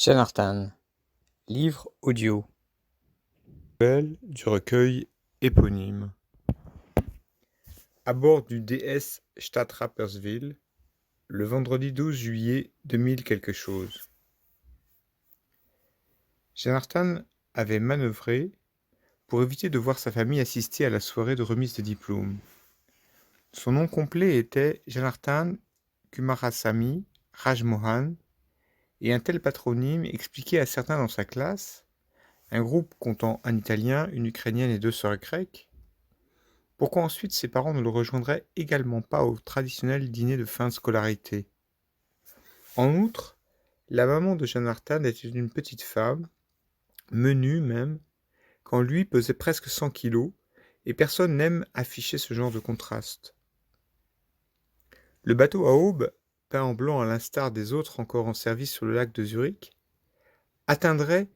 Shanartan, livre audio. Nouvelle du recueil éponyme. À bord du DS Stadtrapperswil, le vendredi 12 juillet 2000 quelque chose. Shanartan avait manœuvré pour éviter de voir sa famille assister à la soirée de remise de diplôme. Son nom complet était Janartan Kumarasamy Rajmohan, et un tel patronyme expliquait à certains dans sa classe, un groupe comptant un Italien, une Ukrainienne et deux sœurs grecques, pourquoi ensuite ses parents ne le rejoindraient également pas au traditionnel dîner de fin de scolarité. En outre, la maman de Janartan était une petite femme, menue même, quand lui pesait presque 100 kilos, et personne n'aime afficher ce genre de contraste. Le bateau à aube, peint en blanc à l'instar des autres encore en service sur le lac de Zurich, atteindrait,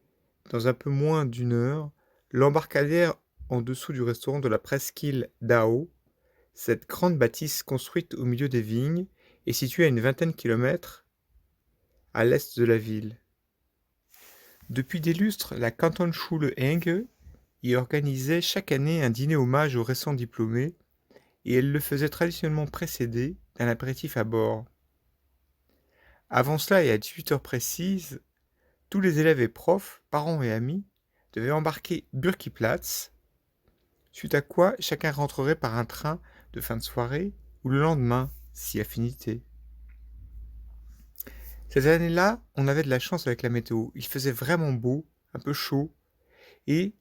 dans un peu moins d'une heure, l'embarcadère en dessous du restaurant de la presqu'île d'Ao, cette grande bâtisse construite au milieu des vignes est située à une vingtaine de kilomètres à l'est de la ville. Depuis des lustres, la Kantonsschule Enge y organisait chaque année un dîner hommage aux récents diplômés, et elle le faisait traditionnellement précéder d'un apéritif à bord. Avant cela et à 18 heures précises, tous les élèves et profs, parents et amis, devaient embarquer Burkiplatz, suite à quoi chacun rentrerait par un train de fin de soirée ou le lendemain, si affinité. Cette année-là, on avait de la chance avec la météo. Il faisait vraiment beau, un peu chaud, et,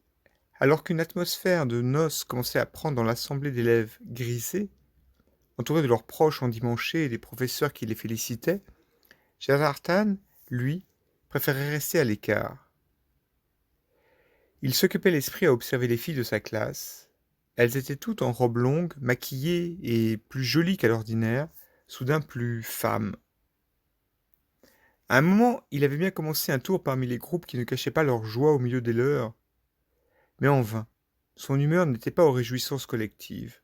alors qu'une atmosphère de noces commençait à prendre dans l'assemblée d'élèves grisés, entourés de leurs proches endimanchés et des professeurs qui les félicitaient, Jartan, lui, préférait rester à l'écart. Il s'occupait l'esprit à observer les filles de sa classe. Elles étaient toutes en robe longue, maquillées et plus jolies qu'à l'ordinaire, soudain plus femmes. À un moment, il avait bien commencé un tour parmi les groupes qui ne cachaient pas leur joie au milieu des leurs, mais en vain. Son humeur n'était pas aux réjouissances collectives.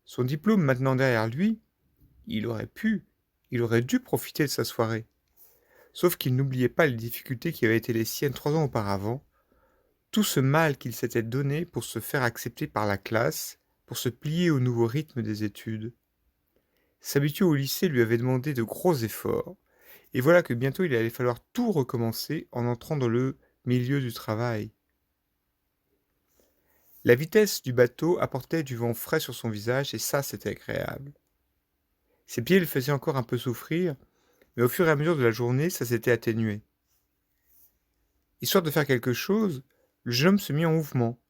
Son diplôme maintenant derrière lui, il aurait pu, il aurait dû profiter de sa soirée. Sauf qu'il n'oubliait pas les difficultés qui avaient été les siennes 3 ans auparavant, tout ce mal qu'il s'était donné pour se faire accepter par la classe, pour se plier au nouveau rythme des études. S'habituer au lycée lui avait demandé de gros efforts, et voilà que bientôt il allait falloir tout recommencer en entrant dans le milieu du travail. La vitesse du bateau apportait du vent frais sur son visage, et ça, c'était agréable. Ses pieds le faisaient encore un peu souffrir, mais au fur et à mesure de la journée, ça s'était atténué. Histoire de faire quelque chose, le jeune homme se mit en mouvement,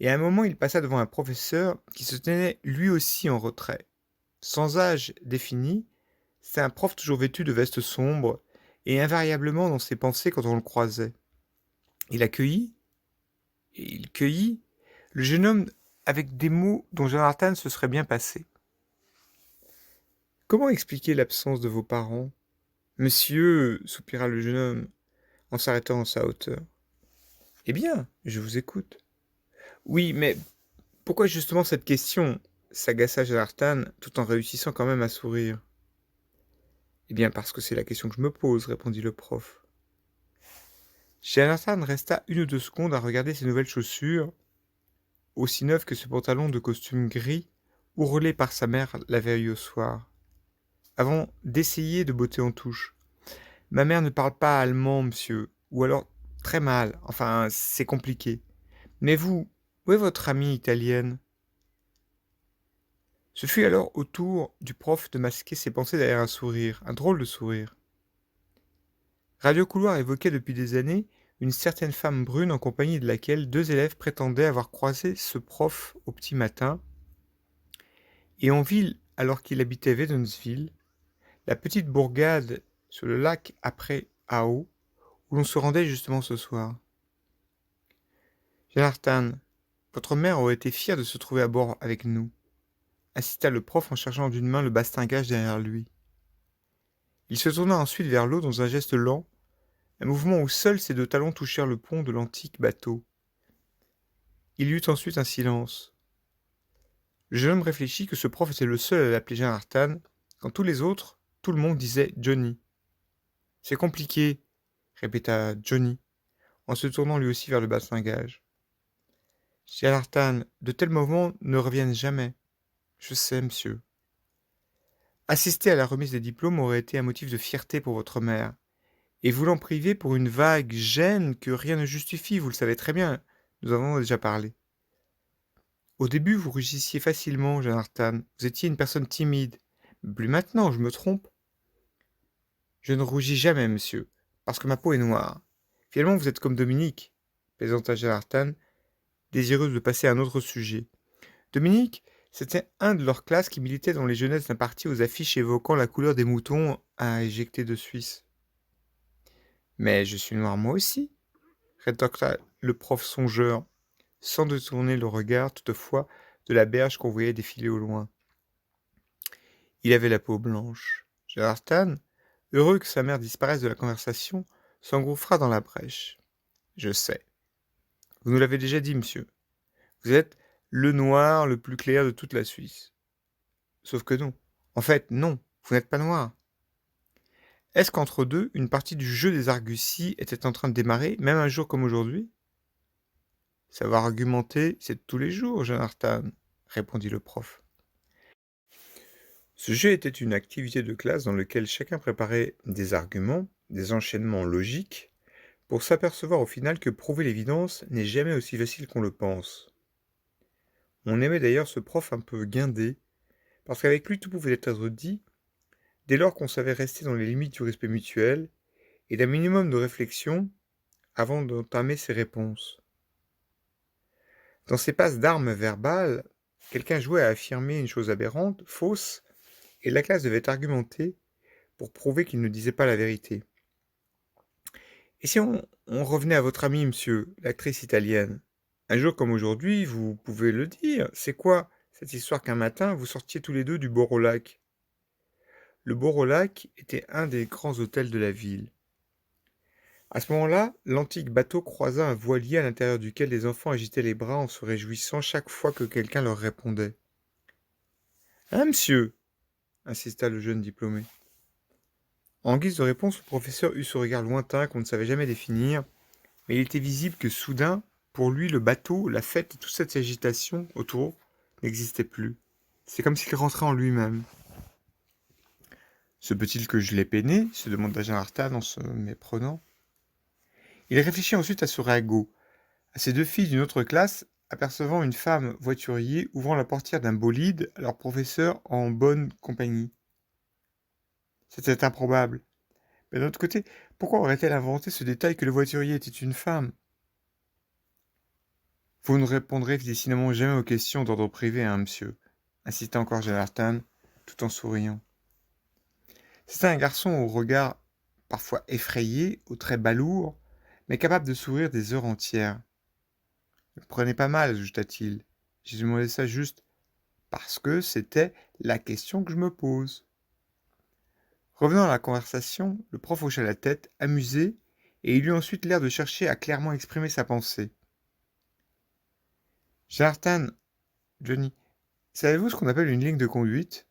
et à un moment il passa devant un professeur qui se tenait lui aussi en retrait. Sans âge défini, c'était un prof toujours vêtu de veste sombre, et invariablement dans ses pensées quand on le croisait. Il accueillit, et il cueillit, le jeune homme avec des mots dont Jonathan se serait bien passé. Comment expliquer l'absence de vos parents? Monsieur, soupira le jeune homme, en s'arrêtant en sa hauteur. Eh bien, je vous écoute. Oui, mais pourquoi justement cette question? S'agaça Jonathan, tout en réussissant quand même à sourire. Eh bien, parce que c'est la question que je me pose, répondit le prof. Jonathan resta 1 ou 2 secondes à regarder ses nouvelles chaussures, aussi neuves que ce pantalon de costume gris, ourlé par sa mère la veille au soir, avant d'essayer de botter en touche. Ma mère ne parle pas allemand, monsieur, ou alors très mal, enfin, c'est compliqué. Mais vous, où est votre amie italienne? Ce fut alors au tour du prof de masquer ses pensées derrière un sourire, un drôle de sourire. Radio Couloir évoquait depuis des années une certaine femme brune en compagnie de laquelle 2 élèves prétendaient avoir croisé ce prof au petit matin, et en ville alors qu'il habitait Wädenswil, la petite bourgade sur le lac après Ao, où l'on se rendait justement ce soir. Jonathan, votre mère aurait été fière de se trouver à bord avec nous, insista le prof en cherchant d'une main le bastingage derrière lui. Il se tourna ensuite vers l'eau dans un geste lent, un mouvement où seuls ses 2 talons touchèrent le pont de l'antique bateau. Il y eut ensuite un silence. Le jeune homme réfléchit que ce prof était le seul à l'appeler Jonathan, quand tous les autres, tout le monde disait Johnny. C'est compliqué, répéta Johnny, en se tournant lui aussi vers le bastingage. Jonathan, de tels moments ne reviennent jamais. Je sais, monsieur. Assister à la remise des diplômes aurait été un motif de fierté pour votre mère, et vous l'en priver pour une vague gêne que rien ne justifie, vous le savez très bien, nous avons déjà parlé. Au début, vous rugissiez facilement, Jonathan, vous étiez une personne timide. Mais plus maintenant, je me trompe. Je ne rougis jamais, monsieur, parce que ma peau est noire. Finalement, vous êtes comme Dominique, plaisanta Jonathan, désireux de passer à un autre sujet. Dominique, c'était un de leur classe qui militait dans les jeunesses d'un parti aux affiches évoquant la couleur des moutons à éjecter de Suisse. Mais je suis noir moi aussi, rétorqua le prof songeur, sans détourner le regard toutefois de la berge qu'on voyait défiler au loin. Il avait la peau blanche. Jonathan, heureux que sa mère disparaisse de la conversation, s'engouffra dans la brèche. Je sais. Vous nous l'avez déjà dit, monsieur. Vous êtes le noir le plus clair de toute la Suisse. Sauf que non. En fait, non, vous n'êtes pas noir. Est-ce qu'entre deux, une partie du jeu des arguties était en train de démarrer, même un jour comme aujourd'hui? Savoir argumenter, c'est de tous les jours, Jonathan, répondit le prof. Ce jeu était une activité de classe dans laquelle chacun préparait des arguments, des enchaînements logiques, pour s'apercevoir au final que prouver l'évidence n'est jamais aussi facile qu'on le pense. On aimait d'ailleurs ce prof un peu guindé, parce qu'avec lui tout pouvait être dit, dès lors qu'on savait rester dans les limites du respect mutuel et d'un minimum de réflexion avant d'entamer ses réponses. Dans ces passes d'armes verbales, quelqu'un jouait à affirmer une chose aberrante, fausse, et la classe devait argumenter pour prouver qu'il ne disait pas la vérité. Et si on revenait à votre amie, monsieur, l'actrice italienne? Un jour comme aujourd'hui, vous pouvez le dire, c'est quoi cette histoire qu'un matin, vous sortiez tous les deux du bord au lac? Le bord au lac était un des grands hôtels de la ville. À ce moment-là, l'antique bateau croisa un voilier à l'intérieur duquel les enfants agitaient les bras en se réjouissant chaque fois que quelqu'un leur répondait. Hein, monsieur? Insista le jeune diplômé. En guise de réponse, le professeur eut ce regard lointain qu'on ne savait jamais définir, mais il était visible que soudain, pour lui, le bateau, la fête et toute cette agitation autour n'existaient plus. C'est comme s'il rentrait en lui-même. Se peut-il que je l'ai peiné? Se demanda Jonathan en se méprenant. Il réfléchit ensuite à ce ragot, à ces deux filles d'une autre classe, apercevant une femme voiturier ouvrant la portière d'un bolide à leur professeur en bonne compagnie. C'était improbable. Mais d'un autre côté, pourquoi aurait-elle inventé ce détail que le voiturier était une femme? Vous ne répondrez décidément jamais aux questions d'ordre privé, hein, monsieur, insista encore Jonathan, tout en souriant. C'était un garçon au regard parfois effrayé, aux traits balourds, mais capable de sourire des heures entières. Ne prenez pas mal, ajouta-t-il. J'ai demandé ça juste parce que c'était la question que je me pose. Revenant à la conversation, le prof hocha la tête, amusé, et il eut ensuite l'air de chercher à clairement exprimer sa pensée. Jonathan, Johnny, savez-vous ce qu'on appelle une ligne de conduite?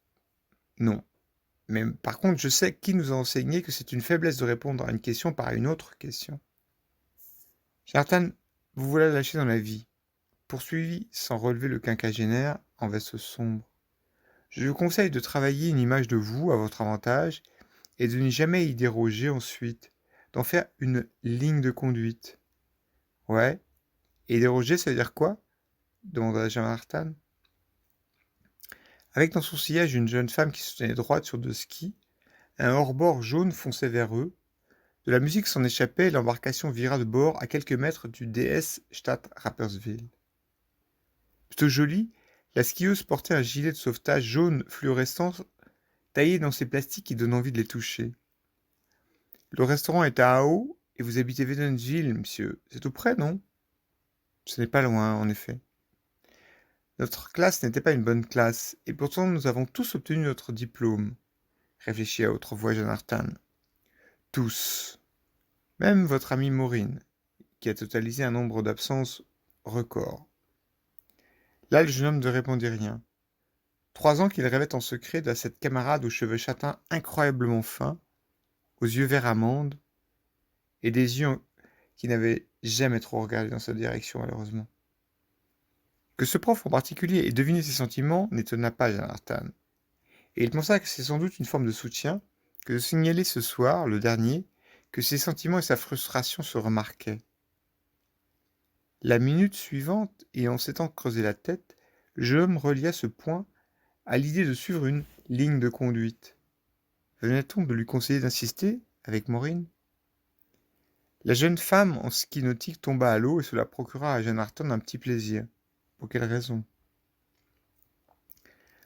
Non. Mais par contre, je sais qui nous a enseigné que c'est une faiblesse de répondre à une question par une autre question. Jonathan, vous voilà lâché dans la vie, poursuivit sans relever le quinquagénaire en veste sombre. Je vous conseille de travailler une image de vous à votre avantage et de n'y jamais y déroger ensuite, d'en faire une ligne de conduite. Ouais, et déroger, ça veut dire quoi? Demanda Jonathan. Avec dans son sillage une jeune femme qui se tenait droite sur deux skis, un hors-bord jaune fonçait vers eux. De la musique s'en échappait et l'embarcation vira de bord à quelques mètres du DS Stadt Rapperswil. Plutôt jolie, la skieuse portait un gilet de sauvetage jaune fluorescent taillé dans ces plastiques qui donnent envie de les toucher. Le restaurant est à Hao et vous habitez Wädenswil, monsieur. C'est tout près, non? Ce n'est pas loin, en effet. Notre classe n'était pas une bonne classe, et pourtant nous avons tous obtenu notre diplôme, réfléchit à haute voix Jonathan. Tous. Même votre amie Maureen, qui a totalisé un nombre d'absences record. Là, le jeune homme ne répondit rien. 3 ans qu'il rêvait en secret de cette camarade aux cheveux châtains incroyablement fins, aux yeux vert amande, et des yeux qui n'avaient jamais trop regardé dans sa direction, malheureusement. Que ce prof en particulier ait deviné ses sentiments n'étonna pas Jonathan, et il pensa que c'est sans doute une forme de soutien que de signaler ce soir, le dernier, que ses sentiments et sa frustration se remarquaient. La minute suivante, et en s'étant creusé la tête, le jeune homme relia ce point à l'idée de suivre une ligne de conduite. Venait-on de lui conseiller d'insister avec Maureen? La jeune femme en ski nautique tomba à l'eau et cela procura à Jonathan un petit plaisir. Pour quelle raison?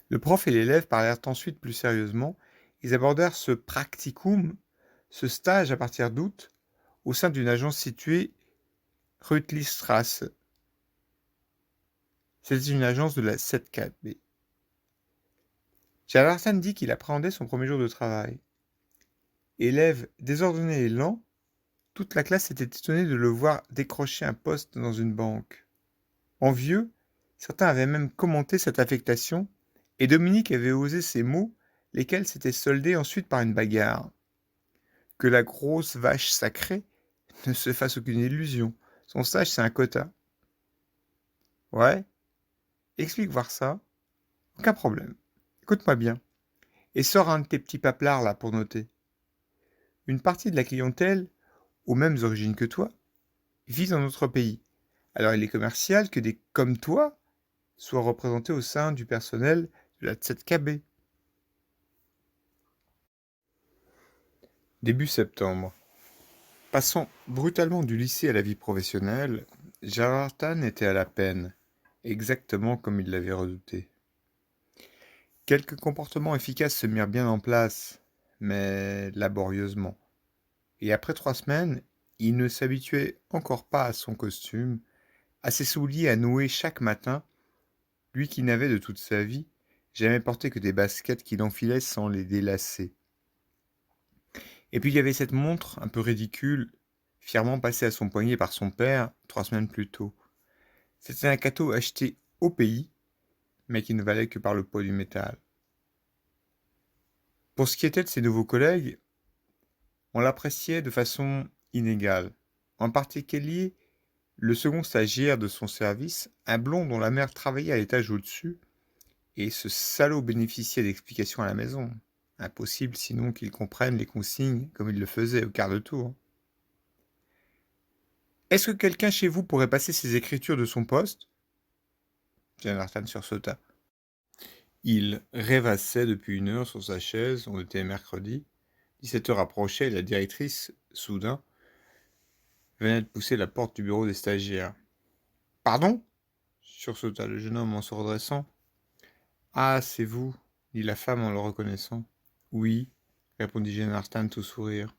Le prof et l'élève parlèrent ensuite plus sérieusement. Ils abordèrent ce practicum, ce stage à partir d'août, au sein d'une agence située Rütlistrasse. C'était une agence de la 7KB. Jonathan dit qu'il appréhendait son premier jour de travail. Élève désordonné et lent, toute la classe était étonnée de le voir décrocher un poste dans une banque. Envieux, certains avaient même commenté cette affectation, et Dominique avait osé ces mots, lesquels s'étaient soldés ensuite par une bagarre. Que la grosse vache sacrée ne se fasse aucune illusion, son stage c'est un quota. Ouais, explique voir ça. Aucun problème. Écoute-moi bien, et sors un de tes petits paplards là pour noter. Une partie de la clientèle, aux mêmes origines que toi, vit dans notre pays. Alors il est commercial que des comme toi soient représentés au sein du personnel de la 7KB. Début septembre. Passant brutalement du lycée à la vie professionnelle, Jonathan était à la peine, exactement comme il l'avait redouté. Quelques comportements efficaces se mirent bien en place, mais laborieusement. Et après 3 semaines, il ne s'habituait encore pas à son costume, à ses souliers à nouer chaque matin, lui qui n'avait de toute sa vie jamais porté que des baskets qu'il enfilait sans les délacer. Et puis il y avait cette montre un peu ridicule, fièrement passée à son poignet par son père 3 semaines plus tôt. C'était un cadeau acheté au pays, mais qui ne valait que par le poids du métal. Pour ce qui était de ses nouveaux collègues, on l'appréciait de façon inégale. En particulier, le second stagiaire de son service, un blond dont la mère travaillait à l'étage au-dessus, et ce salaud bénéficiait d'explications à la maison. Impossible sinon qu'il comprenne les consignes comme il le faisait au quart de tour. Est-ce que quelqu'un chez vous pourrait passer ses écritures de son poste? Jonathan sursauta. Il rêvassait depuis 1 heure sur sa chaise, on était mercredi. 17 heures approchait et la directrice, soudain, venait de pousser la porte du bureau des stagiaires. Pardon? Sursauta le jeune homme en se redressant. Ah, c'est vous, dit la femme en le reconnaissant. Oui, répondit Jonathan tout sourire.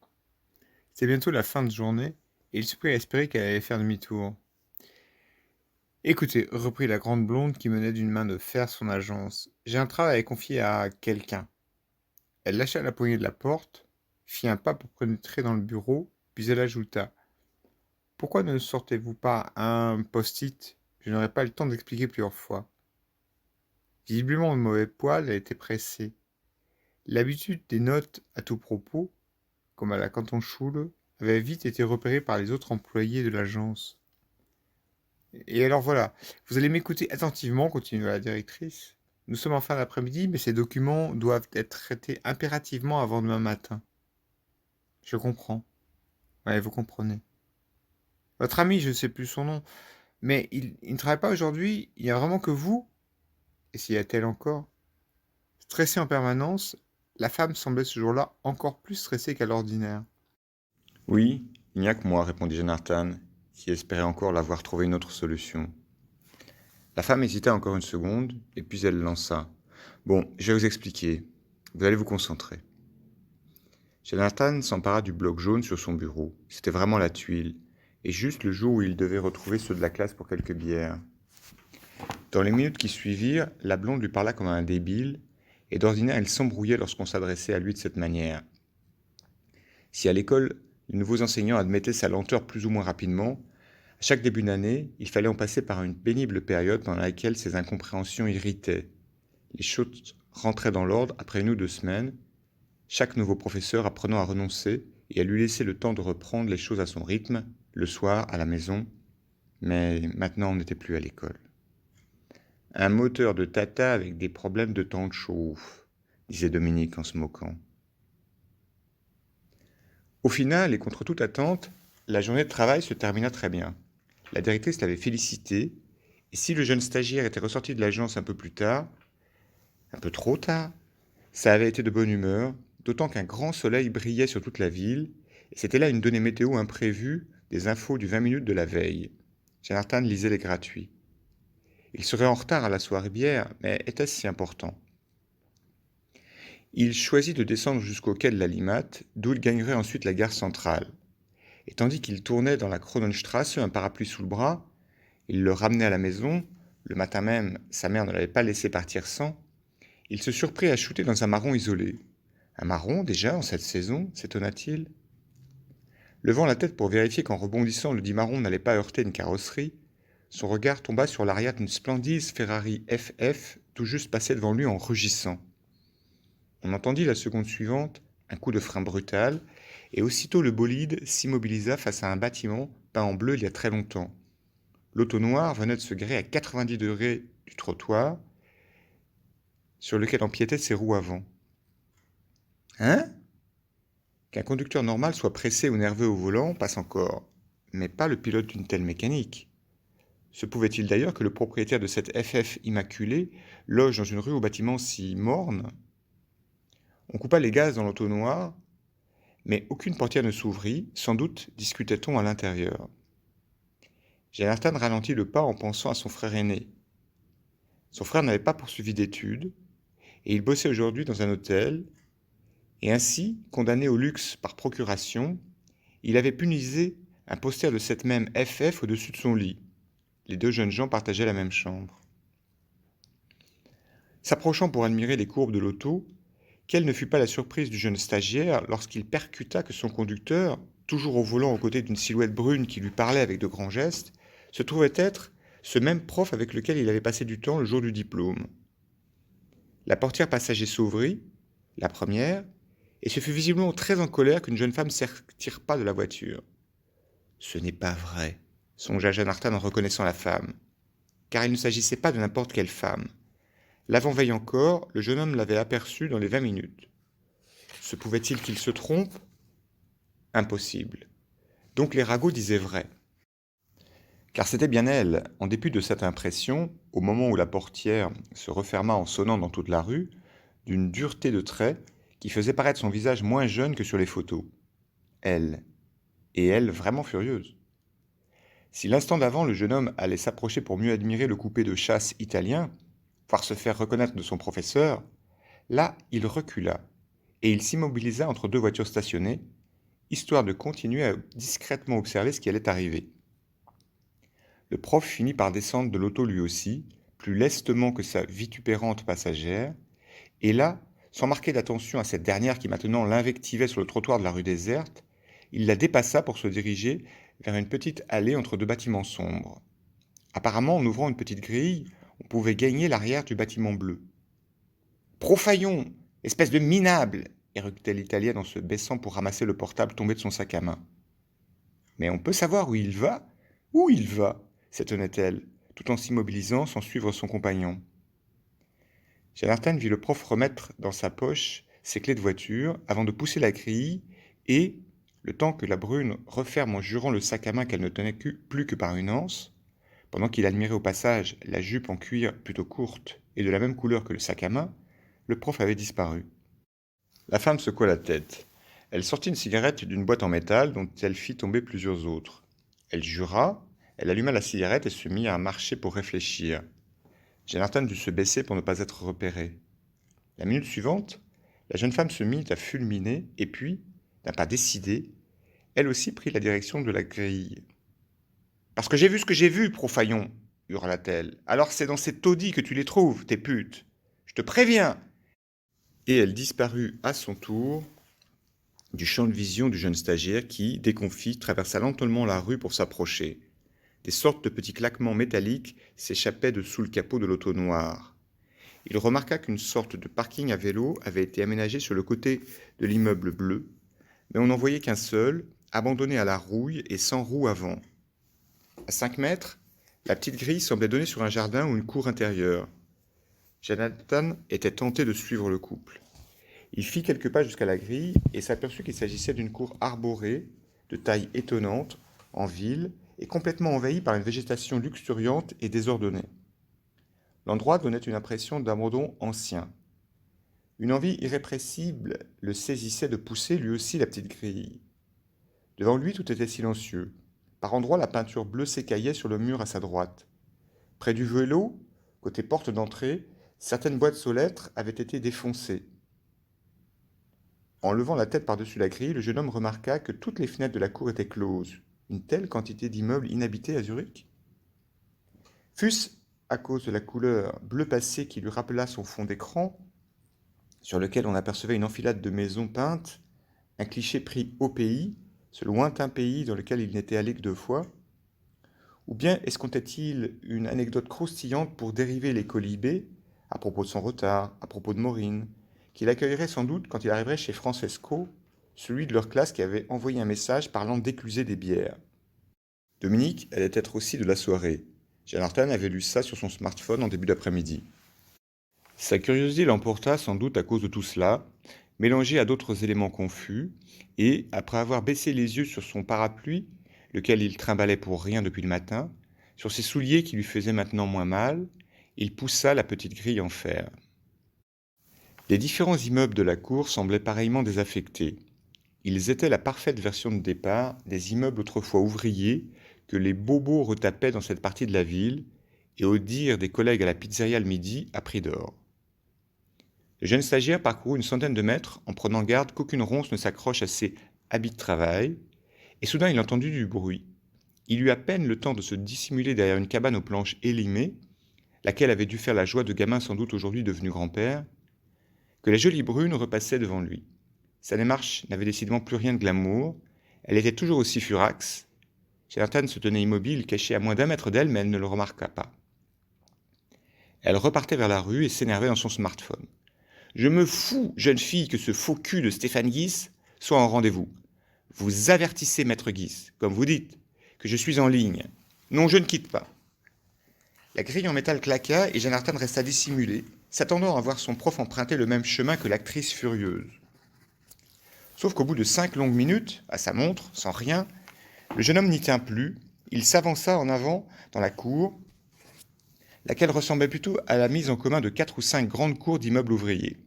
C'était bientôt la fin de journée, et il se prit à espérer qu'elle allait faire demi-tour. Écoutez, reprit la grande blonde qui menait d'une main de fer son agence, j'ai un travail à confier à quelqu'un. Elle lâcha la poignée de la porte, fit un pas pour pénétrer dans le bureau, puis elle ajouta. Pourquoi ne sortez-vous pas un post-it? Je n'aurai pas le temps d'expliquer plusieurs fois. Visiblement de mauvais poil, elle était pressée. L'habitude des notes à tout propos, comme à la Kantonsschule, avait vite été repérée par les autres employés de l'agence. Et alors voilà, vous allez m'écouter attentivement, continua la directrice. Nous sommes en fin d'après-midi, mais ces documents doivent être traités impérativement avant demain matin. Je comprends. Ouais, vous comprenez. Votre ami, je ne sais plus son nom, mais il ne travaille pas aujourd'hui, il n'y a vraiment que vous? Essaya-t-elle encore. Stressée en permanence, la femme semblait ce jour-là encore plus stressée qu'à l'ordinaire. Oui, il n'y a que moi, répondit Jonathan, qui espérait encore l'avoir trouvé une autre solution. La femme hésita encore une seconde, et puis elle lança. Bon, je vais vous expliquer. Vous allez vous concentrer. Jonathan s'empara du bloc jaune sur son bureau. C'était vraiment la tuile, et juste le jour où il devait retrouver ceux de la classe pour quelques bières. Dans les minutes qui suivirent, la blonde lui parla comme un débile, et d'ordinaire elle s'embrouillait lorsqu'on s'adressait à lui de cette manière. Si à l'école, les nouveaux enseignants admettaient sa lenteur plus ou moins rapidement, à chaque début d'année, il fallait en passer par une pénible période pendant laquelle ces incompréhensions irritaient. Les choses rentraient dans l'ordre après 1 ou 2 semaines, chaque nouveau professeur apprenant à renoncer et à lui laisser le temps de reprendre les choses à son rythme, le soir, à la maison, mais maintenant on n'était plus à l'école. Un moteur de Tata avec des problèmes de temps de chauffe, disait Dominique en se moquant. Au final, et contre toute attente, la journée de travail se termina très bien. La directrice l'avait félicité, et si le jeune stagiaire était ressorti de l'agence un peu plus tard, un peu trop tard, ça avait été de bonne humeur, d'autant qu'un grand soleil brillait sur toute la ville, et c'était là une donnée météo imprévue des infos du 20 minutes de la veille. Jonathan lisait les gratuits. Il serait en retard à la soirée bière, mais était-ce si important? Il choisit de descendre jusqu'au quai de la Limate, d'où il gagnerait ensuite la gare centrale. Et tandis qu'il tournait dans la Kronenstrasse, un parapluie sous le bras, il le ramenait à la maison, le matin même, sa mère ne l'avait pas laissé partir sans, il se surprit à shooter dans un marron isolé. Un marron, déjà, en cette saison, s'étonna-t-il. Levant la tête pour vérifier qu'en rebondissant, le dit marron n'allait pas heurter une carrosserie, son regard tomba sur l'arrière d'une splendide Ferrari FF, tout juste passée devant lui en rugissant. On entendit la seconde suivante un coup de frein brutal, et aussitôt le bolide s'immobilisa face à un bâtiment peint en bleu il y a très longtemps. L'auto noire venait de se grrer à 90 degrés du trottoir, sur lequel empiétaient ses roues avant. Hein? Qu'un conducteur normal soit pressé ou nerveux au volant passe encore, mais pas le pilote d'une telle mécanique. Se pouvait-il d'ailleurs que le propriétaire de cette FF immaculée loge dans une rue au bâtiment si morne? On coupa les gaz dans l'auto noire, mais aucune portière ne s'ouvrit, sans doute discutait-on à l'intérieur. Jonathan ralentit le pas en pensant à son frère aîné. Son frère n'avait pas poursuivi d'études, et il bossait aujourd'hui dans un hôtel, et ainsi, condamné au luxe par procuration, il avait punisé un poster de cette même FF au-dessus de son lit. Les deux jeunes gens partageaient la même chambre. S'approchant pour admirer les courbes de l'auto, quelle ne fut pas la surprise du jeune stagiaire lorsqu'il percuta que son conducteur, toujours au volant aux côtés d'une silhouette brune qui lui parlait avec de grands gestes, se trouvait être ce même prof avec lequel il avait passé du temps le jour du diplôme. La portière passager s'ouvrit, la première, et ce fut visiblement très en colère qu'une jeune femme ne s'attire pas de la voiture. Ce n'est pas vrai, songea Jonathan en reconnaissant la femme, car il ne s'agissait pas de n'importe quelle femme. L'avant-veille encore, le jeune homme l'avait aperçue dans les 20 minutes. Se pouvait-il qu'il se trompe? Impossible. Donc les ragots disaient vrai. Car c'était bien elle, en dépit de cette impression, au moment où la portière se referma en sonnant dans toute la rue, d'une dureté de trait qui faisait paraître son visage moins jeune que sur les photos. Elle. Et elle vraiment furieuse. Si l'instant d'avant le jeune homme allait s'approcher pour mieux admirer le coupé de chasse italien, voire se faire reconnaître de son professeur, là il recula, et il s'immobilisa entre deux voitures stationnées, histoire de continuer à discrètement observer ce qui allait arriver. Le prof finit par descendre de l'auto lui aussi, plus lestement que sa vitupérante passagère, et là, sans marquer d'attention à cette dernière qui maintenant l'invectivait sur le trottoir de la rue déserte, il la dépassa pour se diriger vers une petite allée entre deux bâtiments sombres. Apparemment, en ouvrant une petite grille, on pouvait gagner l'arrière du bâtiment bleu. « Profaillon, espèce de minable !» éructait l'Italien en se baissant pour ramasser le portable tombé de son sac à main. « Mais on peut savoir où il va ? Où il va ?» s'étonnait-elle, tout en s'immobilisant sans suivre son compagnon. Jonathan vit le prof remettre dans sa poche ses clés de voiture avant de pousser la grille et, le temps que la brune referme en jurant le sac à main qu'elle ne tenait plus que par une anse, pendant qu'il admirait au passage la jupe en cuir plutôt courte et de la même couleur que le sac à main, le prof avait disparu. La femme secoua la tête. Elle sortit une cigarette d'une boîte en métal dont elle fit tomber plusieurs autres. Elle jura, elle alluma la cigarette et se mit à marcher pour réfléchir. Jonathan dut se baisser pour ne pas être repéré. La minute suivante, la jeune femme se mit à fulminer et puis, d'un pas décidé, elle aussi prit la direction de la grille. « Parce que j'ai vu ce que j'ai vu, Profaillon !» hurla-t-elle. « Alors c'est dans ces taudis que tu les trouves, tes putes. Je te préviens !» Et elle disparut à son tour du champ de vision du jeune stagiaire qui, déconfit, traversa lentement la rue pour s'approcher. Des sortes de petits claquements métalliques s'échappaient de sous le capot de l'auto noire. Il remarqua qu'une sorte de parking à vélo avait été aménagé sur le côté de l'immeuble bleu, mais on n'en voyait qu'un seul, abandonné à la rouille et sans roue avant. À 5 mètres, la petite grille semblait donner sur un jardin ou une cour intérieure. Jonathan était tenté de suivre le couple. Il fit quelques pas jusqu'à la grille et s'aperçut qu'il s'agissait d'une cour arborée, de taille étonnante, en ville, et complètement envahie par une végétation luxuriante et désordonnée. L'endroit donnait une impression d'abandon ancien. Une envie irrépressible le saisissait de pousser lui aussi la petite grille. Devant lui, tout était silencieux. Par endroits, la peinture bleue s'écaillait sur le mur à sa droite. Près du vélo, côté porte d'entrée, certaines boîtes aux lettres avaient été défoncées. En levant la tête par-dessus la grille, le jeune homme remarqua que toutes les fenêtres de la cour étaient closes. Une telle quantité d'immeubles inhabités à Zurich? Fût-ce à cause de la couleur bleu passé qui lui rappela son fond d'écran, sur lequel on apercevait une enfilade de maisons peintes, un cliché pris au pays, ce lointain pays dans lequel il n'était allé que 2 fois, ou bien escomptait-il une anecdote croustillante pour dériver les colibés, à propos de son retard, à propos de Maureen, qu'il accueillerait sans doute quand il arriverait chez Francesco, celui de leur classe qui avait envoyé un message parlant d'écluser des bières. Dominique allait être aussi de la soirée. Jonathan avait lu ça sur son smartphone en début d'après-midi. Sa curiosité l'emporta sans doute à cause de tout cela, mélangée à d'autres éléments confus, et, après avoir baissé les yeux sur son parapluie, lequel il trimballait pour rien depuis le matin, sur ses souliers qui lui faisaient maintenant moins mal, il poussa la petite grille en fer. Les différents immeubles de la cour semblaient pareillement désaffectés. Ils étaient la parfaite version de départ des immeubles autrefois ouvriers que les bobos retapaient dans cette partie de la ville, et au dire des collègues à la pizzeria le midi, à prix d'or. Le jeune stagiaire parcourut une centaine de mètres en prenant garde qu'aucune ronce ne s'accroche à ses habits de travail, et soudain il entendit du bruit. Il eut à peine le temps de se dissimuler derrière une cabane aux planches élimées, laquelle avait dû faire la joie de gamin sans doute aujourd'hui devenu grand-père, que la jolie brune repassait devant lui. Sa démarche n'avait décidément plus rien de glamour, elle était toujours aussi furax. Jonathan se tenait immobile, caché à moins d'1 mètre d'elle, mais elle ne le remarqua pas. Elle repartait vers la rue et s'énervait dans son smartphone. « Je me fous, jeune fille, que ce faux cul de Stéphane Guis soit en rendez-vous. Vous avertissez maître Guis, comme vous dites, que je suis en ligne. Non, je ne quitte pas. » La grille en métal claqua et Jonathan resta dissimulé, s'attendant à voir son prof emprunter le même chemin que l'actrice furieuse. Sauf qu'au bout de 5 longues minutes, à sa montre, sans rien, le jeune homme n'y tint plus, il s'avança en avant dans la cour, laquelle ressemblait plutôt à la mise en commun de 4 ou 5 grandes cours d'immeubles ouvriers.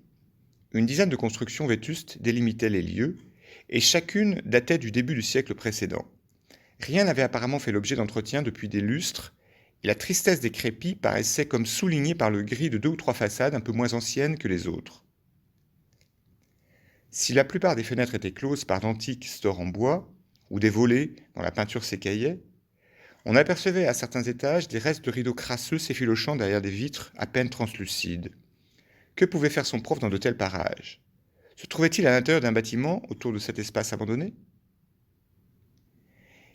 Une dizaine de constructions vétustes délimitaient les lieux, et chacune datait du début du siècle précédent. Rien n'avait apparemment fait l'objet d'entretien depuis des lustres, et la tristesse des crépis paraissait comme soulignée par le gris de 2 ou 3 façades un peu moins anciennes que les autres. Si la plupart des fenêtres étaient closes par d'antiques stores en bois, ou des volets dont la peinture s'écaillait, on apercevait à certains étages des restes de rideaux crasseux s'effilochant derrière des vitres à peine translucides. Que pouvait faire son prof dans de tels parages? Se trouvait-il à l'intérieur d'un bâtiment autour de cet espace abandonné?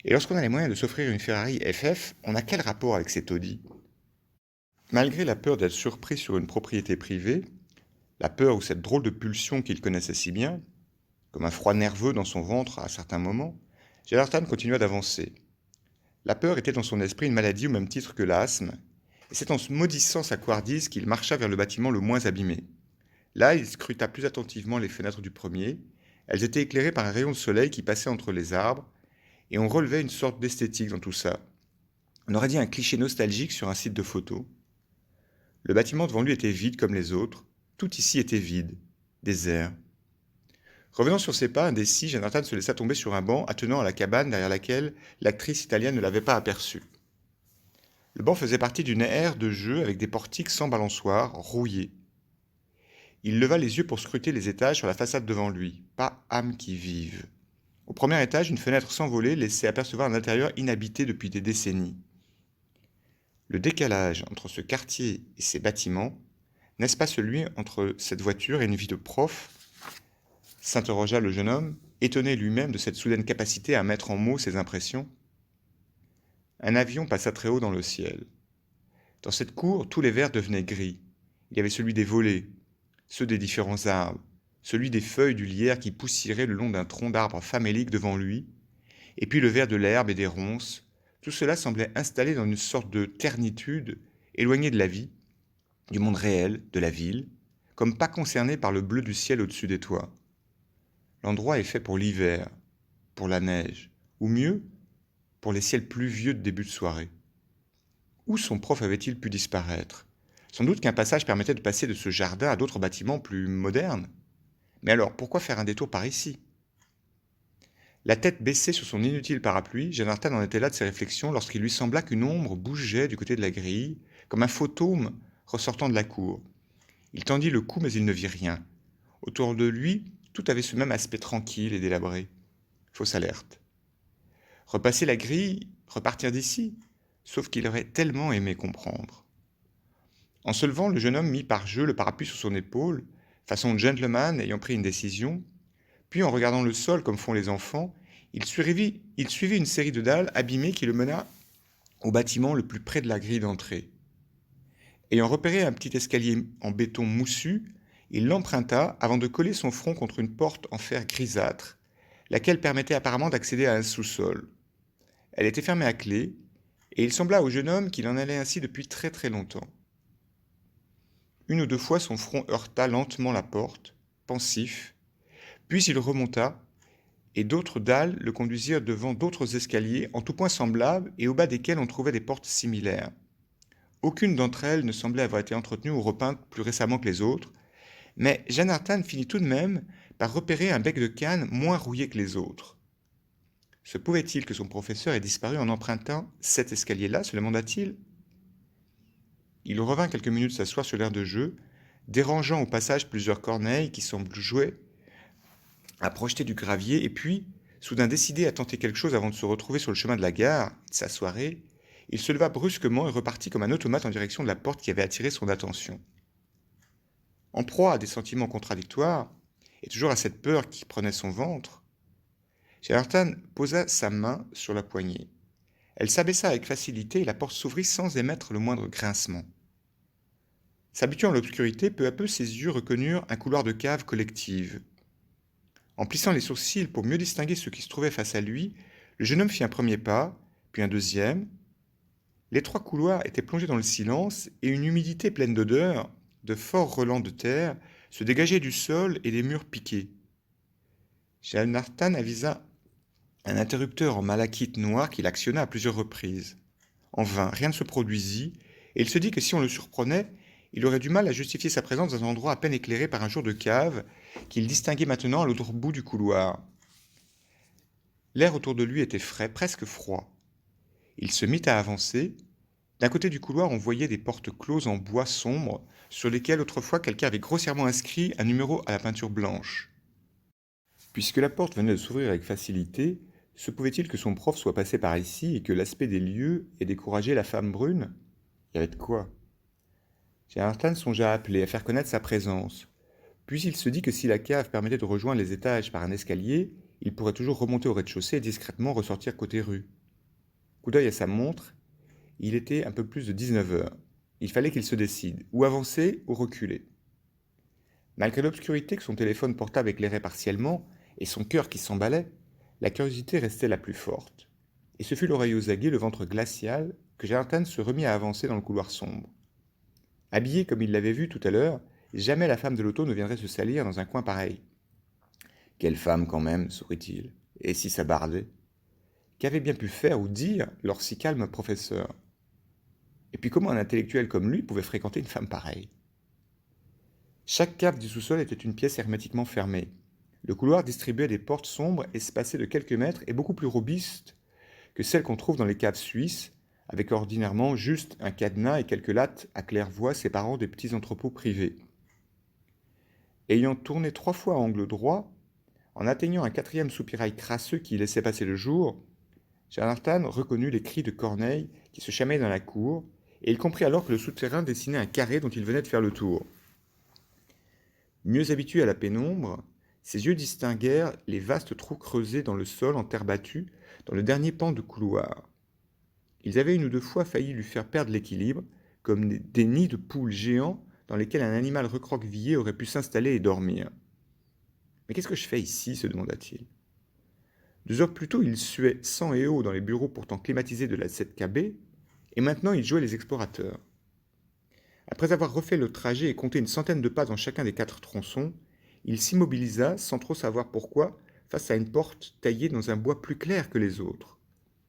Et lorsqu'on a les moyens de s'offrir une Ferrari FF, on a quel rapport avec cet Audi? Malgré la peur d'être surpris sur une propriété privée, la peur ou cette drôle de pulsion qu'il connaissait si bien, comme un froid nerveux dans son ventre à certains moments, Jonathan continua d'avancer. La peur était dans son esprit une maladie au même titre que l'asthme, et c'est en se maudissant sa couardise qu'il marcha vers le bâtiment le moins abîmé. Là, il scruta plus attentivement les fenêtres du premier. Elles étaient éclairées par un rayon de soleil qui passait entre les arbres, et on relevait une sorte d'esthétique dans tout ça. On aurait dit un cliché nostalgique sur un site de photos. Le bâtiment devant lui était vide comme les autres. Tout ici était vide, désert. Revenant sur ses pas indécis, Jonathan se laissa tomber sur un banc attenant à la cabane derrière laquelle l'actrice italienne ne l'avait pas aperçu. Le banc faisait partie d'une aire de jeu avec des portiques sans balançoire, rouillés. Il leva les yeux pour scruter les étages sur la façade devant lui. Pas âme qui vive. Au premier étage, une fenêtre sans volet laissait apercevoir un intérieur inhabité depuis des décennies. Le décalage entre ce quartier et ces bâtiments, n'est-ce pas celui entre cette voiture et une vie de prof? S'interrogea le jeune homme, étonné lui-même de cette soudaine capacité à mettre en mots ses impressions. Un avion passa très haut dans le ciel. Dans cette cour, tous les verres devenaient gris. Il y avait celui des volets, ceux des différents arbres, celui des feuilles du lierre qui poussiéraient le long d'un tronc d'arbre famélique devant lui, et puis le vert de l'herbe et des ronces. Tout cela semblait installé dans une sorte de ternitude, éloigné de la vie, du monde réel, de la ville, comme pas concerné par le bleu du ciel au-dessus des toits. L'endroit est fait pour l'hiver, pour la neige, ou mieux, pour les ciels pluvieux de début de soirée. Où son prof avait-il pu disparaître? Sans doute qu'un passage permettait de passer de ce jardin à d'autres bâtiments plus modernes. Mais alors, pourquoi faire un détour par ici? La tête baissée sur son inutile parapluie, Jonathan en était là de ses réflexions lorsqu'il lui sembla qu'une ombre bougeait du côté de la grille, comme un fantôme ressortant de la cour. Il tendit le cou, mais il ne vit rien. Autour de lui, tout avait ce même aspect tranquille et délabré. Fausse alerte. Repasser la grille, repartir d'ici, sauf qu'il aurait tellement aimé comprendre. En se levant, le jeune homme mit par jeu le parapluie sur son épaule, façon gentleman ayant pris une décision, puis en regardant le sol comme font les enfants, il suivit une série de dalles abîmées qui le mena au bâtiment le plus près de la grille d'entrée. Ayant repéré un petit escalier en béton moussu, il l'emprunta avant de coller son front contre une porte en fer grisâtre, laquelle permettait apparemment d'accéder à un sous-sol. Elle était fermée à clé, et il sembla au jeune homme qu'il en allait ainsi depuis très très longtemps. Une ou deux fois son front heurta lentement la porte, pensif, puis il remonta, et d'autres dalles le conduisirent devant d'autres escaliers en tout point semblables et au bas desquels on trouvait des portes similaires. Aucune d'entre elles ne semblait avoir été entretenue ou repeinte plus récemment que les autres, mais Jonathan finit tout de même par repérer un bec de canne moins rouillé que les autres. Se pouvait-il que son professeur ait disparu en empruntant cet escalier-là, se demanda-t-il? Il revint quelques minutes s'asseoir sur l'air de jeu, dérangeant au passage plusieurs corneilles qui semblent jouer à projeter du gravier, et puis, soudain décidé à tenter quelque chose avant de se retrouver sur le chemin de la gare, sa soirée, il se leva brusquement et repartit comme un automate en direction de la porte qui avait attiré son attention. En proie à des sentiments contradictoires, et toujours à cette peur qui prenait son ventre, Jonathan posa sa main sur la poignée. Elle s'abaissa avec facilité et la porte s'ouvrit sans émettre le moindre grincement. S'habituant à l'obscurité, peu à peu ses yeux reconnurent un couloir de cave collective. En plissant les sourcils pour mieux distinguer ce qui se trouvait face à lui, le jeune homme fit un premier pas, puis un deuxième. Les trois couloirs étaient plongés dans le silence et une humidité pleine d'odeurs, de forts relents de terre, se dégageait du sol et des murs piqués. Jonathan avisa un interrupteur en malachite noir qu'il actionna à plusieurs reprises. En vain, rien ne se produisit, et il se dit que si on le surprenait, il aurait du mal à justifier sa présence dans un endroit à peine éclairé par un jour de cave qu'il distinguait maintenant à l'autre bout du couloir. L'air autour de lui était frais, presque froid. Il se mit à avancer. D'un côté du couloir, on voyait des portes closes en bois sombre, sur lesquelles autrefois quelqu'un avait grossièrement inscrit un numéro à la peinture blanche. Puisque la porte venait de s'ouvrir avec facilité, se pouvait-il que son prof soit passé par ici et que l'aspect des lieux ait découragé la femme brune? Il y avait de quoi. Jonathan songea à appeler, à faire connaître sa présence. Puis il se dit que si la cave permettait de rejoindre les étages par un escalier, il pourrait toujours remonter au rez-de-chaussée et discrètement ressortir côté rue. Coup d'œil à sa montre, il était un peu plus de 19 heures. Il fallait qu'il se décide, ou avancer ou reculer. Malgré l'obscurité que son téléphone portable éclairait partiellement, et son cœur qui s'emballait, la curiosité restait la plus forte. Et ce fut l'oreille aux aguets, le ventre glacial, que Jonathan se remit à avancer dans le couloir sombre. Habillée comme il l'avait vu tout à l'heure, jamais la femme de l'auto ne viendrait se salir dans un coin pareil. Quelle femme quand même, sourit-il, et si ça bardait? Qu'avait bien pu faire ou dire leur si calme professeur? Et puis comment un intellectuel comme lui pouvait fréquenter une femme pareille? Chaque cave du sous-sol était une pièce hermétiquement fermée. Le couloir distribuait des portes sombres espacées de quelques mètres et beaucoup plus robustes que celles qu'on trouve dans les caves suisses, avec ordinairement juste un cadenas et quelques lattes à claire-voie séparant des petits entrepôts privés. Ayant tourné 3 fois à angle droit, en atteignant un 4e soupirail crasseux qui laissait passer le jour, Jonathan reconnut les cris de Corneille qui se chamaillaient dans la cour, et il comprit alors que le souterrain dessinait un carré dont il venait de faire le tour. Mieux habitué à la pénombre, ses yeux distinguèrent les vastes trous creusés dans le sol en terre battue dans le dernier pan du couloir. Ils avaient une ou deux fois failli lui faire perdre l'équilibre, comme des nids de poules géants dans lesquels un animal recroquevillé aurait pu s'installer et dormir. Mais qu'est-ce que je fais ici se demanda-t-il. 2 heures plus tôt, il suait sang et eau dans les bureaux pourtant climatisés de la 7KB, et maintenant il jouait les explorateurs. Après avoir refait le trajet et compté une centaine de pas dans chacun des 4 tronçons, il s'immobilisa, sans trop savoir pourquoi, face à une porte taillée dans un bois plus clair que les autres.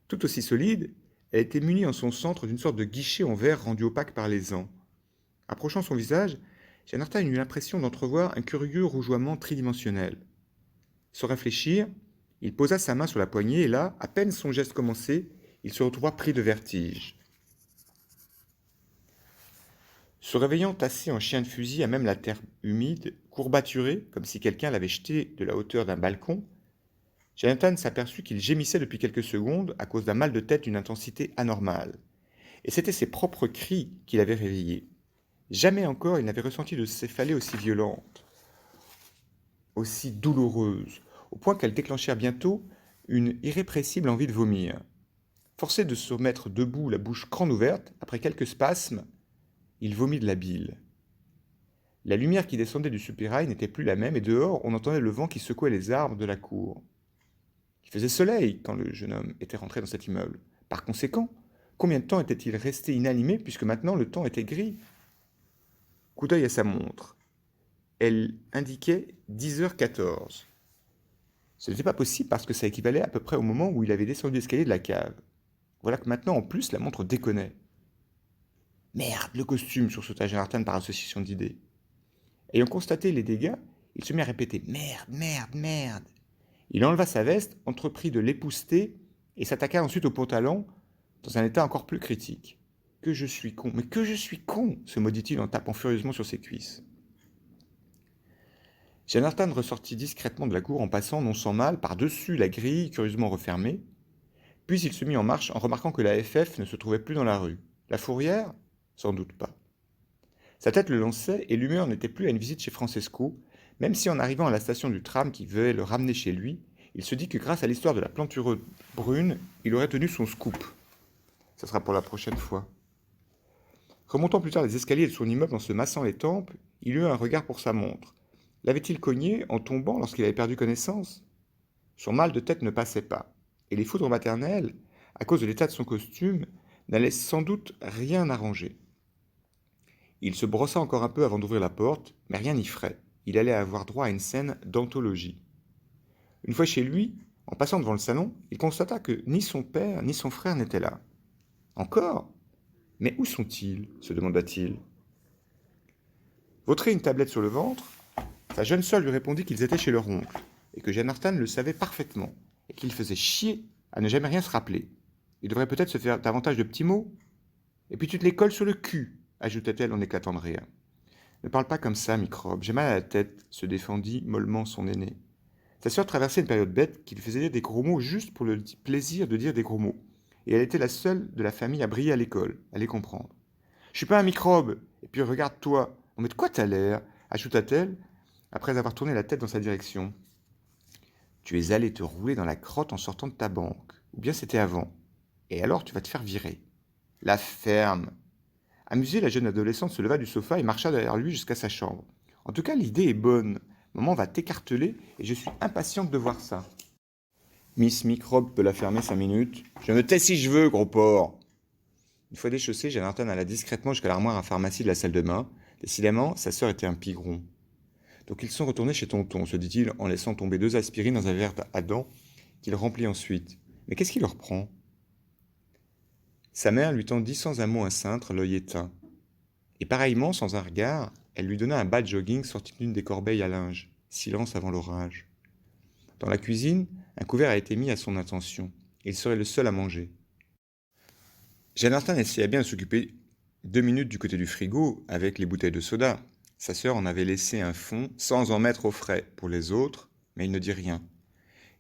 Tout aussi solide, elle était munie en son centre d'une sorte de guichet en verre rendu opaque par les ans. Approchant son visage, Jonathan eut l'impression d'entrevoir un curieux rougeoiement tridimensionnel. Sans réfléchir, il posa sa main sur la poignée et là, à peine son geste commencé, il se retrouva pris de vertige. Se réveillant tassé en chien de fusil à même la terre humide, courbaturée, comme si quelqu'un l'avait jeté de la hauteur d'un balcon, Jonathan s'aperçut qu'il gémissait depuis quelques secondes à cause d'un mal de tête d'une intensité anormale. Et c'étaient ses propres cris qui l'avaient réveillé. Jamais encore il n'avait ressenti de céphalée aussi violente, aussi douloureuse, au point qu'elle déclenchèrent bientôt une irrépressible envie de vomir. Forcé de se mettre debout, la bouche grande ouverte, après quelques spasmes, il vomit de la bile. La lumière qui descendait du soupirail n'était plus la même, et dehors, on entendait le vent qui secouait les arbres de la cour. Il faisait soleil quand le jeune homme était rentré dans cet immeuble. Par conséquent, combien de temps était-il resté inanimé, puisque maintenant le temps était gris? Coup d'œil à sa montre. Elle indiquait 10h14. Ce n'était pas possible parce que ça équivalait à peu près au moment où il avait descendu l'escalier de la cave. Voilà que maintenant, en plus, la montre déconnait. Merde, le costume, sursauta Jonathan par association d'idées. Ayant constaté les dégâts, il se mit à répéter « Merde, merde, merde !» Il enleva sa veste, entreprit de l'épousseter et s'attaqua ensuite au pantalon dans un état encore plus critique. « Que je suis con, mais que je suis con !» se maudit-il en tapant furieusement sur ses cuisses. Jonathan ressortit discrètement de la cour en passant, non sans mal, par-dessus la grille curieusement refermée. Puis il se mit en marche en remarquant que la FF ne se trouvait plus dans la rue. La Fourrière? Sans doute pas. Sa tête le lançait et l'humeur n'était plus à une visite chez Francesco, même si en arrivant à la station du tram qui devait le ramener chez lui, il se dit que grâce à l'histoire de la planture brune, il aurait tenu son scoop. Ça sera pour la prochaine fois. Remontant plus tard les escaliers de son immeuble en se massant les tempes, il eut un regard pour sa montre. L'avait-il cogné en tombant lorsqu'il avait perdu connaissance? Son mal de tête ne passait pas, et les foudres maternelles, à cause de l'état de son costume, n'allaient sans doute rien arranger. Il se brossa encore un peu avant d'ouvrir la porte, mais rien n'y ferait. Il allait avoir droit à une scène d'anthologie. Une fois chez lui, en passant devant le salon, il constata que ni son père ni son frère n'étaient là. Encore? Mais où sont-ils? Se demanda-t-il. Vautré une tablette sur le ventre, sa jeune sœur lui répondit qu'ils étaient chez leur oncle, et que Jonathan le savait parfaitement, et qu'il faisait chier à ne jamais rien se rappeler. Il devrait peut-être se faire davantage de petits mots. Et puis tu te les colles sur le cul, ajouta-t-elle en éclatant de rire. Ne parle pas comme ça, microbe, j'ai mal à la tête, se défendit mollement son aîné. Sa sœur traversait une période bête qui lui faisait dire des gros mots juste pour le plaisir de dire des gros mots. Et elle était la seule de la famille à briller à l'école, allez comprendre. Je suis pas un microbe, et puis regarde-toi. Oh, mais de quoi t'as l'air? Ajouta-t-elle, après avoir tourné la tête dans sa direction. Tu es allé te rouler dans la crotte en sortant de ta banque. Ou bien c'était avant. Et alors tu vas te faire virer. La ferme. Amusée, la jeune adolescente se leva du sofa et marcha derrière lui jusqu'à sa chambre. En tout cas, l'idée est bonne. Maman va t'écarteler et je suis impatiente de voir ça. Miss Microbe peut la fermer 5 minutes. Je me tais si je veux, gros porc. Une fois déchaussé, Jonathan alla discrètement jusqu'à l'armoire à pharmacie de la salle de bain. Décidément, sa sœur était un pigron. Donc ils sont retournés chez tonton, se dit-il en laissant tomber 2 aspirines dans un verre à dents qu'il remplit ensuite. Mais qu'est-ce qui leur prend? Sa mère lui tendit sans un mot un cintre, l'œil éteint. Et pareillement, sans un regard, elle lui donna un bas de jogging sorti d'une des corbeilles à linge. Silence avant l'orage. Dans la cuisine, un couvert a été mis à son intention. Il serait le seul à manger. Jonathan essaya bien de s'occuper 2 minutes du côté du frigo avec les bouteilles de soda. Sa sœur en avait laissé un fond sans en mettre au frais pour les autres, mais il ne dit rien.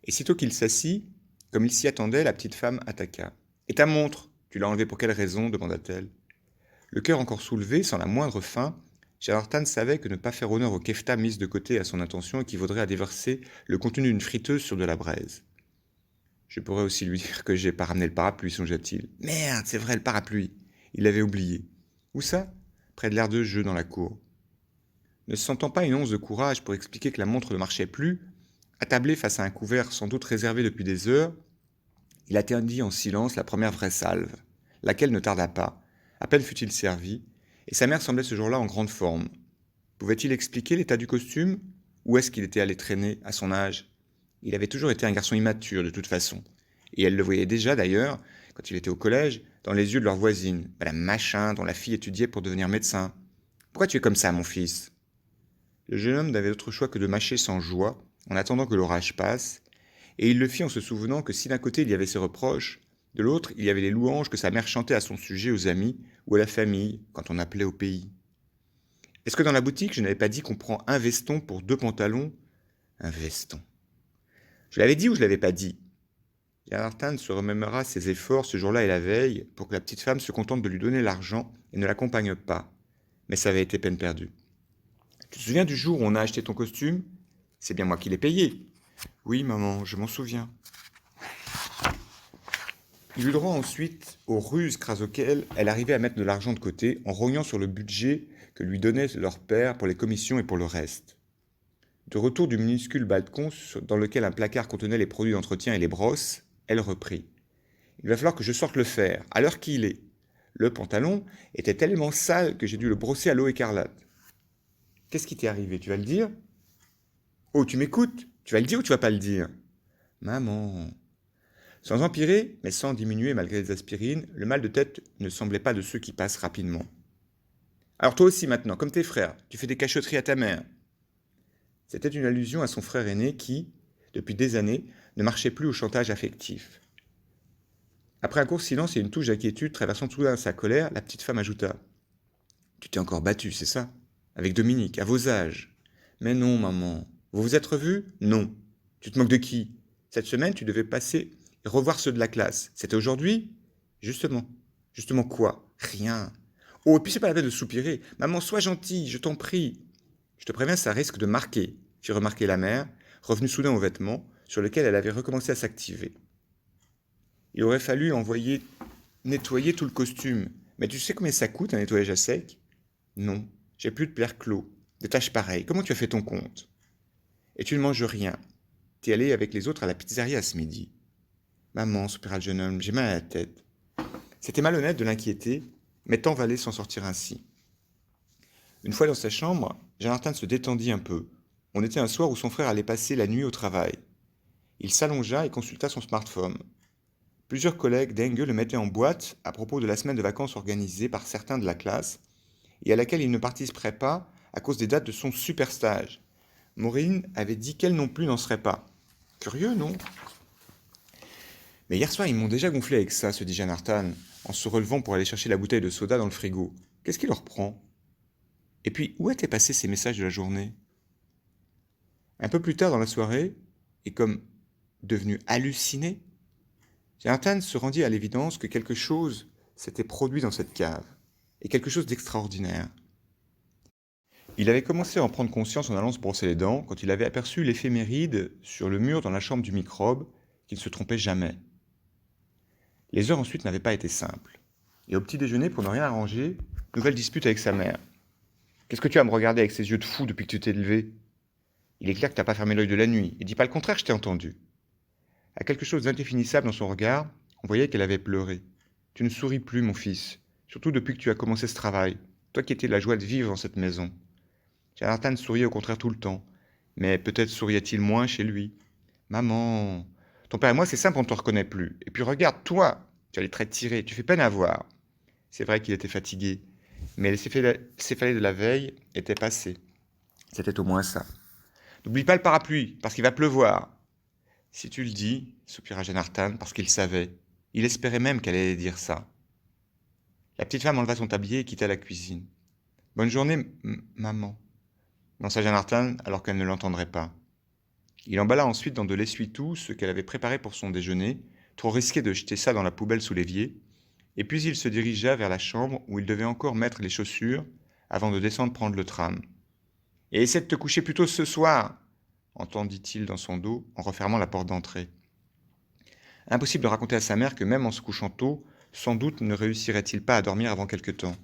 Et sitôt qu'il s'assit, comme il s'y attendait, la petite femme attaqua. « Et ta montre? Tu l'as enlevée pour quelle raison ?» demanda-t-elle. Le cœur encore soulevé, sans la moindre faim, Jonathan savait que ne pas faire honneur au kefta mise de côté à son intention équivaudrait à déverser le contenu d'une friteuse sur de la braise. Je pourrais aussi lui dire que j'ai pas ramené le parapluie, songea-t-il. Merde, c'est vrai, le parapluie. Il l'avait oublié. Où ça? Près de l'aire de jeu dans la cour. Ne se sentant pas une once de courage pour expliquer que la montre ne marchait plus, Attablé face à un couvert sans doute réservé depuis des heures, il attendit en silence la première vraie salve, laquelle ne tarda pas. À peine fut-il servi, et sa mère semblait ce jour-là en grande forme. Pouvait-il expliquer l'état du costume? Où est-ce qu'il était allé traîner à son âge? Il avait toujours été un garçon immature de toute façon, et elle le voyait déjà d'ailleurs, quand il était au collège, dans les yeux de leur voisine, Madame Machin, dont la fille étudiait pour devenir médecin. Pourquoi tu es comme ça, mon fils? Le jeune homme n'avait d'autre choix que de mâcher sans joie, en attendant que l'orage passe, et il le fit en se souvenant que si d'un côté il y avait ses reproches, de l'autre il y avait les louanges que sa mère chantait à son sujet aux amis ou à la famille quand on appelait au pays. Est-ce que dans la boutique je n'avais pas dit qu'on prend un veston pour 2 pantalons? Un veston. Je l'avais dit ou je l'avais pas dit? Jonathan se remémora ses efforts ce jour-là et la veille pour que la petite femme se contente de lui donner l'argent et ne l'accompagne pas. Mais ça avait été peine perdue. Tu te souviens du jour où on a acheté ton costume? C'est bien moi qui l'ai payé. Oui, maman, je m'en souviens. Il eut droit ensuite aux ruses grâce auxquelles elle arrivait à mettre de l'argent de côté en rognant sur le budget que lui donnait leur père pour les commissions et pour le reste. De retour du minuscule balcon dans lequel un placard contenait les produits d'entretien et les brosses, elle reprit. Il va falloir que je sorte le fer, à l'heure qu'il est. Le pantalon était tellement sale que j'ai dû le brosser à l'eau écarlate. Qu'est-ce qui t'est arrivé? Tu vas le dire? Oh, tu m'écoutes? Tu vas le dire ou tu vas pas le dire? Maman. Sans empirer, mais sans diminuer malgré les aspirines, le mal de tête ne semblait pas de ceux qui passent rapidement. Alors toi aussi maintenant, comme tes frères, tu fais des cachotteries à ta mère. C'était une allusion à son frère aîné qui, depuis des années, ne marchait plus au chantage affectif. Après un court silence et une touche d'inquiétude traversant soudain sa colère, la petite femme ajouta. Tu t'es encore battue, c'est ça? Avec Dominique, à vos âges. Mais non, maman. Vous vous êtes revus? Non. Tu te moques de qui? Cette semaine, tu devais passer et revoir ceux de la classe. C'était aujourd'hui? Justement. Justement quoi? Rien. Oh, et puis c'est pas la peine de soupirer. Maman, sois gentille, je t'en prie. Je te préviens, ça risque de marquer, fit remarquer la mère, revenue soudain aux vêtements, sur lesquels elle avait recommencé à s'activer. Il aurait fallu envoyer nettoyer tout le costume. Mais tu sais combien ça coûte un nettoyage à sec? Non, j'ai plus de plaire clos. Des tâches pareilles. Comment tu as fait ton compte? Et tu ne manges rien. T'es allé avec les autres à la pizzeria ce midi. Maman, soupira le jeune homme, j'ai mal à la tête. C'était malhonnête de l'inquiéter, mais tant valait s'en sortir ainsi. Une fois dans sa chambre, Jonathan se détendit un peu. On était un soir où son frère allait passer la nuit au travail. Il s'allongea et consulta son smartphone. Plusieurs collègues d'Enge le mettaient en boîte à propos de la semaine de vacances organisée par certains de la classe et à laquelle il ne participerait pas à cause des dates de son super stage. Maureen avait dit qu'elle non plus n'en serait pas. Curieux, non? Mais hier soir, ils m'ont déjà gonflé avec ça, se dit Jonathan, en se relevant pour aller chercher la bouteille de soda dans le frigo. Qu'est-ce qui leur prend? Et puis, où étaient passés ces messages de la journée? Un peu plus tard dans la soirée, et comme devenu halluciné, Jonathan se rendit à l'évidence que quelque chose s'était produit dans cette cave, et quelque chose d'extraordinaire. Il avait commencé à en prendre conscience en allant se brosser les dents quand il avait aperçu l'éphéméride sur le mur dans la chambre du microbe, qu'il ne se trompait jamais. Les heures ensuite n'avaient pas été simples. Et au petit déjeuner, pour ne rien arranger, nouvelle dispute avec sa mère. Qu'est-ce que tu as à me regarder avec ces yeux de fou depuis que tu t'es levé? Il est clair que tu n'as pas fermé l'œil de la nuit, et dis pas le contraire, je t'ai entendu. À quelque chose d'indéfinissable dans son regard, on voyait qu'elle avait pleuré. Tu ne souris plus, mon fils, surtout depuis que tu as commencé ce travail, toi qui étais la joie de vivre dans cette maison. Jonathan souriait au contraire tout le temps, mais peut-être souriait-il moins chez lui. Maman, ton père et moi, c'est simple, on ne te reconnaît plus. Et puis regarde, toi, tu as les traits tirés, tu fais peine à voir. C'est vrai qu'il était fatigué, mais les céphalées de la veille étaient passées. C'était au moins ça. N'oublie pas le parapluie, parce qu'il va pleuvoir. Si tu le dis, soupira Jonathan, parce qu'il savait. Il espérait même qu'elle allait dire ça. La petite femme enleva son tablier et quitta la cuisine. Bonne journée, maman, lança Jonathan alors qu'elle ne l'entendrait pas. Il emballa ensuite dans de l'essuie-tout ce qu'elle avait préparé pour son déjeuner, trop risqué de jeter ça dans la poubelle sous l'évier, et puis il se dirigea vers la chambre où il devait encore mettre les chaussures avant de descendre prendre le tram. « Et essaie de te coucher plus tôt ce soir !» entendit-il dans son dos en refermant la porte d'entrée. Impossible de raconter à sa mère que même en se couchant tôt, sans doute ne réussirait-il pas à dormir avant quelque temps.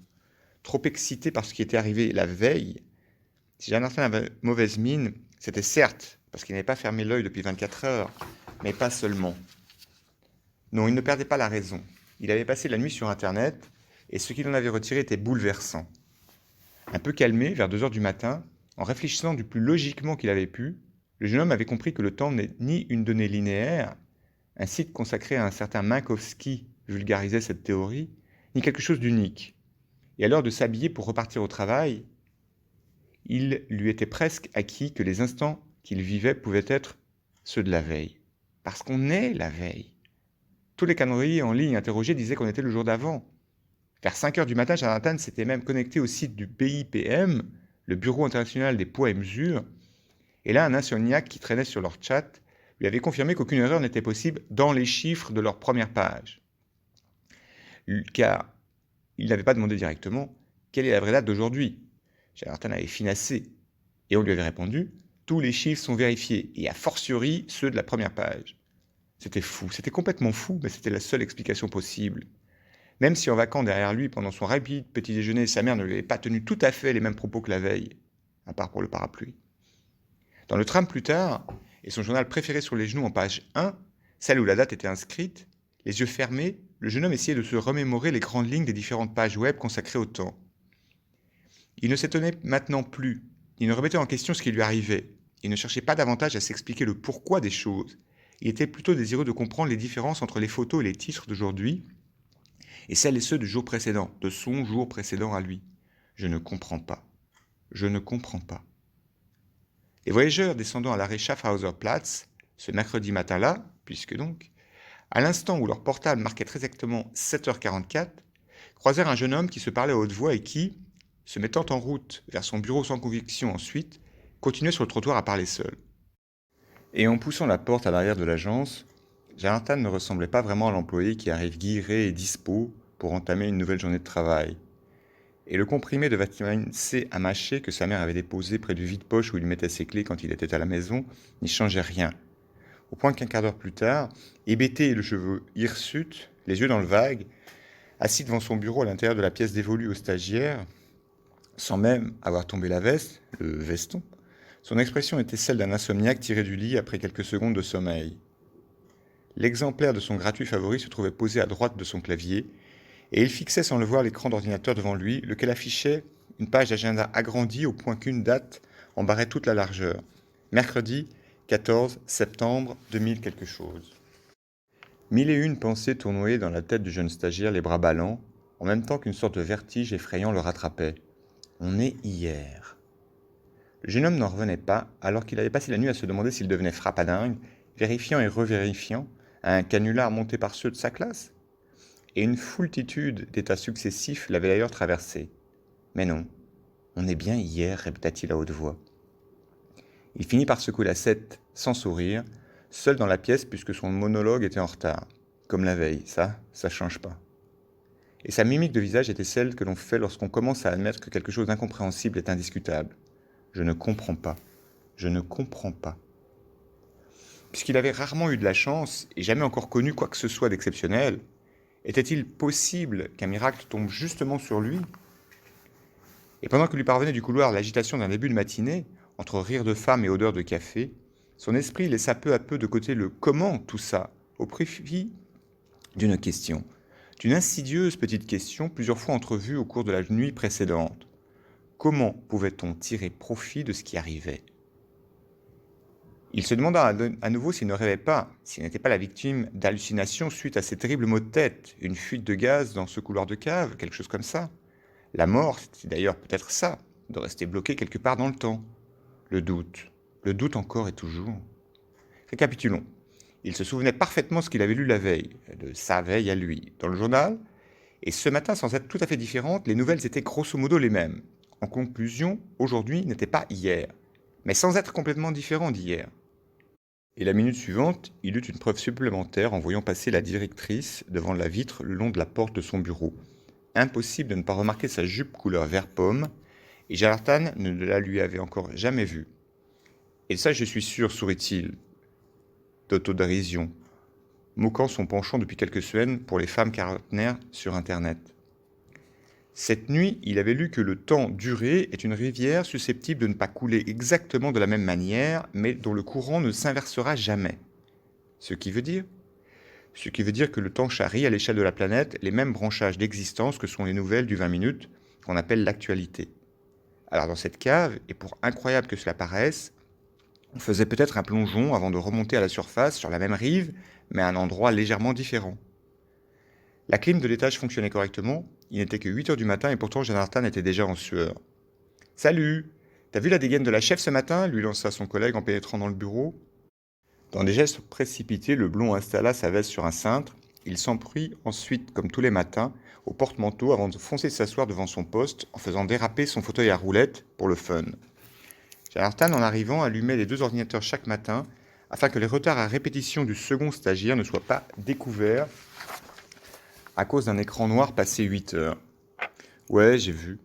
Trop excité par ce qui était arrivé la veille, si Jonathan avait mauvaise mine, c'était certes parce qu'il n'avait pas fermé l'œil depuis 24 heures, mais pas seulement. Non, il ne perdait pas la raison. Il avait passé la nuit sur Internet, et ce qu'il en avait retiré était bouleversant. Un peu calmé, vers 2 heures du matin, en réfléchissant du plus logiquement qu'il avait pu, le jeune homme avait compris que le temps n'est ni une donnée linéaire, un site consacré à un certain Minkowski vulgarisait cette théorie, ni quelque chose d'unique. Et à l'heure de s'habiller pour repartir au travail, il lui était presque acquis que les instants qu'il vivait pouvaient être ceux de la veille. Parce qu'on est la veille. Tous les calendriers en ligne interrogés disaient qu'on était le jour d'avant. Vers 5 heures du matin, Jonathan s'était même connecté au site du BIPM, le Bureau international des poids et mesures, et là, un insomniaque qui traînait sur leur chat lui avait confirmé qu'aucune erreur n'était possible dans les chiffres de leur première page. Car il n'avait pas demandé directement quelle est la vraie date d'aujourd'hui. Jonathan avait finassé, et on lui avait répondu « Tous les chiffres sont vérifiés, et a fortiori ceux de la première page ». C'était fou, c'était complètement fou, mais c'était la seule explication possible. Même si en vacant derrière lui pendant son rapide petit déjeuner, sa mère ne lui avait pas tenu tout à fait les mêmes propos que la veille, à part pour le parapluie. Dans le tram plus tard, et son journal préféré sur les genoux en page 1, celle où la date était inscrite, les yeux fermés, le jeune homme essayait de se remémorer les grandes lignes des différentes pages web consacrées au temps. Il ne s'étonnait maintenant plus, il ne remettait en question ce qui lui arrivait, il ne cherchait pas davantage à s'expliquer le pourquoi des choses, il était plutôt désireux de comprendre les différences entre les photos et les titres d'aujourd'hui, et celles et ceux du jour précédent, de son jour précédent à lui. Je ne comprends pas. Je ne comprends pas. Les voyageurs descendant à l'arrêt Schaffhauser-Platz, ce mercredi matin-là, puisque donc, à l'instant où leur portable marquait très exactement 7h44, croisèrent un jeune homme qui se parlait à haute voix et qui, se mettant en route vers son bureau sans conviction ensuite, continuait sur le trottoir à parler seul. Et en poussant la porte à l'arrière de l'agence, Jonathan ne ressemblait pas vraiment à l'employé qui arrive guiré et dispo pour entamer une nouvelle journée de travail. Et le comprimé de vitamine C à mâcher que sa mère avait déposé près du vide-poche où il mettait ses clés quand il était à la maison n'y changeait rien. Au point qu'un quart d'heure plus tard, hébété et le cheveu hirsute, les yeux dans le vague, assis devant son bureau à l'intérieur de la pièce dévolue aux stagiaires, sans même avoir tombé la veste, le veston, son expression était celle d'un insomniaque tiré du lit après quelques secondes de sommeil. L'exemplaire de son gratuit favori se trouvait posé à droite de son clavier, et il fixait sans le voir l'écran d'ordinateur devant lui, lequel affichait une page d'agenda agrandie au point qu'une date en barrait toute la largeur. Mercredi 14 septembre 2000 quelque chose. 1001 pensées tournoyaient dans la tête du jeune stagiaire, les bras ballants, en même temps qu'une sorte de vertige effrayant le rattrapait. On est hier. Le jeune homme n'en revenait pas, alors qu'il avait passé la nuit à se demander s'il devenait frappadingue, vérifiant et revérifiant un canular monté par ceux de sa classe. Et une foultitude d'états successifs l'avait d'ailleurs traversé. Mais non, on est bien hier, répéta-t-il à haute voix. Il finit par secouer la 7 sans sourire, seul dans la pièce puisque son monologue était en retard. Comme la veille, ça change pas. Et sa mimique de visage était celle que l'on fait lorsqu'on commence à admettre que quelque chose d'incompréhensible est indiscutable. Je ne comprends pas. Je ne comprends pas. Puisqu'il avait rarement eu de la chance et jamais encore connu quoi que ce soit d'exceptionnel, était-il possible qu'un miracle tombe justement sur lui ? Et pendant que lui parvenait du couloir l'agitation d'un début de matinée, entre rires de femmes et odeurs de café, son esprit laissa peu à peu de côté le comment tout ça, au profit d'une question, d'une insidieuse petite question plusieurs fois entrevue au cours de la nuit précédente. Comment pouvait-on tirer profit de ce qui arrivait ? Il se demanda à nouveau s'il ne rêvait pas, s'il n'était pas la victime d'hallucinations suite à ces terribles maux de tête, une fuite de gaz dans ce couloir de cave, quelque chose comme ça. La mort, c'était d'ailleurs peut-être ça, de rester bloqué quelque part dans le temps. Le doute encore et toujours. Récapitulons. Il se souvenait parfaitement ce qu'il avait lu la veille, de sa veille à lui, dans le journal, et ce matin, sans être tout à fait différentes, les nouvelles étaient grosso modo les mêmes. En conclusion, aujourd'hui n'était pas hier, mais sans être complètement différent d'hier. Et la minute suivante, il eut une preuve supplémentaire en voyant passer la directrice devant la vitre le long de la porte de son bureau. Impossible de ne pas remarquer sa jupe couleur vert pomme, et Jonathan ne la lui avait encore jamais vue. Et ça, je suis sûr, sourit-il, d'autodérision, moquant son penchant depuis quelques semaines pour les femmes quarantenaires sur Internet. Cette nuit, il avait lu que le temps duré est une rivière susceptible de ne pas couler exactement de la même manière, mais dont le courant ne s'inversera jamais. Ce qui veut dire que le temps charrie à l'échelle de la planète les mêmes branchages d'existence que sont les nouvelles du 20 minutes, qu'on appelle l'actualité. Alors dans cette cave, et pour incroyable que cela paraisse, on faisait peut-être un plongeon avant de remonter à la surface sur la même rive, mais à un endroit légèrement différent. La clim de l'étage fonctionnait correctement, il n'était que 8 heures du matin et pourtant Jonathan était déjà en sueur. « Salut! T'as vu la dégaine de la chef ce matin » lui lança son collègue en pénétrant dans le bureau. Dans des gestes précipités, le blond installa sa veste sur un cintre. Il s'en prit ensuite, comme tous les matins, au porte-manteau avant de foncer s'asseoir devant son poste en faisant déraper son fauteuil à roulettes pour le fun. Jonathan, en arrivant, allumait les 2 ordinateurs chaque matin afin que les retards à répétition du second stagiaire ne soient pas découverts à cause d'un écran noir passé 8 heures. « Ouais, j'ai vu. »«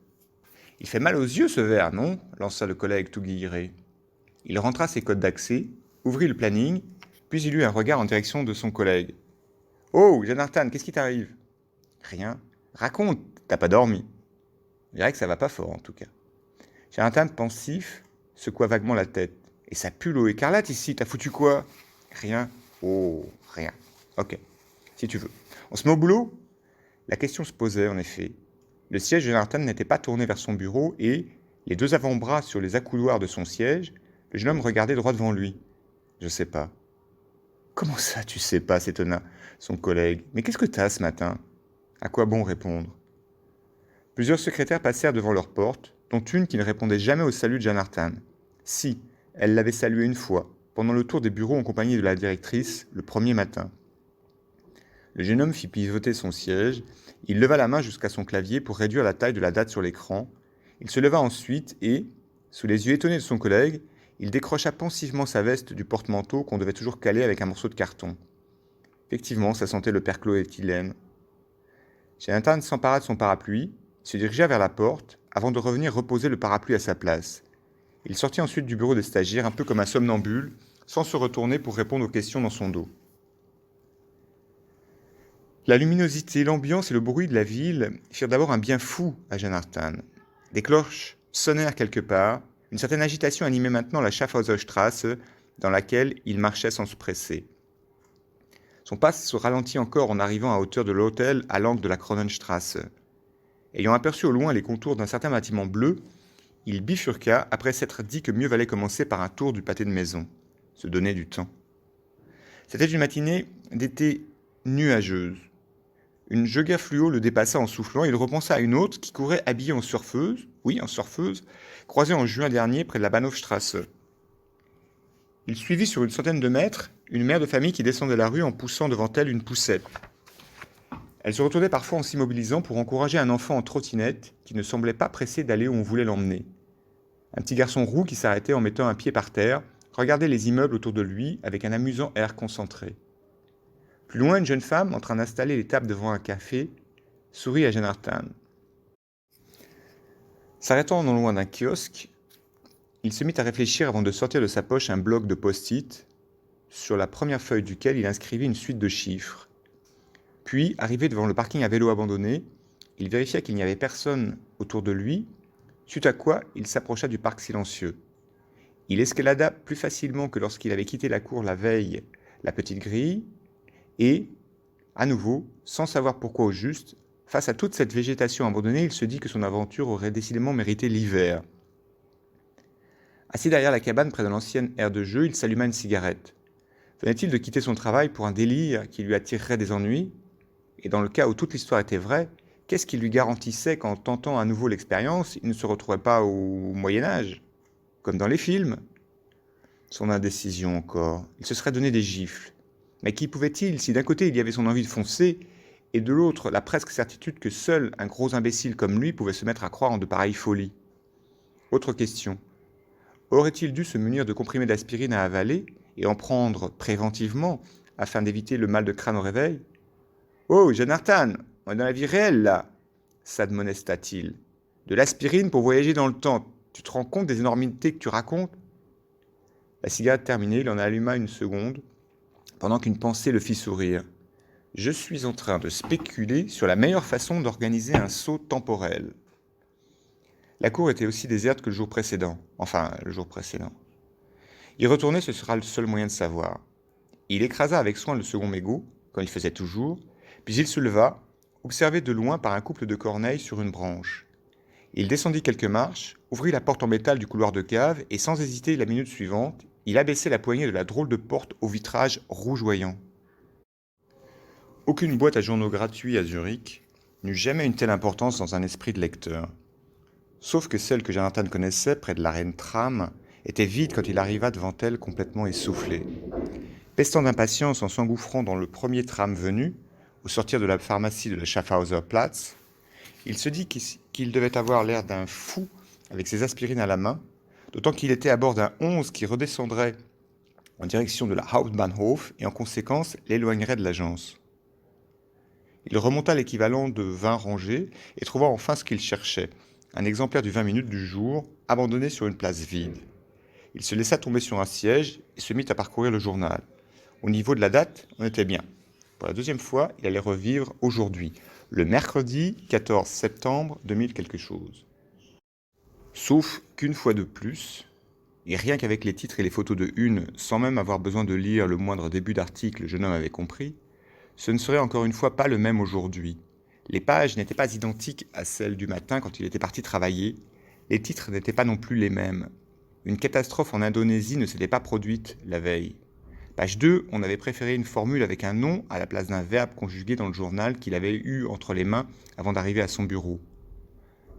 Il fait mal aux yeux ce verre, non ?» lança le collègue tout guilleré. Il rentra ses codes d'accès, ouvrit le planning, puis il eut un regard en direction de son collègue. « Oh, Jonathan, qu'est-ce qui t'arrive ?»« Rien. Raconte, t'as pas dormi. » Je dirais que ça va pas fort en tout cas. Jonathan, pensif, secoua vaguement la tête. « Et ça pue l'eau écarlate ici, t'as foutu quoi ?»« Rien. »« Oh, rien. Ok, si tu veux. On se met au boulot ?» La question se posait en effet. Le siège de Jonathan n'était pas tourné vers son bureau et, les 2 avant-bras sur les accoudoirs de son siège, le jeune homme regardait droit devant lui. « Je sais pas. »« Comment ça, tu sais pas ?» s'étonna son collègue. « Mais qu'est-ce que t'as ce matin ?» À quoi bon répondre? Plusieurs secrétaires passèrent devant leur porte, dont une qui ne répondait jamais au salut de Jonathan. Si, elle l'avait salué une fois, pendant le tour des bureaux en compagnie de la directrice, le premier matin. Le jeune homme fit pivoter son siège, il leva la main jusqu'à son clavier pour réduire la taille de la date sur l'écran, il se leva ensuite et, sous les yeux étonnés de son collègue, il décrocha pensivement sa veste du porte-manteau qu'on devait toujours caler avec un morceau de carton. Effectivement, ça sentait le perchloroéthylène. Jonathan s'empara de son parapluie, se dirigea vers la porte, avant de revenir reposer le parapluie à sa place. Il sortit ensuite du bureau des stagiaires un peu comme un somnambule, sans se retourner pour répondre aux questions dans son dos. La luminosité, l'ambiance et le bruit de la ville firent d'abord un bien fou à Jonathan. Des cloches sonnèrent quelque part, une certaine agitation animait maintenant la Schaffhauserstrasse, dans laquelle il marchait sans se presser. Son pas se ralentit encore en arrivant à hauteur de l'hôtel à l'angle de la Kronenstrasse. Ayant aperçu au loin les contours d'un certain bâtiment bleu, il bifurqua après s'être dit que mieux valait commencer par un tour du pâté de maison, se donner du temps. C'était une matinée d'été nuageuse. Une Jaeger fluo le dépassa en soufflant et il repensa à une autre qui courait habillée en surfeuse, croisée en juin dernier près de la Bahnhofstrasse. Il suivit sur une centaine de mètres une mère de famille qui descendait la rue en poussant devant elle une poussette. Elle se retournait parfois en s'immobilisant pour encourager un enfant en trottinette qui ne semblait pas pressé d'aller où on voulait l'emmener. Un petit garçon roux qui s'arrêtait en mettant un pied par terre, regardait les immeubles autour de lui avec un amusant air concentré. Plus loin, une jeune femme, en train d'installer les tables devant un café, sourit à Jonathan. S'arrêtant non loin d'un kiosque, il se mit à réfléchir avant de sortir de sa poche un bloc de post-it, sur la première feuille duquel il inscrivit une suite de chiffres. Puis, arrivé devant le parking à vélo abandonné, il vérifia qu'il n'y avait personne autour de lui, suite à quoi il s'approcha du parc silencieux. Il escalada plus facilement que lorsqu'il avait quitté la cour la veille la petite grille, et, à nouveau, sans savoir pourquoi au juste, face à toute cette végétation abandonnée, il se dit que son aventure aurait décidément mérité l'hiver. Assis derrière la cabane près de l'ancienne aire de jeu, il s'alluma une cigarette. Venait-il de quitter son travail pour un délire qui lui attirerait des ennuis? Et dans le cas où toute l'histoire était vraie, qu'est-ce qui lui garantissait qu'en tentant à nouveau l'expérience, il ne se retrouverait pas au Moyen-Âge, comme dans les films? Son indécision encore, il se serait donné des gifles. Mais qu'y pouvait-il si d'un côté il y avait son envie de foncer, et de l'autre la presque certitude que seul un gros imbécile comme lui pouvait se mettre à croire en de pareilles folies? Autre question. Aurait-il dû se munir de comprimés d'aspirine à avaler et en prendre préventivement afin d'éviter le mal de crâne au réveil? « Oh, Jonathan, on est dans la vie réelle là !» s'admonesta-t-il. « De l'aspirine pour voyager dans le temps, tu te rends compte des énormités que tu racontes ?» La cigarette terminée, il en alluma une seconde, pendant qu'une pensée le fit sourire. Je suis en train de spéculer sur la meilleure façon d'organiser un saut temporel. La cour était aussi déserte que le jour précédent. Enfin, le jour précédent. Y retourner, ce sera le seul moyen de savoir. Il écrasa avec soin le second mégot, comme il faisait toujours, puis il se leva, observé de loin par un couple de corneilles sur une branche. Il descendit quelques marches, ouvrit la porte en métal du couloir de cave, et sans hésiter la minute suivante, il abaissait la poignée de la drôle de porte au vitrage rougeoyant. Aucune boîte à journaux gratuits à Zurich n'eut jamais une telle importance dans un esprit de lecteur. Sauf que celle que Jonathan connaissait, près de l'arène tram, était vide quand il arriva devant elle complètement essoufflé. Pestant d'impatience en s'engouffrant dans le premier tram venu, au sortir de la pharmacie de la Schaffhauser Platz, il se dit qu'il devait avoir l'air d'un fou avec ses aspirines à la main, d'autant qu'il était à bord d'un 11 qui redescendrait en direction de la Hauptbahnhof et en conséquence l'éloignerait de l'agence. Il remonta l'équivalent de 20 rangées et trouva enfin ce qu'il cherchait, un exemplaire du 20 minutes du jour, abandonné sur une place vide. Il se laissa tomber sur un siège et se mit à parcourir le journal. Au niveau de la date, on était bien. Pour la deuxième fois, il allait revivre aujourd'hui, le mercredi 14 septembre 2000 quelque chose. Sauf qu'une fois de plus, et rien qu'avec les titres et les photos de une, sans même avoir besoin de lire le moindre début d'article, le jeune homme avait compris, ce ne serait encore une fois pas le même aujourd'hui. Les pages n'étaient pas identiques à celles du matin quand il était parti travailler, les titres n'étaient pas non plus les mêmes. Une catastrophe en Indonésie ne s'était pas produite la veille. Page 2, on avait préféré une formule avec un nom à la place d'un verbe conjugué dans le journal qu'il avait eu entre les mains avant d'arriver à son bureau.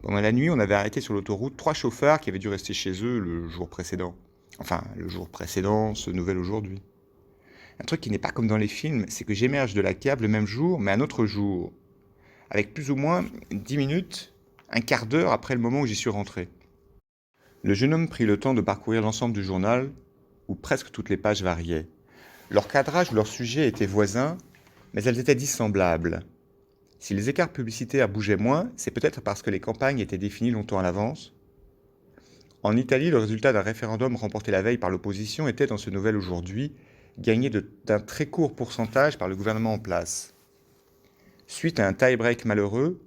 Pendant la nuit, on avait arrêté sur l'autoroute 3 chauffeurs qui avaient dû rester chez eux le jour précédent. Enfin, le jour précédent, ce nouvel aujourd'hui. Un truc qui n'est pas comme dans les films, c'est que j'émerge de la cave le même jour, mais un autre jour. Avec plus ou moins 10 minutes, un quart d'heure après le moment où j'y suis rentré. Le jeune homme prit le temps de parcourir l'ensemble du journal, où presque toutes les pages variaient. Leur cadrage ou leur sujet étaient voisins, mais elles étaient dissemblables. Si les écarts publicitaires bougeaient moins, c'est peut-être parce que les campagnes étaient définies longtemps à l'avance. En Italie, le résultat d'un référendum remporté la veille par l'opposition était, dans ce nouvel aujourd'hui, gagné d'un très court pourcentage par le gouvernement en place. Suite à un tie-break malheureux,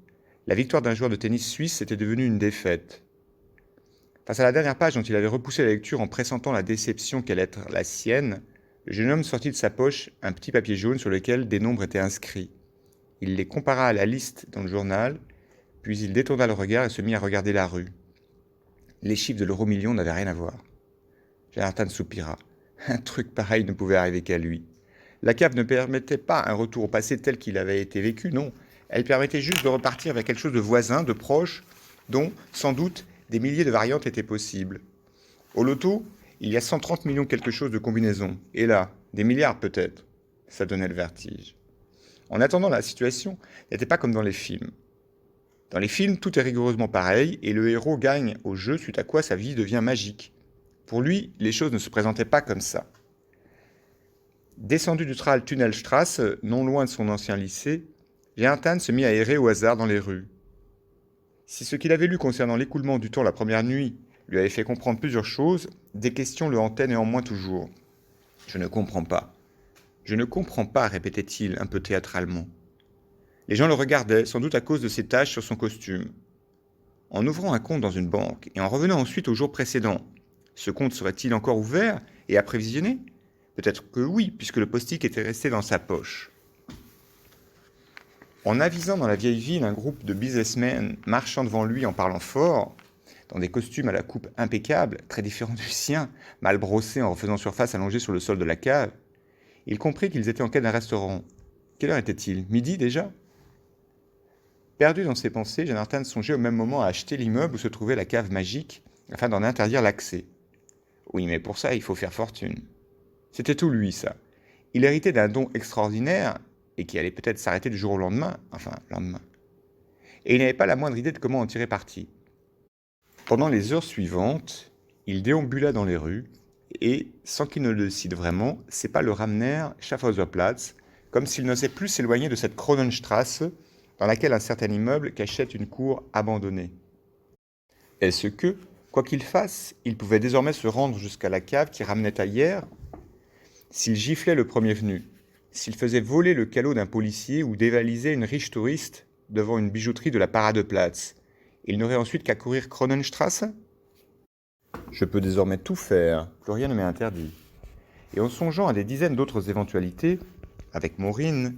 la victoire d'un joueur de tennis suisse était devenue une défaite. Face à la dernière page dont il avait repoussé la lecture en pressentant la déception qu'allait être la sienne, le jeune homme sortit de sa poche un petit papier jaune sur lequel des nombres étaient inscrits. Il les compara à la liste dans le journal, puis il détourna le regard et se mit à regarder la rue. Les chiffres de l'euro-million n'avaient rien à voir. Jonathan soupira. Un truc pareil ne pouvait arriver qu'à lui. La cave ne permettait pas un retour au passé tel qu'il avait été vécu, non. Elle permettait juste de repartir vers quelque chose de voisin, de proche, dont, sans doute, des milliers de variantes étaient possibles. Au loto, il y a 130 millions quelque chose de combinaisons. Et là, des milliards peut-être. Ça donnait le vertige. En attendant, la situation n'était pas comme dans les films. Dans les films, tout est rigoureusement pareil et le héros gagne au jeu, suite à quoi sa vie devient magique. Pour lui, les choses ne se présentaient pas comme ça. Descendu du Tunnelstrasse, non loin de son ancien lycée, Jonathan se mit à errer au hasard dans les rues. Si ce qu'il avait lu concernant l'écoulement du temps la première nuit lui avait fait comprendre plusieurs choses, des questions le hantaient néanmoins toujours. « Je ne comprends pas. Je ne comprends pas, répétait-il un peu théâtralement. Les gens le regardaient, sans doute à cause de ses taches sur son costume. En ouvrant un compte dans une banque et en revenant ensuite au jour précédent, ce compte serait-il encore ouvert et apprévisionné ? Peut-être que oui, puisque le post-it était resté dans sa poche. En avisant dans la vieille ville un groupe de businessmen marchant devant lui en parlant fort, dans des costumes à la coupe impeccable, très différents du sien, mal brossés en refaisant surface allongés sur le sol de la cave, il comprit qu'ils étaient en quête d'un restaurant. Quelle heure était-il ? Midi déjà ? Perdu dans ses pensées, Jonathan songeait au même moment à acheter l'immeuble où se trouvait la cave magique, afin d'en interdire l'accès. Oui, mais pour ça, il faut faire fortune. C'était tout lui, ça. Il héritait d'un don extraordinaire, et qui allait peut-être s'arrêter du jour au lendemain, lendemain. Et il n'avait pas la moindre idée de comment en tirer parti. Pendant les heures suivantes, il déambula dans les rues, et, sans qu'il ne le décide vraiment, ses pas le ramenèrent Schaffhauser Platz, comme s'il n'osait plus s'éloigner de cette Kronenstrasse, dans laquelle un certain immeuble cachait une cour abandonnée. Est-ce que, quoi qu'il fasse, il pouvait désormais se rendre jusqu'à la cave qui ramenait à hier ? S'il giflait le premier venu, s'il faisait voler le calot d'un policier ou dévaliser une riche touriste devant une bijouterie de la Paradeplatz. Il n'aurait ensuite qu'à courir Kronenstrasse? Je peux désormais tout faire, plus rien ne m'est interdit. Et en songeant à des dizaines d'autres éventualités, avec Maureen,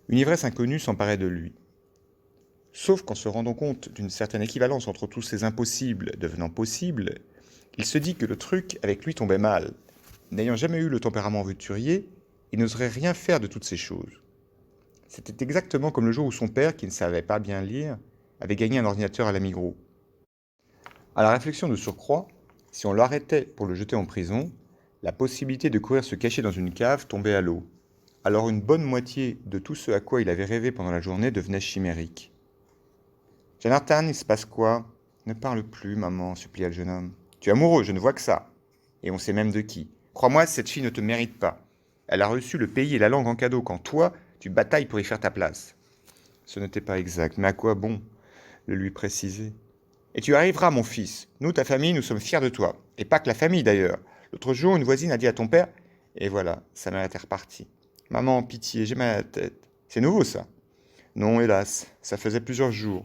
une ivresse inconnue s'emparait de lui. Sauf qu'en se rendant compte d'une certaine équivalence entre tous ces impossibles devenant possibles, il se dit que le truc avec lui tombait mal. N'ayant jamais eu le tempérament aventurier, il n'oserait rien faire de toutes ces choses. C'était exactement comme le jour où son père, qui ne savait pas bien lire, avait gagné un ordinateur à la Migros. À la réflexion de surcroît, si on l'arrêtait pour le jeter en prison, la possibilité de courir se cacher dans une cave tombait à l'eau. Alors une bonne moitié de tout ce à quoi il avait rêvé pendant la journée devenait chimérique. « Jonathan, il se passe quoi ? » ?»« Ne parle plus, maman, supplia le jeune homme. »« Tu es amoureux, je ne vois que ça. Et on sait même de qui. Crois-moi, cette fille ne te mérite pas. Elle a reçu le pays et la langue en cadeau quand toi, tu batailles pour y faire ta place. » Ce n'était pas exact, mais à quoi bon le lui préciser ? « Et tu arriveras, mon fils. Nous, ta famille, nous sommes fiers de toi. Et pas que la famille, d'ailleurs. L'autre jour, une voisine a dit à ton père... » Et voilà, sa mère était repartie. « Maman, pitié, j'ai mal à la tête. C'est nouveau, ça ? » ?»« Non, hélas, ça faisait plusieurs jours.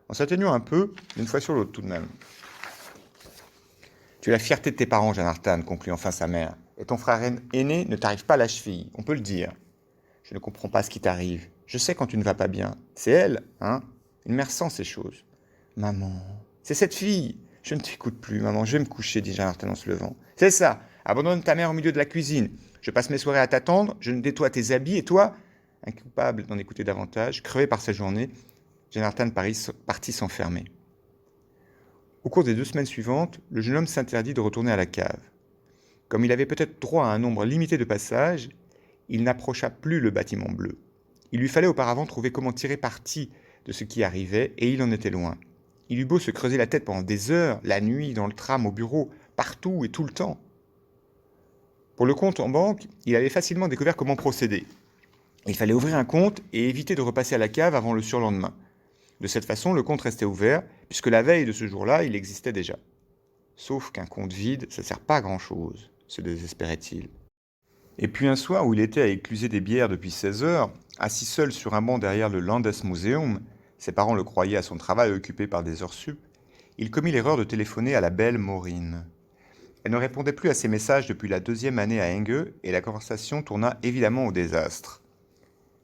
En s'atténuant un peu, d'une fois sur l'autre tout de même. « Tu es la fierté de tes parents, Jonathan, conclut enfin sa mère. Et ton frère aîné ne t'arrive pas à la cheville, on peut le dire. Je ne comprends pas ce qui t'arrive. Je sais quand tu ne vas pas bien. C'est elle, hein ? Une mère sans ces choses. »« Maman, c'est cette fille. Je ne t'écoute plus, maman, je vais me coucher, dit Jonathan en se levant. C'est ça, abandonne ta mère au milieu de la cuisine. Je passe mes soirées à t'attendre, je ne nettoie tes habits, et toi, incapable d'en écouter davantage, crevé par sa journée, Jonathan partit s'enfermer. Au cours des 2 semaines suivantes, le jeune homme s'interdit de retourner à la cave. Comme il avait peut-être droit à un nombre limité de passages, il n'approcha plus le bâtiment bleu. Il lui fallait auparavant trouver comment tirer parti de ce qui arrivait, et il en était loin. Il eut beau se creuser la tête pendant des heures, la nuit, dans le tram, au bureau, partout et tout le temps. Pour le compte en banque, il avait facilement découvert comment procéder. Il fallait ouvrir un compte et éviter de repasser à la cave avant le surlendemain. De cette façon, le compte restait ouvert, puisque la veille de ce jour-là, il existait déjà. Sauf qu'un compte vide, ça ne sert pas à grand-chose, se désespérait-il. Et puis un soir où il était à écluser des bières depuis 16 heures, assis seul sur un banc derrière le Landesmuseum, ses parents le croyaient à son travail occupé par des heures sup, il commit l'erreur de téléphoner à la belle Maureen. Elle ne répondait plus à ses messages depuis la 2e année à Enge, et la conversation tourna évidemment au désastre.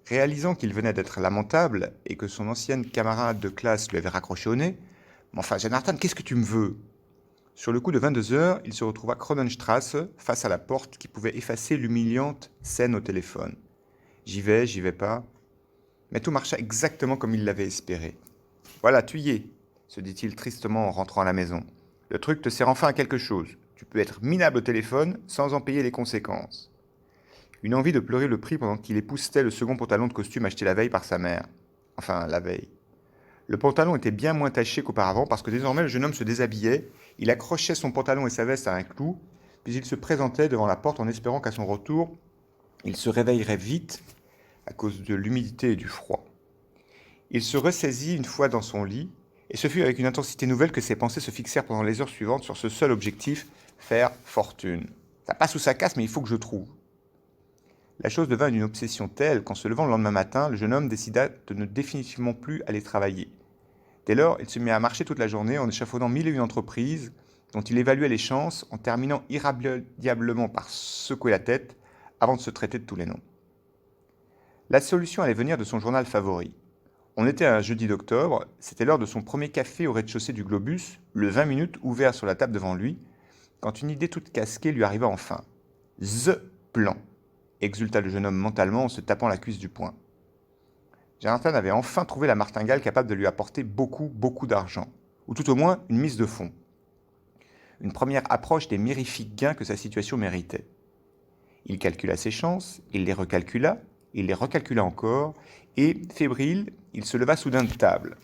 Réalisant qu'il venait d'être lamentable et que son ancienne camarade de classe lui avait raccroché au nez, « Mais enfin, Jonathan, qu'est-ce que tu me veux ?» Sur le coup de 22 heures, il se retrouva Kronenstrasse, face à la porte qui pouvait effacer l'humiliante scène au téléphone. J'y vais pas. Mais tout marcha exactement comme il l'avait espéré. « Voilà, tu y es, » se dit-il tristement en rentrant à la maison. « Le truc te sert enfin à quelque chose. Tu peux être minable au téléphone sans en payer les conséquences. » Une envie de pleurer le prix pendant qu'il époussetait le second pantalon de costume acheté la veille par sa mère. Enfin, la veille. Le pantalon était bien moins taché qu'auparavant parce que désormais le jeune homme se déshabillait, il accrochait son pantalon et sa veste à un clou, puis il se présentait devant la porte en espérant qu'à son retour, il se réveillerait vite à cause de l'humidité et du froid. Il se ressaisit une fois dans son lit, et ce fut avec une intensité nouvelle que ses pensées se fixèrent pendant les heures suivantes sur ce seul objectif, faire fortune. Ça passe ou ça casse, mais il faut que je trouve. La chose devint une obsession telle qu'en se levant le lendemain matin, le jeune homme décida de ne définitivement plus aller travailler. Dès lors, il se mit à marcher toute la journée en échafaudant 1001 entreprises dont il évaluait les chances en terminant irrémédiablement par secouer la tête avant de se traiter de tous les noms. La solution allait venir de son journal favori. On était un jeudi d'octobre, c'était l'heure de son premier café au rez-de-chaussée du Globus, le 20 minutes ouvert sur la table devant lui, quand une idée toute casquée lui arriva enfin. « The plan !» exulta le jeune homme mentalement en se tapant la cuisse du poing. Jonathan avait enfin trouvé la martingale capable de lui apporter beaucoup d'argent, ou tout au moins une mise de fonds. Une première approche des mirifiques gains que sa situation méritait. Il calcula ses chances, il les recalcula encore, et, fébrile, il se leva soudain de table.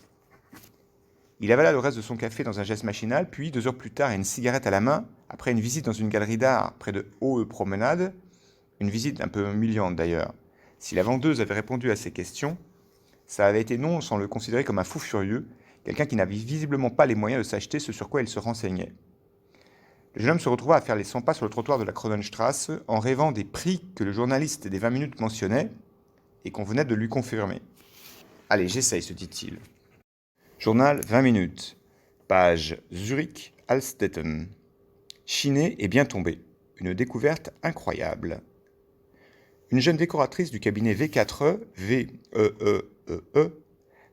Il avala le reste de son café dans un geste machinal, puis, 2 heures plus tard et une cigarette à la main, après une visite dans une galerie d'art près de Hohe-Promenade, une visite un peu humiliante d'ailleurs. Si la vendeuse avait répondu à ses questions, ça avait été non sans le considérer comme un fou furieux, quelqu'un qui n'avait visiblement pas les moyens de s'acheter ce sur quoi il se renseignait. Le jeune homme se retrouva à faire les 100 pas sur le trottoir de la Kronenstrasse en rêvant des prix que le journaliste des 20 minutes mentionnait et qu'on venait de lui confirmer. Allez, j'essaye, se dit-il. Journal 20 minutes. Page Zurich, Alstetten. Chiné est bien tombé. Une découverte incroyable. Une jeune décoratrice du cabinet V4E,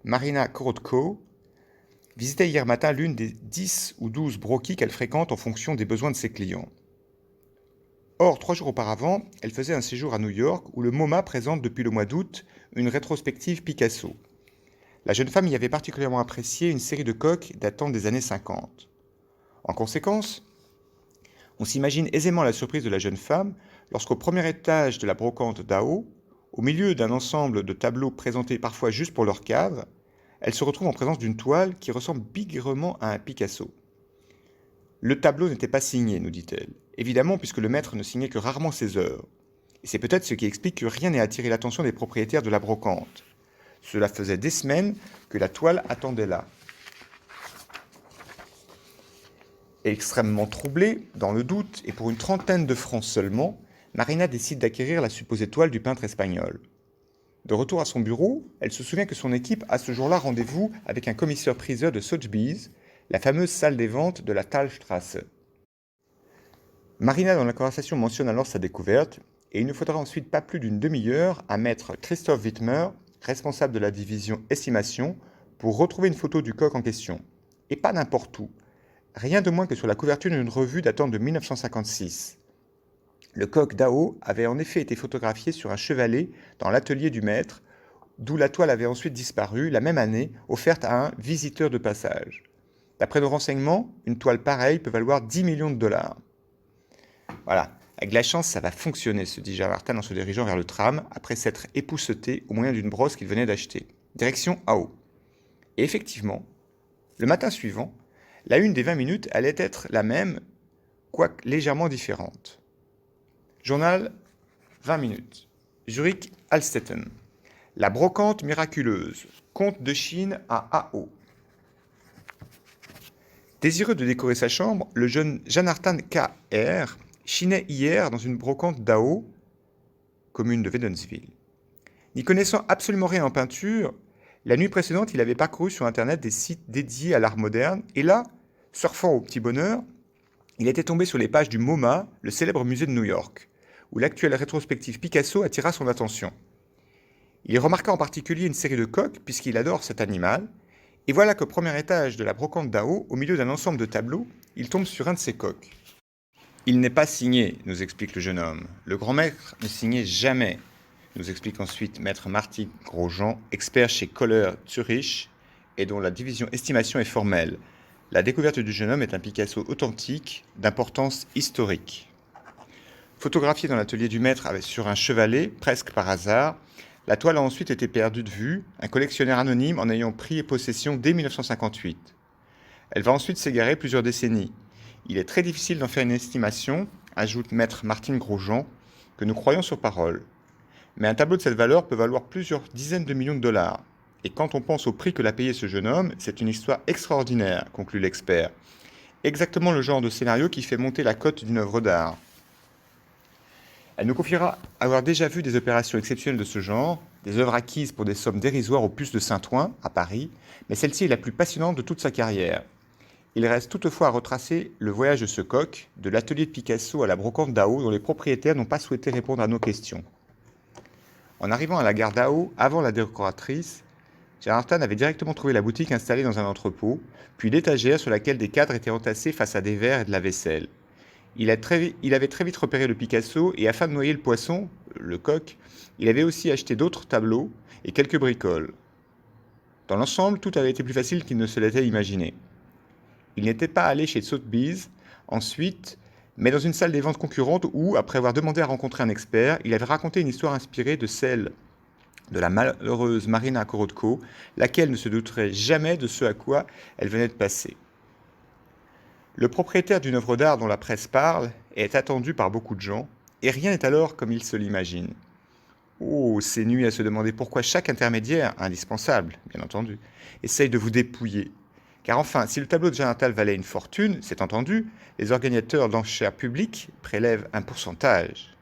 Marina Korotko, visitait hier matin l'une des 10 ou 12 broquis qu'elle fréquente en fonction des besoins de ses clients. Or, 3 jours auparavant, elle faisait un séjour à New York où le MoMA présente depuis le mois d'août une rétrospective Picasso. La jeune femme y avait particulièrement apprécié une série de coques datant des années 50. En conséquence, on s'imagine aisément la surprise de la jeune femme lorsqu'au premier étage de la brocante Dao, au milieu d'un ensemble de tableaux présentés parfois juste pour leur cadre, elle se retrouve en présence d'une toile qui ressemble bigrement à un Picasso. Le tableau n'était pas signé, nous dit-elle, évidemment puisque le maître ne signait que rarement ses œuvres. Et c'est peut-être ce qui explique que rien n'ait attiré l'attention des propriétaires de la brocante. Cela faisait des semaines que la toile attendait là. Extrêmement troublée, dans le doute, et pour une trentaine de francs seulement, Marina décide d'acquérir la supposée toile du peintre espagnol. De retour à son bureau, elle se souvient que son équipe a ce jour-là rendez-vous avec un commissaire-priseur de Sotheby's, la fameuse salle des ventes de la Talstrasse. Marina, dans la conversation, mentionne alors sa découverte, et il ne faudra ensuite pas plus d'une demi-heure à maître Christoph Wittmer, responsable de la division estimation, pour retrouver une photo du coq en question. Et pas n'importe où. Rien de moins que sur la couverture d'une revue datant de 1956. Le coq Dao avait en effet été photographié sur un chevalet dans l'atelier du maître, d'où la toile avait ensuite disparu la même année, offerte à un visiteur de passage. D'après nos renseignements, une toile pareille peut valoir 10 millions de dollars. Voilà, avec de la chance, ça va fonctionner, se dit Jamartan en se dirigeant vers le tram, après s'être épousseté au moyen d'une brosse qu'il venait d'acheter. Direction Ao. Et effectivement, le matin suivant, la une des 20 minutes allait être la même, quoique légèrement différente. Journal 20 minutes. Zurich, Alstetten. La brocante miraculeuse. Comte de Chine à Ao. Désireux de décorer sa chambre, le jeune Janartan K.R. chinait hier dans une brocante d'Ao, commune de Wädenswil. N'y connaissant absolument rien en peinture, la nuit précédente, il avait parcouru sur Internet des sites dédiés à l'art moderne, et là, surfant au petit bonheur, il était tombé sur les pages du MoMA, le célèbre musée de New York, où l'actuelle rétrospective Picasso attira son attention. Il y remarqua en particulier une série de coqs, puisqu'il adore cet animal, et voilà qu'au premier étage de la brocante d'Ao, au milieu d'un ensemble de tableaux, il tombe sur un de ces coqs. Il n'est pas signé, nous explique le jeune homme. Le grand maître ne signait jamais, nous explique ensuite maître Martin Grosjean, expert chez Kohler Zurich et dont la division estimation est formelle. La découverte du jeune homme est un Picasso authentique, d'importance historique. Photographié dans l'atelier du maître sur un chevalet, presque par hasard, la toile a ensuite été perdue de vue, un collectionneur anonyme en ayant pris possession dès 1958. Elle va ensuite s'égarer plusieurs décennies. Il est très difficile d'en faire une estimation, ajoute maître Martin Grosjean, que nous croyons sur parole. Mais un tableau de cette valeur peut valoir plusieurs dizaines de millions de dollars. Et quand on pense au prix que l'a payé ce jeune homme, c'est une histoire extraordinaire, conclut l'expert. Exactement le genre de scénario qui fait monter la cote d'une œuvre d'art. Elle nous confiera avoir déjà vu des opérations exceptionnelles de ce genre, des œuvres acquises pour des sommes dérisoires au puce de Saint-Ouen, à Paris, mais celle-ci est la plus passionnante de toute sa carrière. Il reste toutefois à retracer le voyage de ce coq, de l'atelier de Picasso à la brocante d'Ao, dont les propriétaires n'ont pas souhaité répondre à nos questions. En arrivant à la gare d'Ao, avant la décoratrice, Janartan avait directement trouvé la boutique installée dans un entrepôt, puis l'étagère sur laquelle des cadres étaient entassés face à des verres et de la vaisselle. Il avait très vite repéré le Picasso et afin de noyer le poisson, le coq, il avait aussi acheté d'autres tableaux et quelques bricoles. Dans l'ensemble, tout avait été plus facile qu'il ne se l'était imaginé. Il n'était pas allé chez Sotheby's ensuite, mais dans une salle des ventes concurrente où, après avoir demandé à rencontrer un expert, il avait raconté une histoire inspirée de celle de la malheureuse Marina Korotko, laquelle ne se douterait jamais de ce à quoi elle venait de passer. Le propriétaire d'une œuvre d'art dont la presse parle est attendu par beaucoup de gens, et rien n'est alors comme il se l'imagine. Oh, ces nuits à se demander pourquoi chaque intermédiaire, indispensable, bien entendu, essaye de vous dépouiller. Car enfin, si le tableau de Jonathan valait une fortune, c'est entendu, les organisateurs d'enchères publiques prélèvent un pourcentage.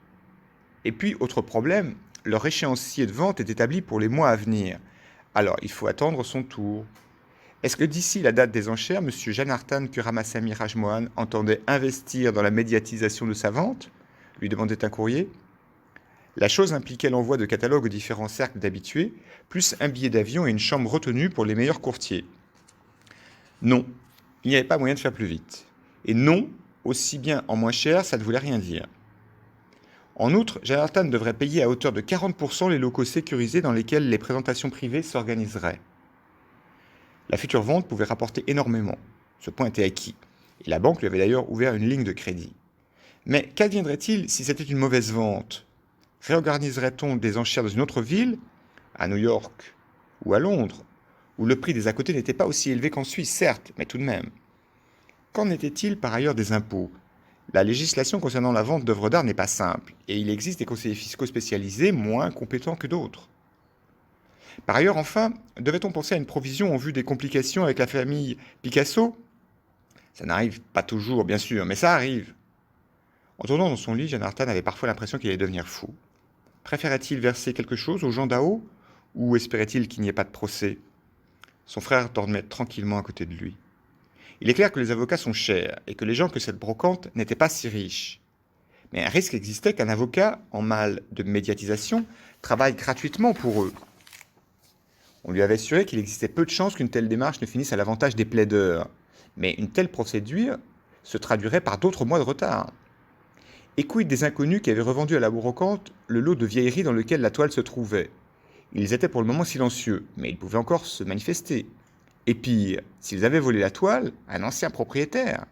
Et puis, autre problème, leur échéancier de vente est établi pour les mois à venir. Alors, il faut attendre son tour. Est-ce que d'ici la date des enchères, M. Janartan Kuramasamy Rajmohan entendait investir dans la médiatisation de sa vente lui demandait un courrier. La chose impliquait l'envoi de catalogues aux différents cercles d'habitués, plus un billet d'avion et une chambre retenue pour les meilleurs courtiers. Non, il n'y avait pas moyen de faire plus vite. Et non, aussi bien en moins cher, ça ne voulait rien dire. En outre, Janartan devrait payer à hauteur de 40% les locaux sécurisés dans lesquels les présentations privées s'organiseraient. La future vente pouvait rapporter énormément. Ce point était acquis. Et la banque lui avait d'ailleurs ouvert une ligne de crédit. Mais qu'adviendrait-il si c'était une mauvaise vente? Réorganiserait-on des enchères dans une autre ville, à New York ou à Londres, où le prix des à côté n'était pas aussi élevé qu'en Suisse, certes, mais tout de même? Qu'en était-il par ailleurs des impôts? La législation concernant la vente d'œuvres d'art n'est pas simple, et il existe des conseillers fiscaux spécialisés moins compétents que d'autres. Par ailleurs, enfin, devait-on penser à une provision en vue des complications avec la famille Picasso? Ça n'arrive pas toujours, bien sûr, mais ça arrive. En tournant dans son lit, Janartan avait parfois l'impression qu'il allait devenir fou. Préférait-il verser quelque chose aux gens d'Ao, ou espérait-il qu'il n'y ait pas de procès? Son frère dormait tranquillement à côté de lui. Il est clair que les avocats sont chers, et que les gens que cette brocante n'étaient pas si riches. Mais un risque existait qu'un avocat, en mal de médiatisation, travaille gratuitement pour eux. On lui avait assuré qu'il existait peu de chances qu'une telle démarche ne finisse à l'avantage des plaideurs. Mais une telle procédure se traduirait par d'autres mois de retard. Et quid des inconnus qui avaient revendu à la brocante le lot de vieilleries dans lequel la toile se trouvait? Ils étaient pour le moment silencieux, mais ils pouvaient encore se manifester. Et pire, s'ils avaient volé la toile, un ancien propriétaire.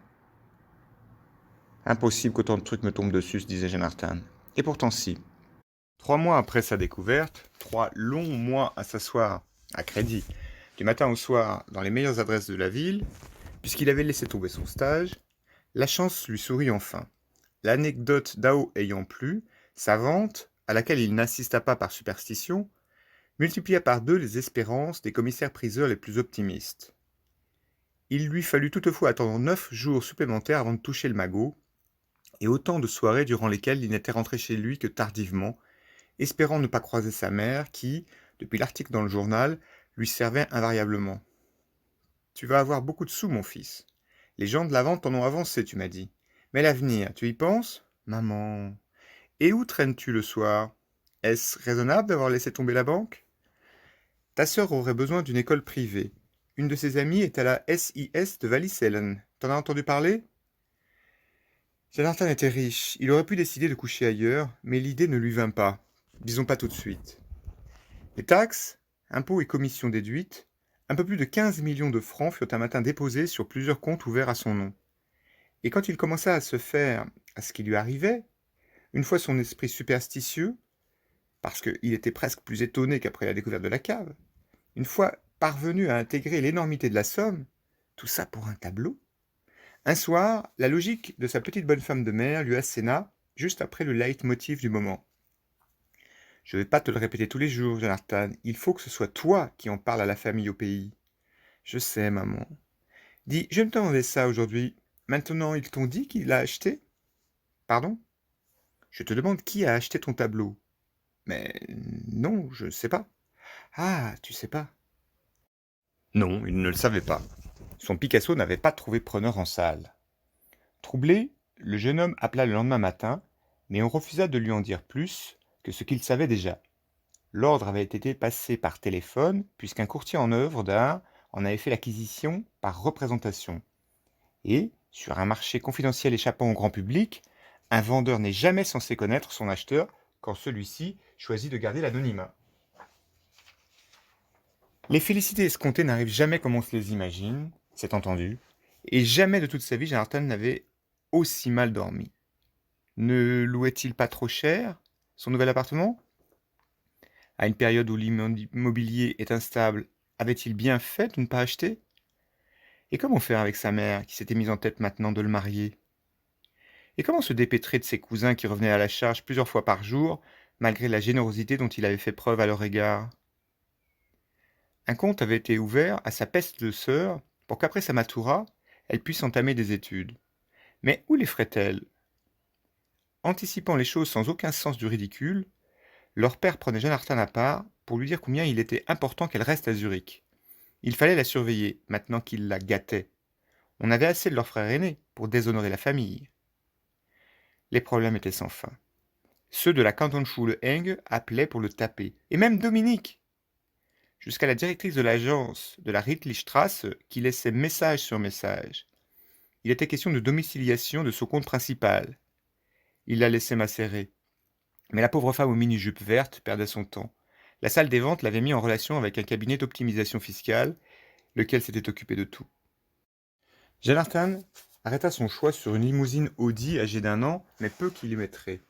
Impossible qu'autant de trucs me tombent dessus, se disait Janartan. Et pourtant si. 3 mois après sa découverte, 3 longs mois à s'asseoir à crédit, du matin au soir, dans les meilleures adresses de la ville, puisqu'il avait laissé tomber son stage, la chance lui sourit enfin. L'anecdote d'Ao ayant plu, sa vente, à laquelle il n'assista pas par superstition, multiplia par 2 les espérances des commissaires-priseurs les plus optimistes. Il lui fallut toutefois attendre 9 jours supplémentaires avant de toucher le magot, et autant de soirées durant lesquelles il n'était rentré chez lui que tardivement, espérant ne pas croiser sa mère qui, depuis l'article dans le journal, lui servait invariablement. « Tu vas avoir beaucoup de sous, mon fils. Les gens de la vente en ont avancé, tu m'as dit. Mais l'avenir, tu y penses? Maman. Et où traînes-tu le soir? Est-ce raisonnable d'avoir laissé tomber la banque? Ta sœur aurait besoin d'une école privée. Une de ses amies est à la SIS de Wallisellen. T'en as entendu parler? Janartan était riche. Il aurait pu décider de coucher ailleurs, mais l'idée ne lui vint pas. Disons pas tout de suite. Les taxes, impôts et commissions déduites, un peu plus de 15 millions de francs furent un matin déposés sur plusieurs comptes ouverts à son nom. Et quand il commença à se faire à ce qui lui arrivait, une fois son esprit superstitieux, parce qu'il était presque plus étonné qu'après la découverte de la cave, une fois parvenu à intégrer l'énormité de la somme, tout ça pour un tableau, un soir, la logique de sa petite bonne femme de mère lui asséna juste après le leitmotiv du moment. « Je ne vais pas te le répéter tous les jours, Janartan, il faut que ce soit toi qui en parles à la famille au pays. »« Je sais, maman. »« Dis, je me demandais ça aujourd'hui. Maintenant, ils t'ont dit qu'il l'a acheté? »« Pardon? »« Je te demande qui a acheté ton tableau. »« Mais non, je ne sais pas. »« Ah, tu sais pas. » Non, il ne le savait pas. Son Picasso n'avait pas trouvé preneur en salle. Troublé, le jeune homme appela le lendemain matin, mais on refusa de lui en dire plus que ce qu'il savait déjà. L'ordre avait été passé par téléphone, puisqu'un courtier en œuvres d'art en avait fait l'acquisition par représentation. Et, sur un marché confidentiel échappant au grand public, un vendeur n'est jamais censé connaître son acheteur quand celui-ci choisit de garder l'anonymat. Les félicités escomptées n'arrivent jamais comme on se les imagine, c'est entendu, et jamais de toute sa vie Janartan n'avait aussi mal dormi. Ne louait-il pas trop cher son nouvel appartement? À une période où l'immobilier est instable, avait-il bien fait de ne pas acheter? Et comment faire avec sa mère, qui s'était mise en tête maintenant de le marier? Et comment se dépêtrer de ses cousins qui revenaient à la charge plusieurs fois par jour, malgré la générosité dont il avait fait preuve à leur égard? Un compte avait été ouvert à sa peste de sœur pour qu'après sa matura, elle puisse entamer des études. Mais où les ferait-elle? Anticipant les choses sans aucun sens du ridicule, leur père prenait Jeanne Artin à part pour lui dire combien il était important qu'elle reste à Zurich. Il fallait la surveiller, maintenant qu'il la gâtait. On avait assez de leur frère aîné pour déshonorer la famille. Les problèmes étaient sans fin. Ceux de la Kantonsschule Eng appelaient pour le taper, et même Dominique, jusqu'à la directrice de l'agence de la Riedlistrasse qui laissait message sur message. Il était question de domiciliation de son compte principal. Il la laissait macérer. Mais la pauvre femme aux mini-jupes vertes perdait son temps. La salle des ventes l'avait mis en relation avec un cabinet d'optimisation fiscale, lequel s'était occupé de tout. Jeanne Artin arrêta son choix sur une limousine Audi âgée d'1 an, mais peu kilométrée.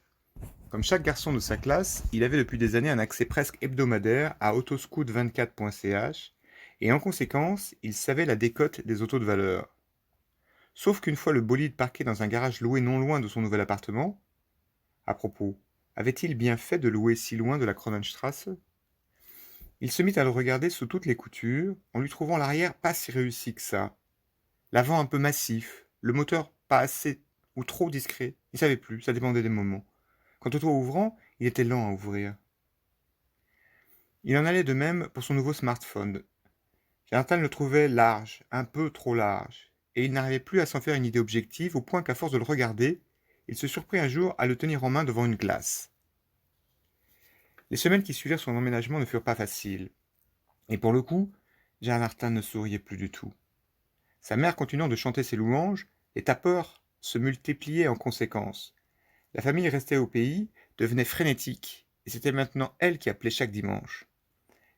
Comme chaque garçon de sa classe, il avait depuis des années un accès presque hebdomadaire à autoscoot24.ch et en conséquence, il savait la décote des autos de valeur. Sauf qu'une fois le bolide parqué dans un garage loué non loin de son nouvel appartement, à propos, avait-il bien fait de louer si loin de la Kronenstrasse? Il se mit à le regarder sous toutes les coutures, en lui trouvant l'arrière pas si réussi que ça. L'avant un peu massif, le moteur pas assez ou trop discret, il savait plus, ça dépendait des moments. Quant au toit ouvrant, il était lent à ouvrir. Il en allait de même pour son nouveau smartphone. Jonathan le trouvait large, un peu trop large, et il n'arrivait plus à s'en faire une idée objective au point qu'à force de le regarder, il se surprit un jour à le tenir en main devant une glace. Les semaines qui suivirent son emménagement ne furent pas faciles. Et pour le coup, Jonathan ne souriait plus du tout. Sa mère continuant de chanter ses louanges, les tapeurs se multipliaient en conséquence. La famille restait au pays, devenait frénétique, et c'était maintenant elle qui appelait chaque dimanche.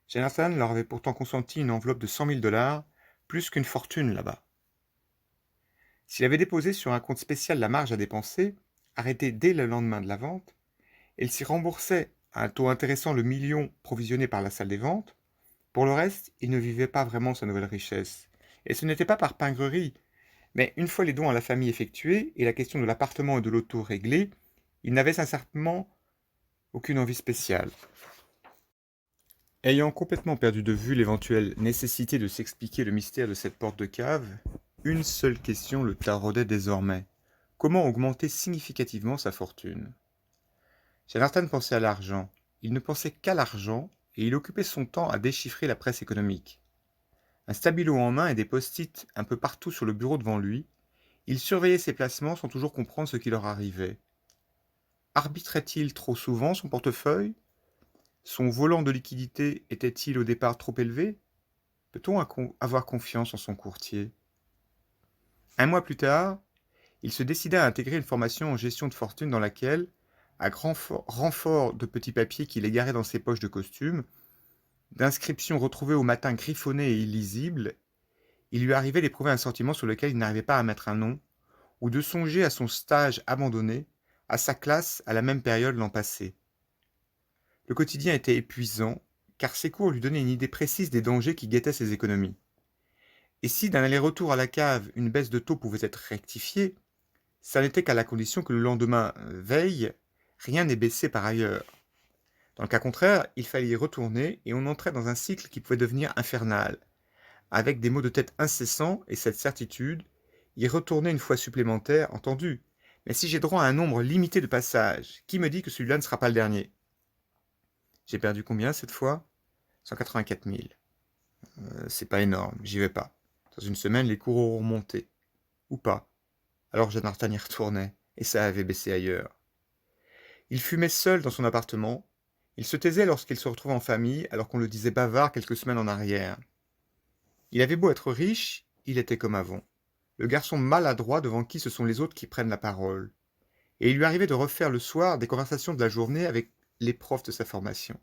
Jonathan leur avait pourtant consenti une enveloppe de 100 000 $, plus qu'une fortune là-bas. S'il avait déposé sur un compte spécial la marge à dépenser, arrêtée dès le lendemain de la vente, il s'y remboursait à un taux intéressant le million provisionné par la salle des ventes. Pour le reste, il ne vivait pas vraiment sa nouvelle richesse. Et ce n'était pas par pingrerie, mais une fois les dons à la famille effectués et la question de l'appartement et de l'auto réglée, il n'avait sincèrement aucune envie spéciale. Ayant complètement perdu de vue l'éventuelle nécessité de s'expliquer le mystère de cette porte de cave, une seule question le taraudait désormais. Comment augmenter significativement sa fortune? Jonathan pensait à l'argent. Il ne pensait qu'à l'argent et il occupait son temps à déchiffrer la presse économique. Un stabilo en main et des post-it un peu partout sur le bureau devant lui, il surveillait ses placements sans toujours comprendre ce qui leur arrivait. Arbitrait-il trop souvent son portefeuille? Son volant de liquidité était-il au départ trop élevé? Peut-on avoir confiance en son courtier? Un mois plus tard, il se décida à intégrer une formation en gestion de fortune dans laquelle, à grand renfort de petits papiers qu'il égarait dans ses poches de costume, d'inscriptions retrouvées au matin griffonnées et illisibles, il lui arrivait d'éprouver un sentiment sur lequel il n'arrivait pas à mettre un nom, ou de songer à son stage abandonné, à sa classe à la même période l'an passé. Le quotidien était épuisant, car ses cours lui donnaient une idée précise des dangers qui guettaient ses économies. Et si d'un aller-retour à la cave, une baisse de taux pouvait être rectifiée, ça n'était qu'à la condition que le lendemain veille, rien n'est baissé par ailleurs. Dans le cas contraire, il fallait y retourner et on entrait dans un cycle qui pouvait devenir infernal, avec des maux de tête incessants et cette certitude, y retourner une fois supplémentaire, entendu. Mais si j'ai droit à un nombre limité de passages, qui me dit que celui-là ne sera pas le dernier? J'ai perdu combien cette fois? 184 000. C'est pas énorme, j'y vais pas. Dans une semaine, les cours auront monté. Ou pas. Alors Jonathan y retournait, et ça avait baissé ailleurs. Il fumait seul dans son appartement. Il se taisait lorsqu'il se retrouvait en famille, alors qu'on le disait bavard quelques semaines en arrière. Il avait beau être riche, il était comme avant. Le garçon maladroit devant qui ce sont les autres qui prennent la parole. Et il lui arrivait de refaire le soir des conversations de la journée avec les profs de sa formation.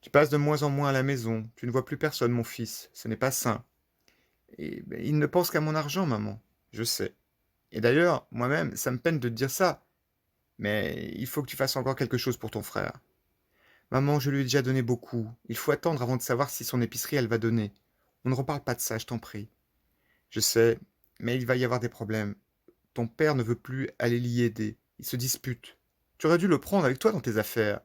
Tu passes de moins en moins à la maison, tu ne vois plus personne, mon fils, ce n'est pas sain. Et il ne pense qu'à mon argent, maman, je sais. Et d'ailleurs, moi-même, ça me peine de te dire ça, mais il faut que tu fasses encore quelque chose pour ton frère. Maman, je lui ai déjà donné beaucoup, il faut attendre avant de savoir si son épicerie, elle va donner. On ne reparle pas de ça, je t'en prie. Je sais, mais il va y avoir des problèmes. Ton père ne veut plus aller l'y aider, il se dispute. Tu aurais dû le prendre avec toi dans tes affaires.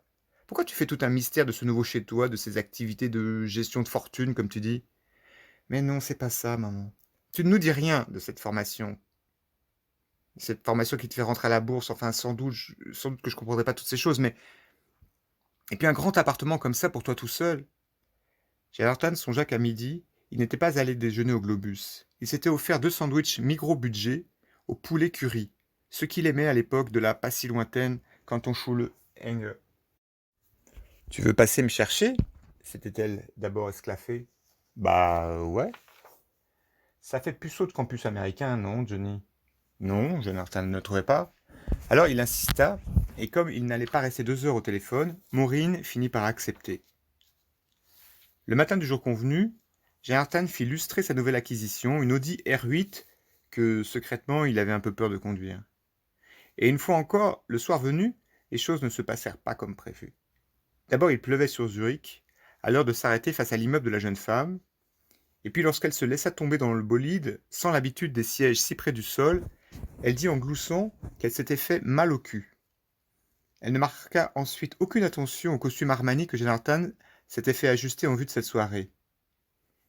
Pourquoi tu fais tout un mystère de ce nouveau chez toi, de ces activités de gestion de fortune, comme tu dis? Mais non, c'est pas ça, maman. Tu ne nous dis rien de cette formation. Cette formation qui te fait rentrer à la bourse, enfin, sans doute que je comprendrai pas toutes ces choses, mais... Et puis un grand appartement comme ça pour toi tout seul. Jonathan songea qu'à midi, il n'était pas allé déjeuner au Globus. Il s'était offert 2 sandwichs micro-budget au poulet curry, ce qu'il aimait à l'époque de la pas si lointaine Canton-Schule Enge. Tu veux passer me chercher? S'était-elle d'abord esclaffée. Bah ouais. Ça fait puceau de campus américain, non, Johnny? Non, Jonathan ne trouvait pas. Alors il insista, et comme il n'allait pas rester 2 heures au téléphone, Maureen finit par accepter. Le matin du jour convenu, Jonathan fit lustrer sa nouvelle acquisition, une Audi R8 que, secrètement, il avait un peu peur de conduire. Et une fois encore, le soir venu, les choses ne se passèrent pas comme prévu. D'abord, il pleuvait sur Zurich, à l'heure de s'arrêter face à l'immeuble de la jeune femme, et puis lorsqu'elle se laissa tomber dans le bolide, sans l'habitude des sièges si près du sol, elle dit en gloussant qu'elle s'était fait mal au cul. Elle ne marqua ensuite aucune attention au costume Armani que Jonathan s'était fait ajuster en vue de cette soirée.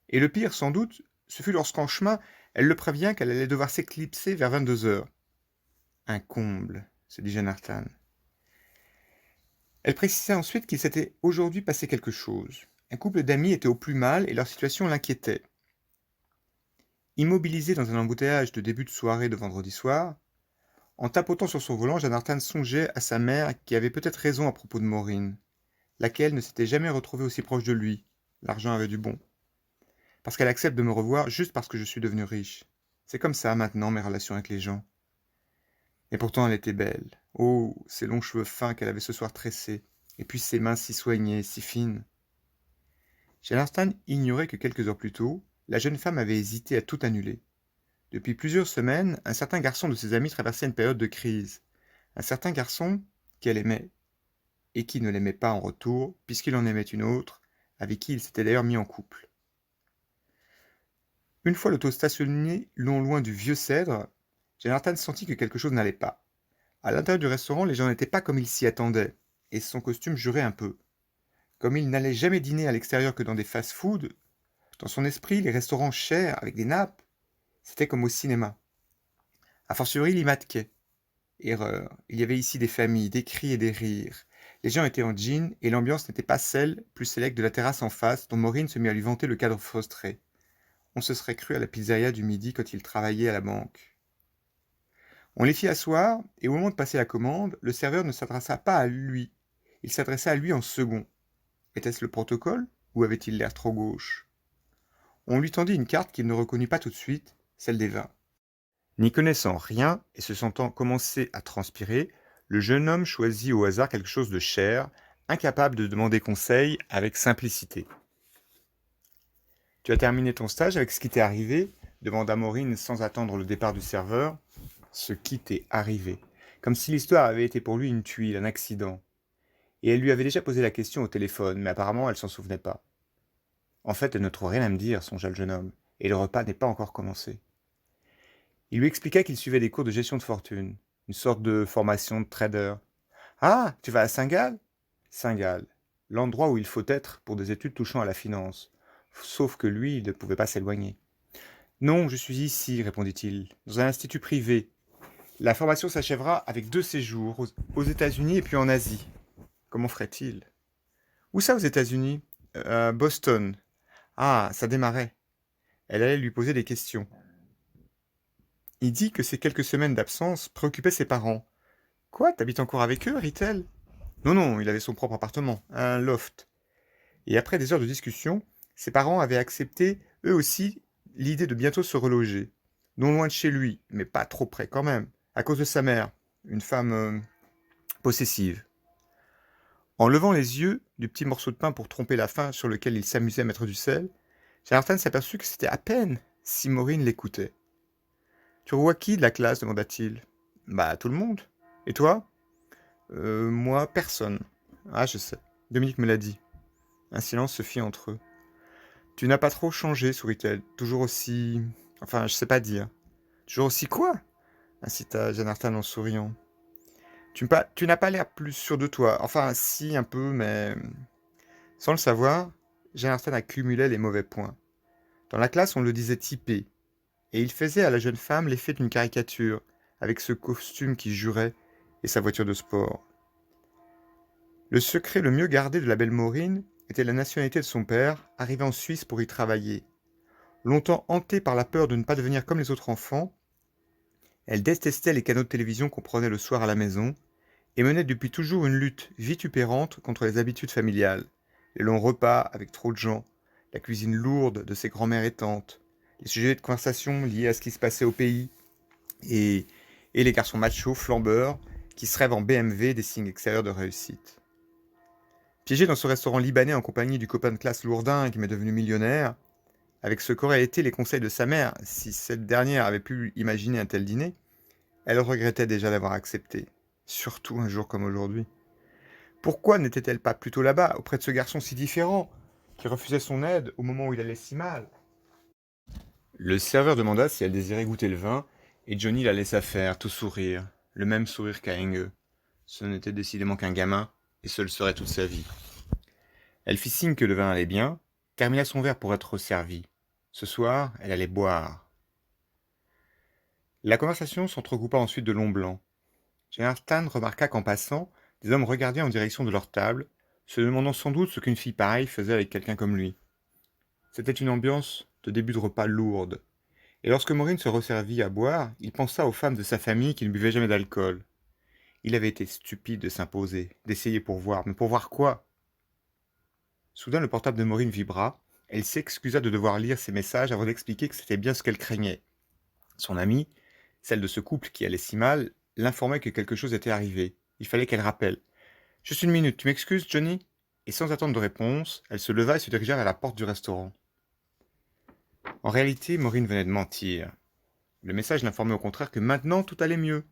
Et le pire, sans doute, ce fut lorsqu'en chemin, elle le prévient qu'elle allait devoir s'éclipser vers 22 heures. Un comble, se dit Jonathan. Elle précisa ensuite qu'il s'était aujourd'hui passé quelque chose. Un couple d'amis était au plus mal et leur situation l'inquiétait. Immobilisé dans un embouteillage de début de soirée de vendredi soir, en tapotant sur son volant, Jonathan songeait à sa mère qui avait peut-être raison à propos de Maureen, laquelle ne s'était jamais retrouvée aussi proche de lui. L'argent avait du bon. Parce qu'elle accepte de me revoir juste parce que je suis devenu riche. C'est comme ça maintenant mes relations avec les gens. Et pourtant elle était belle. Oh, ses longs cheveux fins qu'elle avait ce soir tressés, et puis ses mains si soignées, si fines. Jonathan ignorait que quelques heures plus tôt, la jeune femme avait hésité à tout annuler. Depuis plusieurs semaines, un certain garçon de ses amis traversait une période de crise. Un certain garçon qu'elle aimait, et qui ne l'aimait pas en retour, puisqu'il en aimait une autre, avec qui il s'était d'ailleurs mis en couple. Une fois l'auto stationné non loin du vieux cèdre, Jonathan sentit que quelque chose n'allait pas. À l'intérieur du restaurant, les gens n'étaient pas comme il s'y attendait, et son costume jurait un peu. Comme il n'allait jamais dîner à l'extérieur que dans des fast-foods, dans son esprit, les restaurants chers, avec des nappes, c'était comme au cinéma. A fortiori, il y matquait. Erreur. Il y avait ici des familles, des cris et des rires. Les gens étaient en jean, et l'ambiance n'était pas celle, plus sélecte de la terrasse en face, dont Maureen se mit à lui vanter le cadre frustré. On se serait cru à la pizzeria du midi quand il travaillait à la banque. On les fit asseoir, et au moment de passer la commande, le serveur ne s'adressa pas à lui. Il s'adressa à lui en second. Était-ce le protocole, ou avait-il l'air trop gauche? On lui tendit une carte qu'il ne reconnut pas tout de suite, celle des vins. N'y connaissant rien, et se sentant commencer à transpirer, le jeune homme choisit au hasard quelque chose de cher, incapable de demander conseil avec simplicité. « Tu as terminé ton stage avec ce qui t'est arrivé ?» demanda Maureen sans attendre le départ du serveur. Ce qui t'est arrivé, comme si l'histoire avait été pour lui une tuile, un accident. Et elle lui avait déjà posé la question au téléphone, mais apparemment elle s'en souvenait pas. En fait, elle ne trouve rien à me dire, songea le jeune homme, et le repas n'est pas encore commencé. Il lui expliqua qu'il suivait des cours de gestion de fortune, une sorte de formation de trader. Ah, tu vas à Saint-Gall? Saint-Gall, l'endroit où il faut être pour des études touchant à la finance. Sauf que lui, il ne pouvait pas s'éloigner. Non, je suis ici, répondit-il, dans un institut privé. La formation s'achèvera avec 2 séjours, aux États-Unis et puis en Asie. Comment ferait-il? Où ça aux États-Unis? Boston. Ah, ça démarrait. Elle allait lui poser des questions. Il dit que ces quelques semaines d'absence préoccupaient ses parents. Quoi, t'habites encore avec eux, rit-elle? Non, non, il avait son propre appartement, un loft. Et après des heures de discussion, ses parents avaient accepté, eux aussi, l'idée de bientôt se reloger. Non loin de chez lui, mais pas trop près quand même, à cause de sa mère, une femme possessive. En levant les yeux du petit morceau de pain pour tromper la faim sur lequel il s'amusait à mettre du sel, Jonathan s'aperçut que c'était à peine si Maureen l'écoutait. « Tu revois qui de la classe ?» demanda-t-il. « Bah, tout le monde. Et toi ?»« Moi, personne. »« Ah, je sais. Dominique me l'a dit. » Un silence se fit entre eux. « Tu n'as pas trop changé, sourit-elle. Toujours aussi... Enfin, je sais pas dire. »« Toujours aussi quoi ?» incita Jonathan en souriant. Tu n'as pas l'air plus sûr de toi. Enfin, si, un peu, mais... Sans le savoir, Jonathan accumulait les mauvais points. Dans la classe, on le disait typé, et il faisait à la jeune femme l'effet d'une caricature, avec ce costume qui jurait et sa voiture de sport. Le secret le mieux gardé de la belle Maureen était la nationalité de son père, arrivé en Suisse pour y travailler. Longtemps hantée par la peur de ne pas devenir comme les autres enfants, elle détestait les canaux de télévision qu'on prenait le soir à la maison et menait depuis toujours une lutte vitupérante contre les habitudes familiales, les longs repas avec trop de gens, la cuisine lourde de ses grands-mères et tantes, les sujets de conversation liés à ce qui se passait au pays, et, et les garçons machos flambeurs qui se rêvent en BMW des signes extérieurs de réussite. Piégé dans ce restaurant libanais en compagnie du copain de classe lourdin qui m'est devenu millionnaire, avec ce qu'auraient été les conseils de sa mère si cette dernière avait pu imaginer un tel dîner, elle regrettait déjà d'avoir accepté, surtout un jour comme aujourd'hui. Pourquoi n'était-elle pas plutôt là-bas, auprès de ce garçon si différent, qui refusait son aide au moment où il allait si mal? Le serveur demanda si elle désirait goûter le vin, et Johnny la laissa faire, tout sourire, le même sourire qu'à Enge. Ce n'était décidément qu'un gamin, et ce le serait toute sa vie. Elle fit signe que le vin allait bien, termina son verre pour être servie. Ce soir, elle allait boire. La conversation s'entregroupa ensuite de longs blancs. Jonathan remarqua qu'en passant, des hommes regardaient en direction de leur table, se demandant sans doute ce qu'une fille pareille faisait avec quelqu'un comme lui. C'était une ambiance de début de repas lourde. Et lorsque Maureen se resservit à boire, il pensa aux femmes de sa famille qui ne buvaient jamais d'alcool. Il avait été stupide de s'imposer, d'essayer pour voir. Mais pour voir quoi? Soudain, le portable de Maureen vibra. Elle s'excusa de devoir lire ses messages avant d'expliquer que c'était bien ce qu'elle craignait. Son amie, celle de ce couple qui allait si mal, l'informait que quelque chose était arrivé. Il fallait qu'elle rappelle. « Juste une minute, tu m'excuses, Johnny ?» Et sans attendre de réponse, elle se leva et se dirigea vers la porte du restaurant. En réalité, Maureen venait de mentir. Le message l'informait au contraire que maintenant tout allait mieux.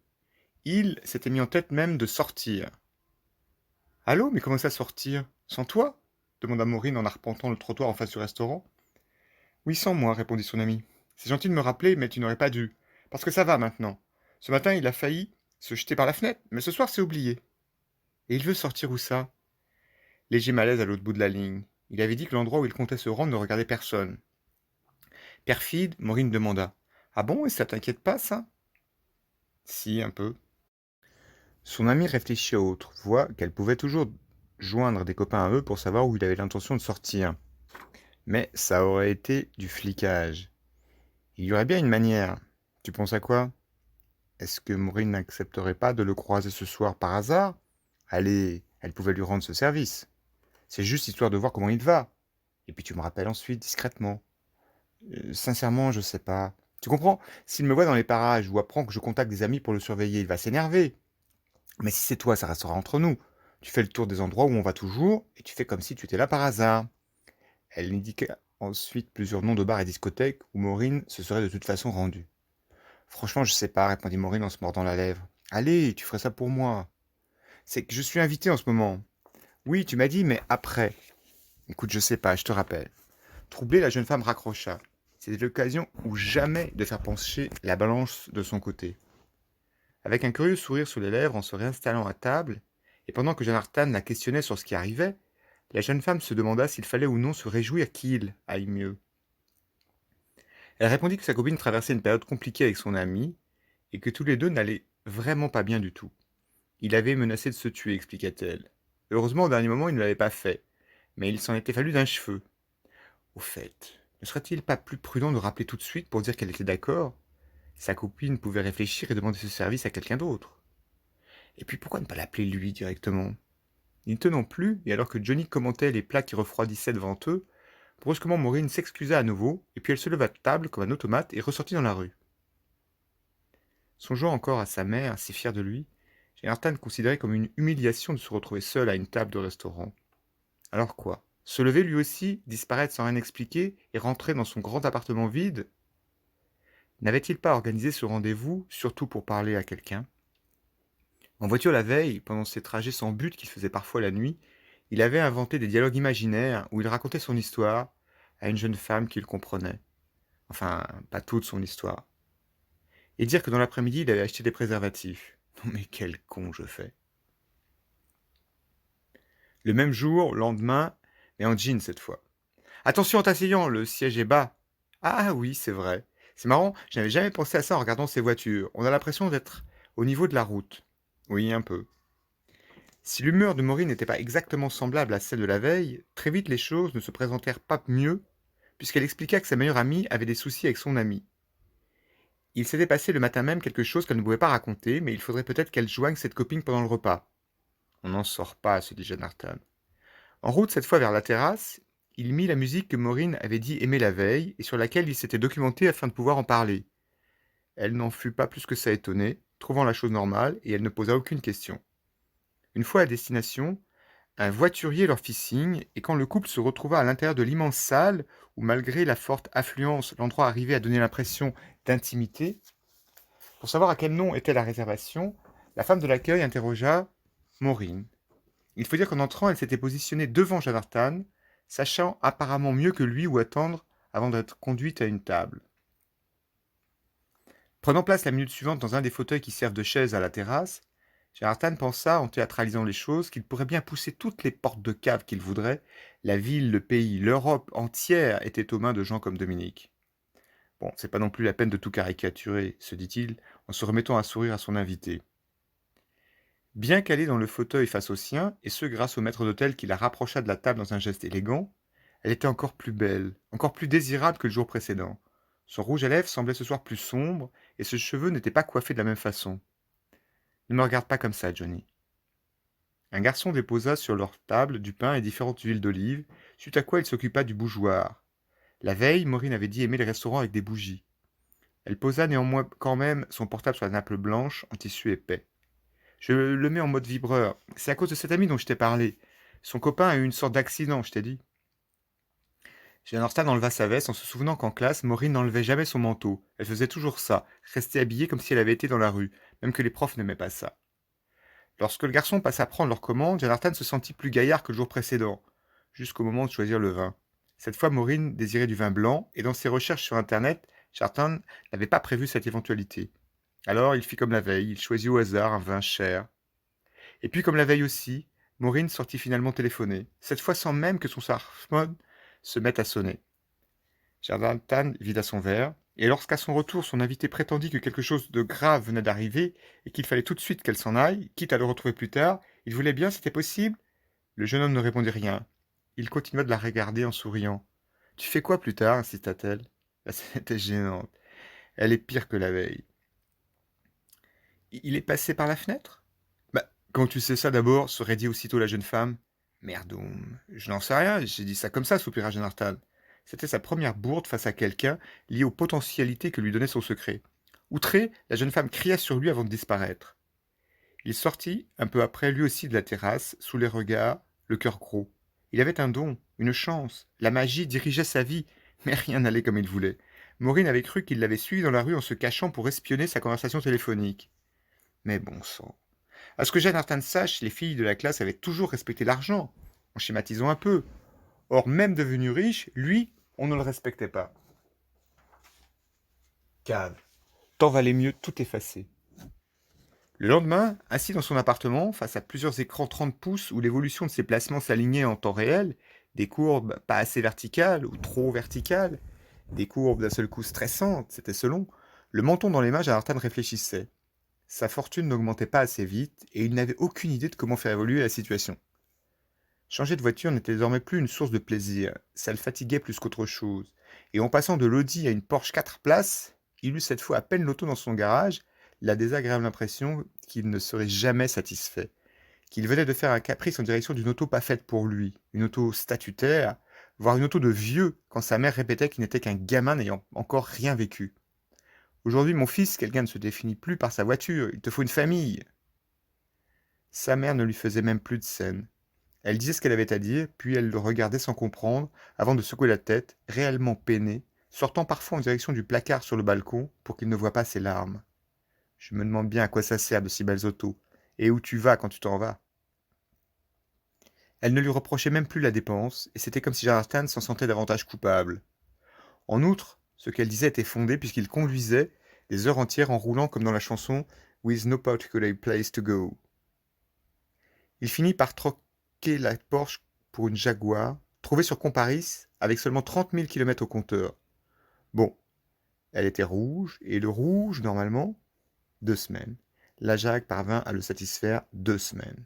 Il s'était mis en tête même de sortir. « Allô, mais comment ça sortir? Sans toi ?» demanda Maureen en arpentant le trottoir en face du restaurant. « Oui, sans moi, répondit son ami. C'est gentil de me rappeler, mais tu n'aurais pas dû. Parce que ça va maintenant. Ce matin, il a failli se jeter par la fenêtre, mais ce soir, c'est oublié. Et il veut sortir où ça? Léger malaise à l'autre bout de la ligne. Il avait dit que l'endroit où il comptait se rendre ne regardait personne. Perfide, Maureen demanda. Ah bon, et ça t'inquiète pas, ça? Si, un peu. Son ami réfléchit à autre voix qu'elle pouvait toujours joindre des copains à eux pour savoir où il avait l'intention de sortir. Mais ça aurait été du flicage. Il y aurait bien une manière. Tu penses à quoi? Est-ce que Maureen n'accepterait pas de le croiser ce soir par hasard? Allez, elle pouvait lui rendre ce service. C'est juste histoire de voir comment il va. Et puis tu me rappelles ensuite, discrètement. Sincèrement, je sais pas. Tu comprends? S'il me voit dans les parages ou apprend que je contacte des amis pour le surveiller, il va s'énerver. Mais si c'est toi, ça restera entre nous. Tu fais le tour des endroits où on va toujours et tu fais comme si tu étais là par hasard. Elle indiqua ensuite plusieurs noms de bars et discothèques où Maureen se serait de toute façon rendue. Franchement, je sais pas, répondit Maureen en se mordant la lèvre. Allez, tu ferais ça pour moi. C'est que je suis invité en ce moment. Oui, tu m'as dit, mais après. Écoute, je sais pas, je te rappelle. Troublée, la jeune femme raccrocha. C'était l'occasion ou jamais de faire pencher la balance de son côté. Avec un curieux sourire sur les lèvres en se réinstallant à table, et pendant que Jonathan la questionnait sur ce qui arrivait, la jeune femme se demanda s'il fallait ou non se réjouir qu'il aille mieux. Elle répondit que sa copine traversait une période compliquée avec son ami, et que tous les deux n'allaient vraiment pas bien du tout. Il avait menacé de se tuer, expliqua-t-elle. Heureusement, au dernier moment, il ne l'avait pas fait, mais il s'en était fallu d'un cheveu. Au fait, ne serait-il pas plus prudent de rappeler tout de suite pour dire qu'elle était d'accord? Sa copine pouvait réfléchir et demander ce service à quelqu'un d'autre. Et puis pourquoi ne pas l'appeler lui directement? N'y tenant plus, et alors que Johnny commentait les plats qui refroidissaient devant eux, brusquement Maureen s'excusa à nouveau, et puis elle se leva de table comme un automate et ressortit dans la rue. Songeant encore à sa mère, si fière de lui, Jonathan considérait comme une humiliation de se retrouver seul à une table de restaurant. Alors quoi? Se lever lui aussi, disparaître sans rien expliquer, et rentrer dans son grand appartement vide? N'avait-il pas organisé ce rendez-vous, surtout pour parler à quelqu'un? En voiture la veille, pendant ses trajets sans but qu'il faisait parfois la nuit, il avait inventé des dialogues imaginaires où il racontait son histoire à une jeune femme qu'il comprenait. Enfin, pas toute son histoire. Et dire que dans l'après-midi, il avait acheté des préservatifs. Non mais quel con je fais. Le même jour, lendemain, mais en jean cette fois. « Attention en t'asseyant, le siège est bas !» Ah oui, c'est vrai. C'est marrant, je n'avais jamais pensé à ça en regardant ces voitures. On a l'impression d'être au niveau de la route. Oui, un peu. Si l'humeur de Maureen n'était pas exactement semblable à celle de la veille, très vite les choses ne se présentèrent pas mieux, puisqu'elle expliqua que sa meilleure amie avait des soucis avec son ami. Il s'était passé le matin même quelque chose qu'elle ne pouvait pas raconter, mais il faudrait peut-être qu'elle joigne cette copine pendant le repas. On n'en sort pas, se dit Jonathan. En route cette fois vers la terrasse, il mit la musique que Maureen avait dit aimer la veille et sur laquelle il s'était documenté afin de pouvoir en parler. Elle n'en fut pas plus que ça étonnée, trouvant la chose normale, et elle ne posa aucune question. Une fois à destination, un voiturier leur fit signe, et quand le couple se retrouva à l'intérieur de l'immense salle, où malgré la forte affluence, l'endroit arrivait à donner l'impression d'intimité, pour savoir à quel nom était la réservation, la femme de l'accueil interrogea Maureen. Il faut dire qu'en entrant, elle s'était positionnée devant Jonathan, sachant apparemment mieux que lui où attendre avant d'être conduite à une table. Prenant place la minute suivante dans un des fauteuils qui servent de chaise à la terrasse, Jonathan pensa, en théâtralisant les choses, qu'il pourrait bien pousser toutes les portes de cave qu'il voudrait. La ville, le pays, l'Europe entière étaient aux mains de gens comme Dominique. Bon, c'est pas non plus la peine de tout caricaturer, se dit-il, en se remettant à sourire à son invité. Bien calée dans le fauteuil face au sien, et ce grâce au maître d'hôtel qui la rapprocha de la table dans un geste élégant, elle était encore plus belle, encore plus désirable que le jour précédent. Son rouge à lèvres semblait ce soir plus sombre, et ses cheveux n'étaient pas coiffés de la même façon. Ne me regarde pas comme ça, Johnny. Un garçon déposa sur leur table du pain et différentes huiles d'olive, suite à quoi il s'occupa du bougeoir. La veille, Maureen avait dit aimer les restaurants avec des bougies. Elle posa néanmoins quand même son portable sur la nappe blanche en tissu épais. Je le mets en mode vibreur. C'est à cause de cet ami dont je t'ai parlé. Son copain a eu une sorte d'accident, je t'ai dit. Jonathan enleva sa veste en se souvenant qu'en classe, Maureen n'enlevait jamais son manteau. Elle faisait toujours ça, rester habillée comme si elle avait été dans la rue, même que les profs n'aimaient pas ça. Lorsque le garçon passa prendre leur commande, Jonathan se sentit plus gaillard que le jour précédent, jusqu'au moment de choisir le vin. Cette fois, Maureen désirait du vin blanc, et dans ses recherches sur Internet, Jonathan n'avait pas prévu cette éventualité. Alors, il fit comme la veille, il choisit au hasard un vin cher. Et puis, comme la veille aussi, Maureen sortit finalement téléphoner, cette fois sans même que son smartphone se mette à sonner. Jonathan vida son verre, et lorsqu'à son retour son invité prétendit que quelque chose de grave venait d'arriver et qu'il fallait tout de suite qu'elle s'en aille, quitte à le retrouver plus tard, il voulait bien, c'était possible. Le jeune homme ne répondit rien. Il continua de la regarder en souriant. Tu fais quoi plus tard insista-t-elle. La scène était gênante. Elle est pire que la veille. Il est passé par la fenêtre? Bah, quand tu sais ça d'abord, serait dit aussitôt la jeune femme. Merdoum, je n'en sais rien, j'ai dit ça comme ça, soupira Jonathan. C'était sa première bourde face à quelqu'un lié aux potentialités que lui donnait son secret. Outré, la jeune femme cria sur lui avant de disparaître. Il sortit, un peu après, lui aussi de la terrasse, sous les regards, le cœur gros. Il avait un don, une chance, la magie dirigeait sa vie, mais rien n'allait comme il voulait. Maureen avait cru qu'il l'avait suivi dans la rue en se cachant pour espionner sa conversation téléphonique. Mais bon sang. À ce que Jonathan sache, les filles de la classe avaient toujours respecté l'argent, en schématisant un peu. Or, même devenu riche, lui, on ne le respectait pas. Cave. Tant valait mieux tout effacer. Le lendemain, assis dans son appartement, face à plusieurs écrans 30 pouces où l'évolution de ses placements s'alignait en temps réel, des courbes pas assez verticales ou trop verticales, des courbes d'un seul coup stressantes, c'était selon, le menton dans les mains, Jonathan réfléchissait. Sa fortune n'augmentait pas assez vite et il n'avait aucune idée de comment faire évoluer la situation. Changer de voiture n'était désormais plus une source de plaisir, ça le fatiguait plus qu'autre chose, et en passant de l'Audi à une Porsche 4 places, il eut cette fois à peine l'auto dans son garage, la désagréable impression qu'il ne serait jamais satisfait, qu'il venait de faire un caprice en direction d'une auto pas faite pour lui, une auto statutaire, voire une auto de vieux, quand sa mère répétait qu'il n'était qu'un gamin n'ayant encore rien vécu. Aujourd'hui, mon fils, quelqu'un ne se définit plus par sa voiture, il te faut une famille. Sa mère ne lui faisait même plus de scène. Elle disait ce qu'elle avait à dire, puis elle le regardait sans comprendre, avant de secouer la tête, réellement peinée, sortant parfois en direction du placard sur le balcon pour qu'il ne voie pas ses larmes. Je me demande bien à quoi ça sert de si belles autos, et où tu vas quand tu t'en vas. Elle ne lui reprochait même plus la dépense, et c'était comme si Jonathan s'en sentait davantage coupable. En outre, ce qu'elle disait était fondé puisqu'il conduisait des heures entières en roulant comme dans la chanson With no particular place to go. Il finit par troquer la Porsche pour une Jaguar, trouvée sur Comparis avec seulement 30 000 km au compteur. Bon, elle était rouge, et le rouge, normalement, 2 semaines. La Jacques parvint à le satisfaire 2 semaines.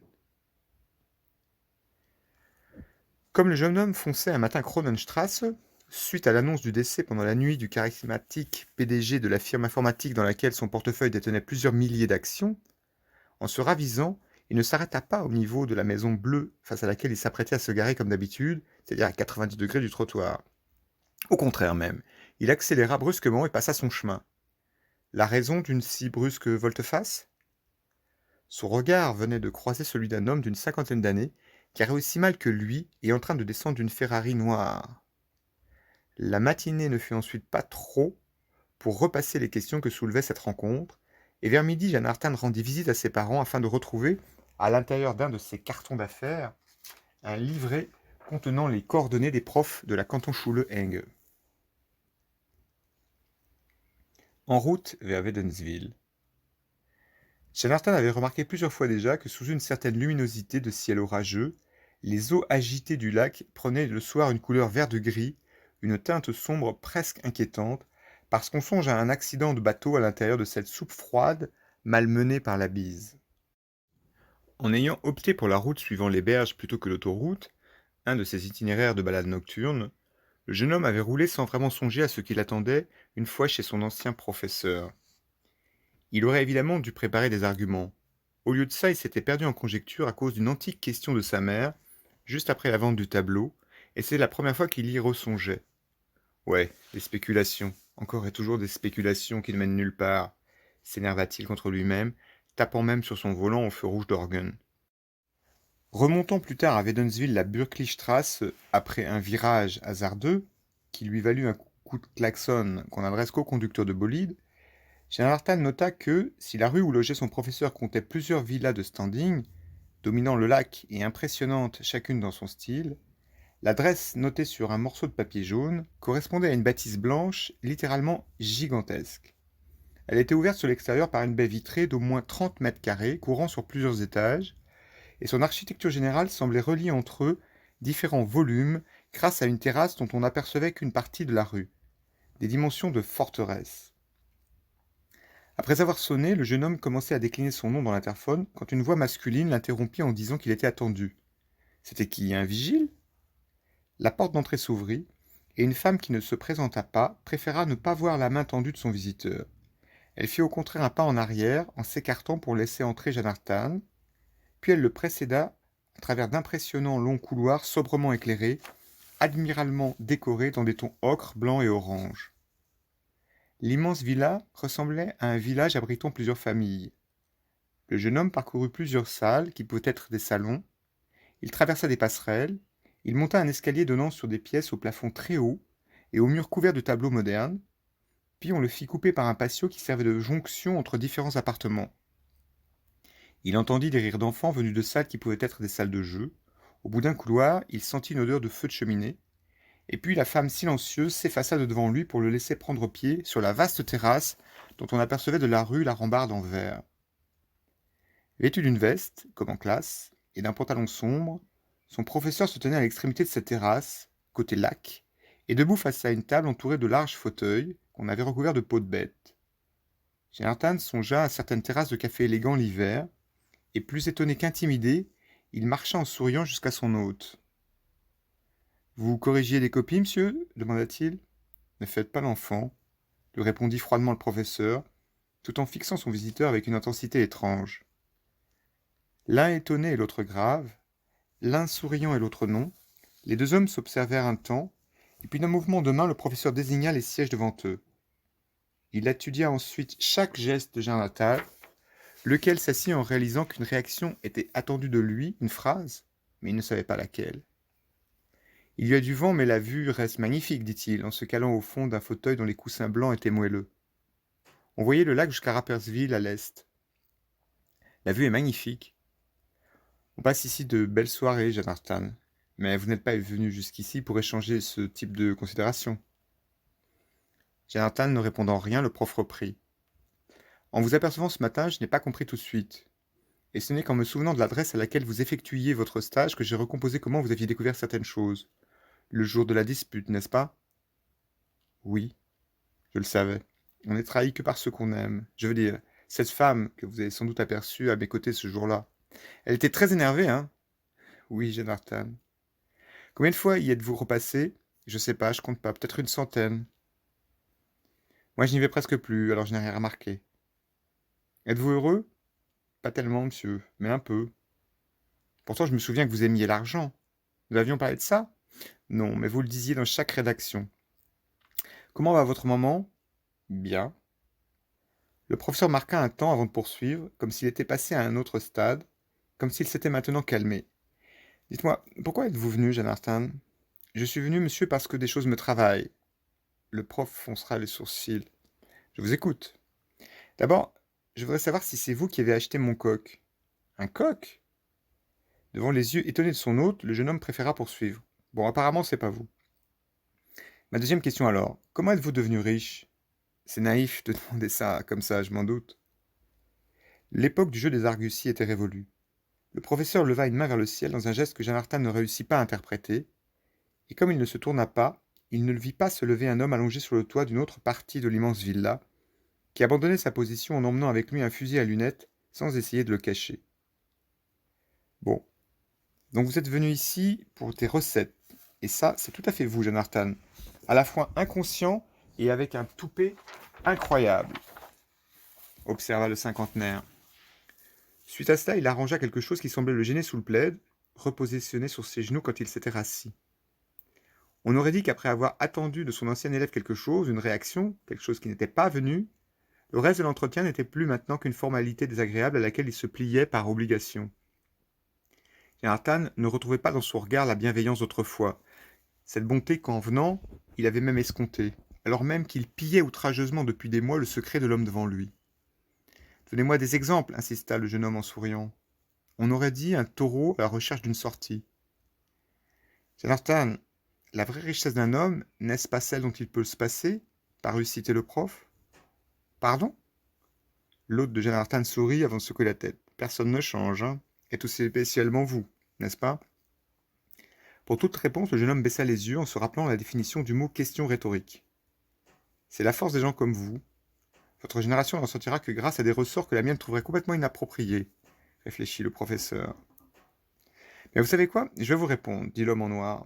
Comme le jeune homme fonçait un matin Kronenstrasse, suite à l'annonce du décès pendant la nuit du charismatique PDG de la firme informatique dans laquelle son portefeuille détenait plusieurs milliers d'actions, en se ravisant, il ne s'arrêta pas au niveau de la maison bleue face à laquelle il s'apprêtait à se garer comme d'habitude, c'est-à-dire à 90 degrés du trottoir. Au contraire même, il accéléra brusquement et passa son chemin. La raison d'une si brusque volte-face ? Son regard venait de croiser celui d'un homme d'une 50aine d'années, carré aussi mal que lui et en train de descendre d'une Ferrari noire. La matinée ne fut ensuite pas trop pour repasser les questions que soulevait cette rencontre, et vers midi, Jeanne Artane rendit visite à ses parents afin de retrouver, à l'intérieur d'un de ses cartons d'affaires, un livret contenant les coordonnées des profs de la Kantonsschule-Enge. En route vers Wädenswil. Jeanne Artane avait remarqué plusieurs fois déjà que sous une certaine luminosité de ciel orageux, les eaux agitées du lac prenaient le soir une couleur vert-de-gris, une teinte sombre presque inquiétante, parce qu'on songe à un accident de bateau à l'intérieur de cette soupe froide, malmenée par la bise. En ayant opté pour la route suivant les berges plutôt que l'autoroute, un de ses itinéraires de balade nocturne, le jeune homme avait roulé sans vraiment songer à ce qui l'attendait une fois chez son ancien professeur. Il aurait évidemment dû préparer des arguments. Au lieu de ça, il s'était perdu en conjecture à cause d'une antique question de sa mère, juste après la vente du tableau, et c'est la première fois qu'il y resongeait. Ouais, des spéculations, encore et toujours des spéculations qui ne mènent nulle part, s'énerva-t-il contre lui-même, tapant même sur son volant au feu rouge d'Orgen. Remontant plus tard à Wädenswil la Bürklistrasse après un virage hasardeux, qui lui valut un coup de klaxon qu'on n'adresse qu'au conducteur de bolide, Jeanne Artane nota que, si la rue où logeait son professeur comptait plusieurs villas de standing, dominant le lac et impressionnantes chacune dans son style, l'adresse notée sur un morceau de papier jaune correspondait à une bâtisse blanche littéralement gigantesque. Elle était ouverte sur l'extérieur par une baie vitrée d'au moins 30 mètres carrés courant sur plusieurs étages, et son architecture générale semblait relier entre eux différents volumes grâce à une terrasse dont on n'apercevait qu'une partie de la rue, des dimensions de forteresse. Après avoir sonné, le jeune homme commençait à décliner son nom dans l'interphone quand une voix masculine l'interrompit en disant qu'il était attendu. C'était qui, un vigile ? La porte d'entrée s'ouvrit, et une femme qui ne se présenta pas préféra ne pas voir la main tendue de son visiteur. Elle fit au contraire un pas en arrière, en s'écartant pour laisser entrer Jeanne Artane, puis elle le précéda à travers d'impressionnants longs couloirs sobrement éclairés, admiralement décorés dans des tons ocre, blanc et orange. L'immense villa ressemblait à un village abritant plusieurs familles. Le jeune homme parcourut plusieurs salles, qui pouvaient être des salons. Il traversa des passerelles. Il monta un escalier donnant sur des pièces au plafond très haut et aux murs couverts de tableaux modernes. Puis on le fit couper par un patio qui servait de jonction entre différents appartements. Il entendit des rires d'enfants venus de salles qui pouvaient être des salles de jeu. Au bout d'un couloir, il sentit une odeur de feu de cheminée. Et puis la femme silencieuse s'effaça de devant lui pour le laisser prendre pied sur la vaste terrasse dont on apercevait de la rue la rambarde en verre. Vêtu d'une veste, comme en classe, et d'un pantalon sombre, son professeur se tenait à l'extrémité de cette terrasse, côté lac, et debout face à une table entourée de larges fauteuils qu'on avait recouverts de peaux de bête. Jeanne Artane songea à certaines terrasses de café élégants l'hiver, et plus étonné qu'intimidé, il marcha en souriant jusqu'à son hôte. « Vous corrigiez des copies, monsieur » demanda-t-il. « Ne faites pas l'enfant » lui répondit froidement le professeur, tout en fixant son visiteur avec une intensité étrange. L'un étonné et l'autre grave, l'un souriant et l'autre non, les deux hommes s'observèrent un temps, et puis d'un mouvement de main, le professeur désigna les sièges devant eux. Il étudia ensuite chaque geste de Jeanne Artane, lequel s'assit en réalisant qu'une réaction était attendue de lui, une phrase, mais il ne savait pas laquelle. « Il y a du vent, mais la vue reste magnifique, dit-il, en se calant au fond d'un fauteuil dont les coussins blancs étaient moelleux. On voyait le lac jusqu'à Rapperswil à l'est. La vue est magnifique. On passe ici de belles soirées, Jeanne Artane, mais vous n'êtes pas venu jusqu'ici pour échanger ce type de considération. » Jeanne Artane ne répondant rien, le prof reprit. « En vous apercevant ce matin, je n'ai pas compris tout de suite. Et ce n'est qu'en me souvenant de l'adresse à laquelle vous effectuiez votre stage que j'ai recomposé comment vous aviez découvert certaines choses. Le jour de la dispute, n'est-ce pas ? » « Oui. » Je le savais. On n'est trahi que par ceux qu'on aime. Je veux dire, cette femme que vous avez sans doute aperçue à mes côtés ce jour-là. Elle était très énervée, hein? Oui, Jonathan. Combien de fois y êtes-vous repassé? Je sais pas, je compte pas, peut-être une centaine. Moi, je n'y vais presque plus, alors je n'ai rien remarqué. Êtes-vous heureux? Pas tellement, monsieur, mais un peu. Pourtant, je me souviens que vous aimiez l'argent. Nous avions parlé de ça? Non, mais vous le disiez dans chaque rédaction. Comment va votre maman? Bien. Le professeur marqua un temps avant de poursuivre, comme s'il était passé à un autre stade, comme s'il s'était maintenant calmé. Dites-moi, pourquoi êtes-vous venu, Jonathan? Je suis venu, monsieur, parce que des choses me travaillent. Le prof froncera les sourcils. Je vous écoute. D'abord, je voudrais savoir si c'est vous qui avez acheté mon coq. Un coq? Devant les yeux étonnés de son hôte, le jeune homme préféra poursuivre. Bon, apparemment, c'est pas vous. Ma deuxième question alors, comment êtes-vous devenu riche? C'est naïf de demander ça comme ça, je m'en doute. L'époque du jeu des arguties était révolue. Le professeur leva une main vers le ciel dans un geste que Jonathan ne réussit pas à interpréter, et comme il ne se tourna pas, il ne vit pas se lever un homme allongé sur le toit d'une autre partie de l'immense villa, qui abandonnait sa position en emmenant avec lui un fusil à lunettes sans essayer de le cacher. Bon, donc vous êtes venu ici pour des recettes, et ça, c'est tout à fait vous, Jonathan, à la fois inconscient et avec un toupet incroyable, observa le cinquantenaire. Suite à cela, il arrangea quelque chose qui semblait le gêner sous le plaid, repositionné sur ses genoux quand il s'était rassis. On aurait dit qu'après avoir attendu de son ancien élève quelque chose, une réaction, quelque chose qui n'était pas venu, le reste de l'entretien n'était plus maintenant qu'une formalité désagréable à laquelle il se pliait par obligation. Jonathan ne retrouvait pas dans son regard la bienveillance d'autrefois, cette bonté qu'en venant, il avait même escomptée, alors même qu'il pillait outrageusement depuis des mois le secret de l'homme devant lui. Donnez-moi des exemples, insista le jeune homme en souriant. On aurait dit un taureau à la recherche d'une sortie. Jonathan, la vraie richesse d'un homme, n'est-ce pas celle dont il peut se passer? Parut citer le prof. Pardon? L'hôte de Jonathan sourit avant de secouer la tête. Personne ne change, hein? Et tout spécialement vous, n'est-ce pas? Pour toute réponse, le jeune homme baissa les yeux en se rappelant la définition du mot question rhétorique. C'est la force des gens comme vous. Votre génération n'en sortira que grâce à des ressorts que la mienne trouverait complètement inappropriés, réfléchit le professeur. Mais vous savez quoi? Je vais vous répondre, dit l'homme en noir.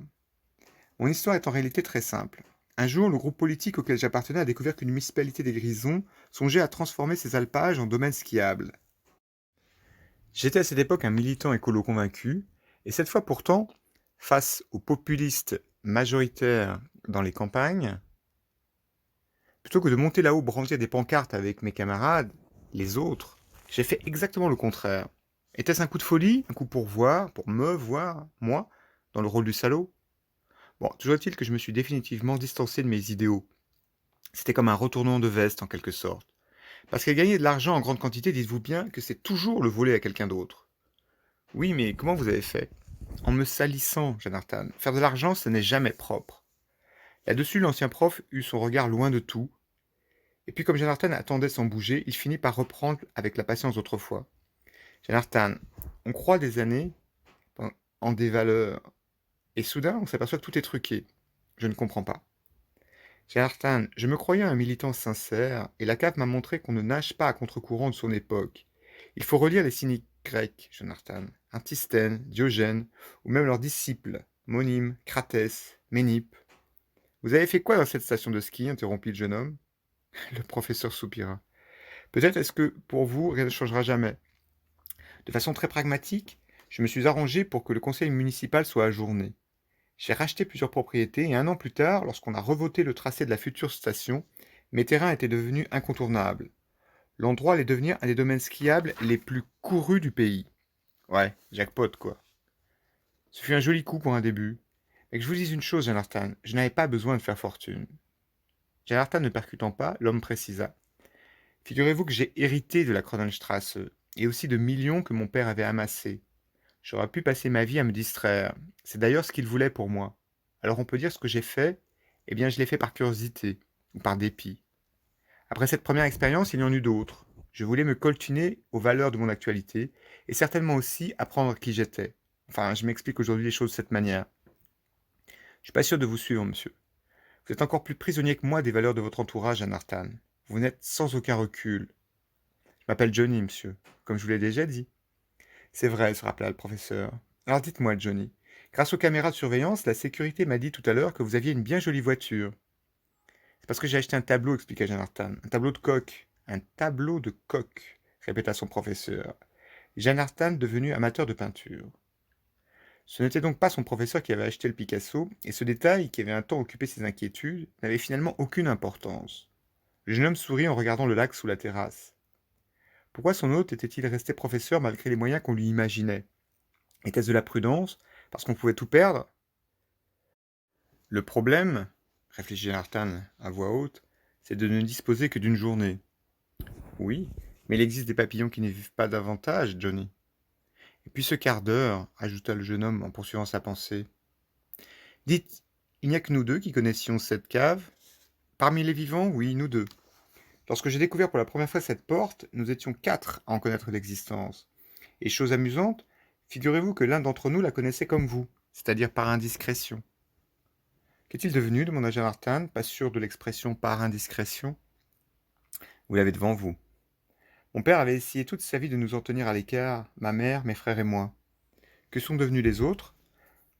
Mon histoire est en réalité très simple. Un jour, le groupe politique auquel j'appartenais a découvert qu'une municipalité des Grisons songeait à transformer ses alpages en domaines skiables. J'étais à cette époque un militant écolo convaincu, et cette fois pourtant, face aux populistes majoritaires dans les campagnes, plutôt que de monter là-haut brandir des pancartes avec mes camarades, les autres, j'ai fait exactement le contraire. Était-ce un coup de folie? Un coup pour me voir, moi, dans le rôle du salaud? Bon, toujours est-il que je me suis définitivement distancé de mes idéaux. C'était comme un retournement de veste, en quelque sorte. Parce qu'à gagner de l'argent en grande quantité, dites-vous bien que c'est toujours le voler à quelqu'un d'autre. Oui, mais comment vous avez fait? En me salissant, Jonathan. Faire de l'argent, ce n'est jamais propre. Là-dessus, l'ancien prof eut son regard loin de tout. Et puis, comme Jonathan attendait sans bouger, il finit par reprendre avec la patience d'autrefois. Jonathan, on croit des années en des valeurs. Et soudain, on s'aperçoit que tout est truqué. Je ne comprends pas. Jonathan, je me croyais un militant sincère, et la cave m'a montré qu'on ne nage pas à contre-courant de son époque. Il faut relire les cyniques grecs, Jonathan, Antisthène, Diogène, ou même leurs disciples, Monime, Cratès, Ménippe. Vous avez fait quoi dans cette station de ski? Interrompit le jeune homme. Le professeur soupira. Peut-être est-ce que, pour vous, rien ne changera jamais. De façon très pragmatique, je me suis arrangé pour que le conseil municipal soit ajourné. J'ai racheté plusieurs propriétés et un an plus tard, lorsqu'on a revoté le tracé de la future station, mes terrains étaient devenus incontournables. L'endroit allait devenir un des domaines skiables les plus courus du pays. Ouais, jackpot quoi. Ce fut un joli coup pour un début. Mais que je vous dise une chose, Jonathan, je n'avais pas besoin de faire fortune. Jonathan ne percutant pas, l'homme précisa. Figurez-vous que j'ai hérité de la Kronenstrasse, et aussi de millions que mon père avait amassés. J'aurais pu passer ma vie à me distraire. C'est d'ailleurs ce qu'il voulait pour moi. Alors on peut dire ce que j'ai fait, eh bien je l'ai fait par curiosité, ou par dépit. Après cette première expérience, il y en eut d'autres. Je voulais me coltiner aux valeurs de mon actualité, et certainement aussi apprendre qui j'étais. Enfin, je m'explique aujourd'hui les choses de cette manière. Je suis pas sûr de vous suivre, monsieur. Vous êtes encore plus prisonnier que moi des valeurs de votre entourage, Janartan. Vous n'êtes sans aucun recul. Je m'appelle Johnny, monsieur, comme je vous l'ai déjà dit. C'est vrai, se rappela le professeur. Alors dites-moi, Johnny, grâce aux caméras de surveillance, la sécurité m'a dit tout à l'heure que vous aviez une bien jolie voiture. C'est parce que j'ai acheté un tableau, expliqua Janartan. Un tableau de coq. Un tableau de coq, répéta son professeur. Janartan devenu amateur de peinture. Ce n'était donc pas son professeur qui avait acheté le Picasso, et ce détail, qui avait un temps occupé ses inquiétudes, n'avait finalement aucune importance. Le jeune homme sourit en regardant le lac sous la terrasse. Pourquoi son hôte était-il resté professeur malgré les moyens qu'on lui imaginait? Était-ce de la prudence, parce qu'on pouvait tout perdre? Le problème, réfléchit Nartan à voix haute, c'est de ne disposer que d'une journée. Oui, mais il existe des papillons qui ne vivent pas davantage, Johnny. Et puis ce quart d'heure, ajouta le jeune homme en poursuivant sa pensée. Dites, il n'y a que nous deux qui connaissions cette cave? Parmi les vivants, oui, nous deux. Lorsque j'ai découvert pour la première fois cette porte, nous étions 4 à en connaître l'existence. Et chose amusante, figurez-vous que l'un d'entre nous la connaissait comme vous, c'est-à-dire par indiscrétion. Qu'est-il devenu demanda Janartan, pas sûr de l'expression par indiscrétion. Vous l'avez devant vous. Mon père avait essayé toute sa vie de nous en tenir à l'écart, ma mère, mes frères et moi. Que sont devenus les autres?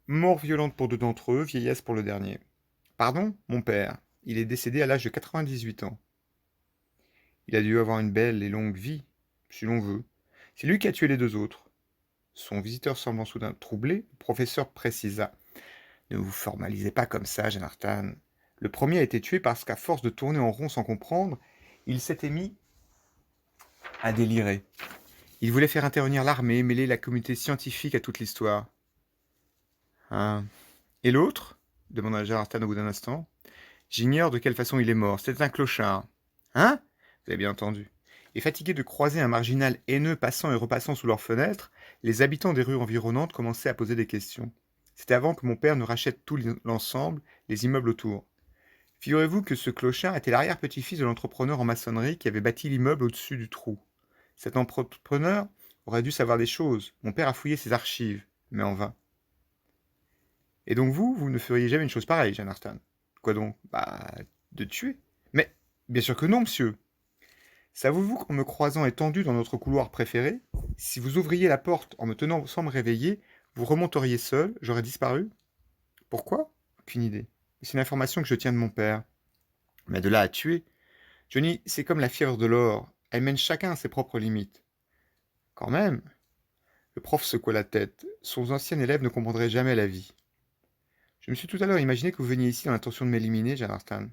Mort violente pour 2 d'entre eux, vieillesse pour le dernier. Pardon, mon père. Il est décédé à l'âge de 98 ans. Il a dû avoir une belle et longue vie, si l'on veut. C'est lui qui a tué les 2 autres. Son visiteur semblant soudain troublé, le professeur précisa. Ne vous formalisez pas comme ça, Janartan. Le premier a été tué parce qu'à force de tourner en rond sans comprendre, il s'était mis à délirer. Il voulait faire intervenir l'armée, mêler la communauté scientifique à toute l'histoire. Hein. Et l'autre demanda Janartan au bout d'un instant. J'ignore de quelle façon il est mort. C'était un clochard. Hein? Vous avez bien entendu. Et fatigués de croiser un marginal haineux passant et repassant sous leurs fenêtres, les habitants des rues environnantes commençaient à poser des questions. C'était avant que mon père ne rachète tout l'ensemble, les immeubles autour. Figurez-vous que ce clochard était l'arrière-petit-fils de l'entrepreneur en maçonnerie qui avait bâti l'immeuble au-dessus du trou. Cet entrepreneur aurait dû savoir des choses. Mon père a fouillé ses archives, mais en vain. Et donc vous ne feriez jamais une chose pareille, Janartan. Quoi donc? De tuer. Mais, bien sûr que non, monsieur. Savez-vous qu'en me croisant étendu dans notre couloir préféré, si vous ouvriez la porte en me tenant sans me réveiller, vous remonteriez seul, j'aurais disparu? Pourquoi? Aucune idée. C'est une information que je tiens de mon père. Mais de là à tuer. Johnny, c'est comme la fièvre de l'or. Elle mène chacun à ses propres limites. Quand même. Le prof secoua la tête. Son ancien élève ne comprendrait jamais la vie. Je me suis tout à l'heure imaginé que vous veniez ici dans l'intention de m'éliminer, Janartan.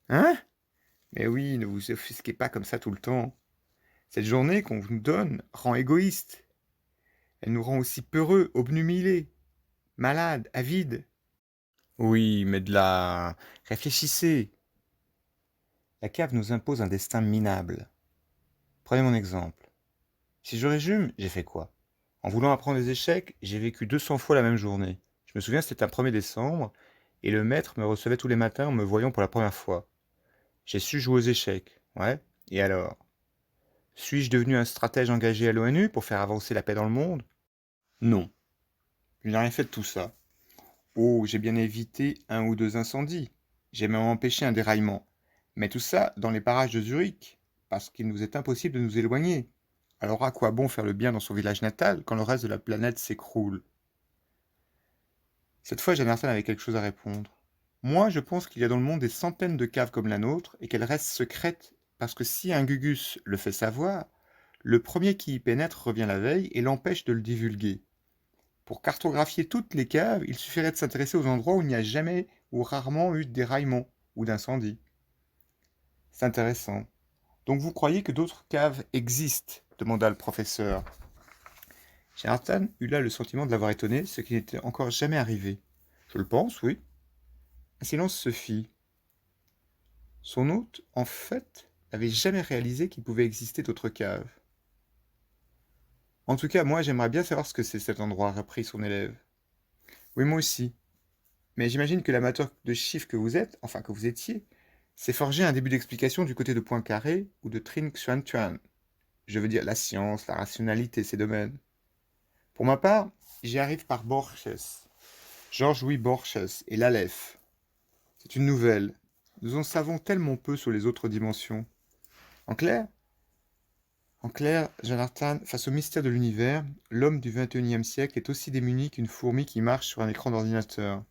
Hein? Mais oui, ne vous offusquez pas comme ça tout le temps. Cette journée qu'on vous donne rend égoïste. Elle nous rend aussi peureux, obnubilés, malades, avides. Oui, mais de là... Réfléchissez. La cave nous impose un destin minable. Prenez mon exemple. Si je résume, j'ai fait quoi? En voulant apprendre des échecs, j'ai vécu 200 fois la même journée. Je me souviens, c'était un 1er décembre, et le maître me recevait tous les matins en me voyant pour la première fois. J'ai su jouer aux échecs, ouais, et alors? Suis-je devenu un stratège engagé à l'ONU pour faire avancer la paix dans le monde? Non. Je n'ai rien fait de tout ça. Oh, j'ai bien évité 1 ou 2 incendies. J'ai même empêché un déraillement. Mais tout ça dans les parages de Zurich, parce qu'il nous est impossible de nous éloigner. Alors à quoi bon faire le bien dans son village natal quand le reste de la planète s'écroule? Cette fois, Janartan avait quelque chose à répondre. Moi, je pense qu'il y a dans le monde des centaines de caves comme la nôtre et qu'elles restent secrètes parce que si un Gugus le fait savoir, le premier qui y pénètre revient la veille et l'empêche de le divulguer. Pour cartographier toutes les caves, il suffirait de s'intéresser aux endroits où il n'y a jamais ou rarement eu de déraillement ou d'incendie. C'est intéressant. Donc vous croyez que d'autres caves existent? Demanda le professeur. Janartan eut là le sentiment de l'avoir étonné, ce qui n'était encore jamais arrivé. Je le pense, oui. Un silence se fit. Son hôte, en fait, n'avait jamais réalisé qu'il pouvait exister d'autres caves. En tout cas, moi, j'aimerais bien savoir ce que c'est cet endroit, reprit son élève. Oui, moi aussi. Mais j'imagine que l'amateur de chiffres que vous êtes, enfin que vous étiez, s'est forgé un début d'explication du côté de Poincaré ou de Trinh Xuan Tuan. Je veux dire la science, la rationalité, ces domaines. Pour ma part, j'y arrive par Borges, Georges-Louis Borges et l'Aleph. C'est une nouvelle. Nous en savons tellement peu sur les autres dimensions. En clair, Jonathan, face au mystère de l'univers, l'homme du XXIe siècle est aussi démuni qu'une fourmi qui marche sur un écran d'ordinateur.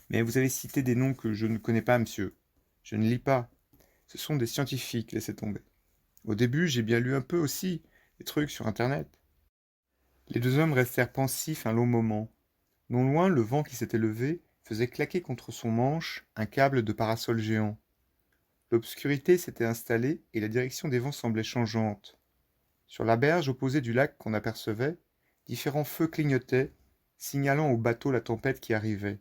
Mais vous avez cité des noms que je ne connais pas, monsieur. Je ne lis pas. Ce sont des scientifiques, laissez tomber. Au début, j'ai bien lu un peu aussi, des trucs sur Internet. Les deux hommes restèrent pensifs un long moment. Non loin, le vent qui s'était levé faisait claquer contre son manche un câble de parasol géant. L'obscurité s'était installée et la direction des vents semblait changeante. Sur la berge opposée du lac qu'on apercevait, différents feux clignotaient, signalant au bateau la tempête qui arrivait.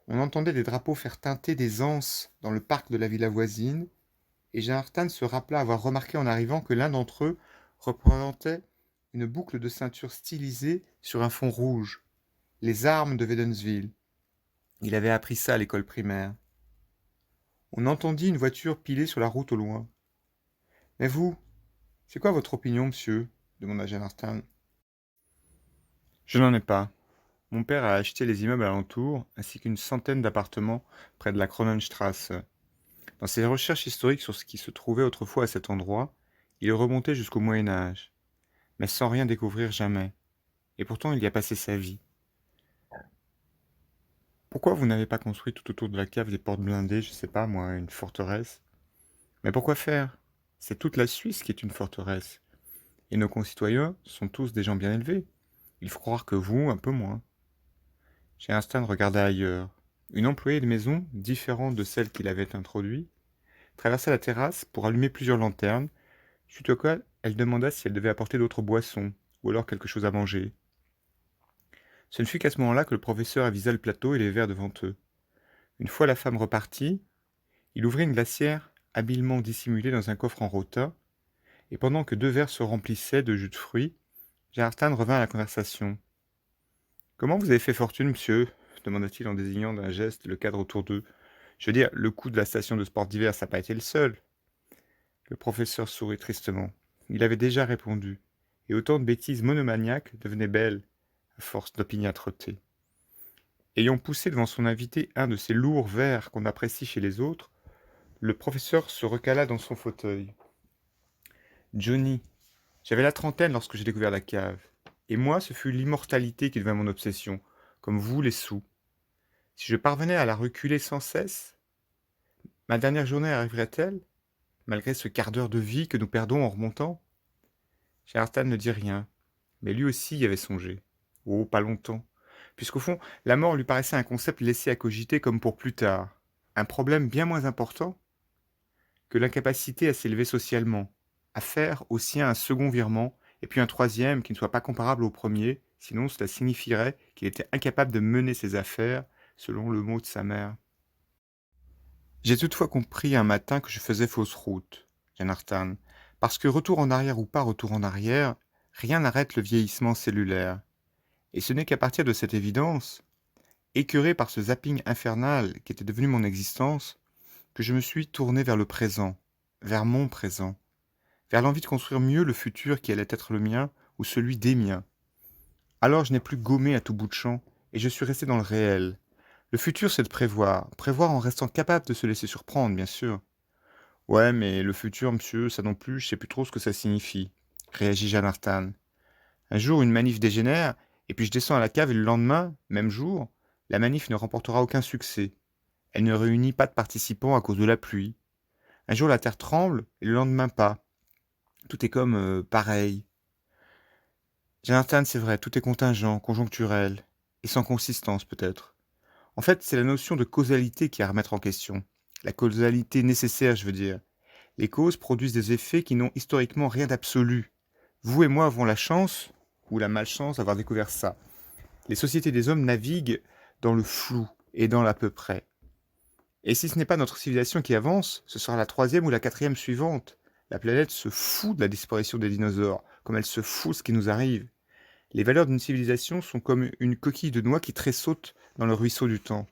On entendait des drapeaux faire teinter des anses dans le parc de la villa voisine, et Jonathan se rappela avoir remarqué en arrivant que l'un d'entre eux représentait une boucle de ceinture stylisée sur un fond rouge. Les armes de Wädenswil. Il avait appris ça à l'école primaire. On entendit une voiture piler sur la route au loin. « Mais vous, c'est quoi votre opinion, monsieur ?» demanda Jonathan. « Je n'en ai pas. Mon père a acheté les immeubles alentours, ainsi qu'une centaine d'appartements près de la Kronenstrasse. Dans ses recherches historiques sur ce qui se trouvait autrefois à cet endroit, il est remonté jusqu'au Moyen-Âge, mais sans rien découvrir jamais. Et pourtant il y a passé sa vie. Pourquoi vous n'avez pas construit tout autour de la cave des portes blindées, je sais pas moi, une forteresse? Mais pourquoi faire? C'est toute la Suisse qui est une forteresse. Et nos concitoyens sont tous des gens bien élevés. Il faut croire que vous, un peu moins. » Einstein regarda ailleurs. Une employée de maison, différente de celle qu'il avait introduite, traversa la terrasse pour allumer plusieurs lanternes, suite auquel elle demanda si elle devait apporter d'autres boissons, ou alors quelque chose à manger. Ce ne fut qu'à ce moment-là que le professeur avisa le plateau et les verres devant eux. Une fois la femme repartie, il ouvrit une glacière habilement dissimulée dans un coffre en rota, et pendant que 2 verres se remplissaient de jus de fruits, Jonathan revint à la conversation. « Comment vous avez fait fortune, monsieur ?» demanda-t-il en désignant d'un geste le cadre autour d'eux. « Je veux dire, le coup de la station de sport d'hiver, ça n'a pas été le seul. » Le professeur sourit tristement. Il avait déjà répondu, et autant de bêtises monomaniaques devenaient belles, à force d'opiniâtreté. Ayant poussé devant son invité un de ces lourds verres qu'on apprécie chez les autres, le professeur se recala dans son fauteuil. « Johnny, j'avais la trentaine lorsque j'ai découvert la cave. Et moi, ce fut l'immortalité qui devint mon obsession, comme vous les sous. Si je parvenais à la reculer sans cesse, ma dernière journée arriverait-elle, malgré ce quart d'heure de vie que nous perdons en remontant ?» Jonathan ne dit rien, mais lui aussi y avait songé. Oh, pas longtemps, puisqu'au fond, la mort lui paraissait un concept laissé à cogiter comme pour plus tard, un problème bien moins important que l'incapacité à s'élever socialement, à faire au sien un second virement, et puis un troisième qui ne soit pas comparable au premier, sinon cela signifierait qu'il était incapable de mener ses affaires, selon le mot de sa mère. J'ai toutefois compris un matin que je faisais fausse route, Jonathan, parce que retour en arrière ou pas retour en arrière, rien n'arrête le vieillissement cellulaire. Et ce n'est qu'à partir de cette évidence, écœuré par ce zapping infernal qui était devenu mon existence, que je me suis tourné vers le présent, vers mon présent, vers l'envie de construire mieux le futur qui allait être le mien ou celui des miens. Alors je n'ai plus gommé à tout bout de champ et je suis resté dans le réel. Le futur, c'est de prévoir, prévoir en restant capable de se laisser surprendre, bien sûr. Ouais, mais le futur, monsieur, ça non plus, je sais plus trop ce que ça signifie, réagit Jonathan. Un jour, une manif dégénère, et puis je descends à la cave et le lendemain, même jour, la manif ne remportera aucun succès. Elle ne réunit pas de participants à cause de la pluie. Un jour, la terre tremble, et le lendemain pas. Tout est comme pareil. Jonathan, c'est vrai, tout est contingent, conjoncturel, et sans consistance peut-être. En fait, c'est la notion de causalité qui est à remettre en question. La causalité nécessaire, je veux dire. Les causes produisent des effets qui n'ont historiquement rien d'absolu. Vous et moi avons la chance, ou la malchance, d'avoir découvert ça. Les sociétés des hommes naviguent dans le flou et dans l'à peu près. Et si ce n'est pas notre civilisation qui avance, ce sera la 3e ou la 4e suivante. La planète se fout de la disparition des dinosaures, comme elle se fout de ce qui nous arrive. Les valeurs d'une civilisation sont comme une coquille de noix qui tressaute dans le ruisseau du temps.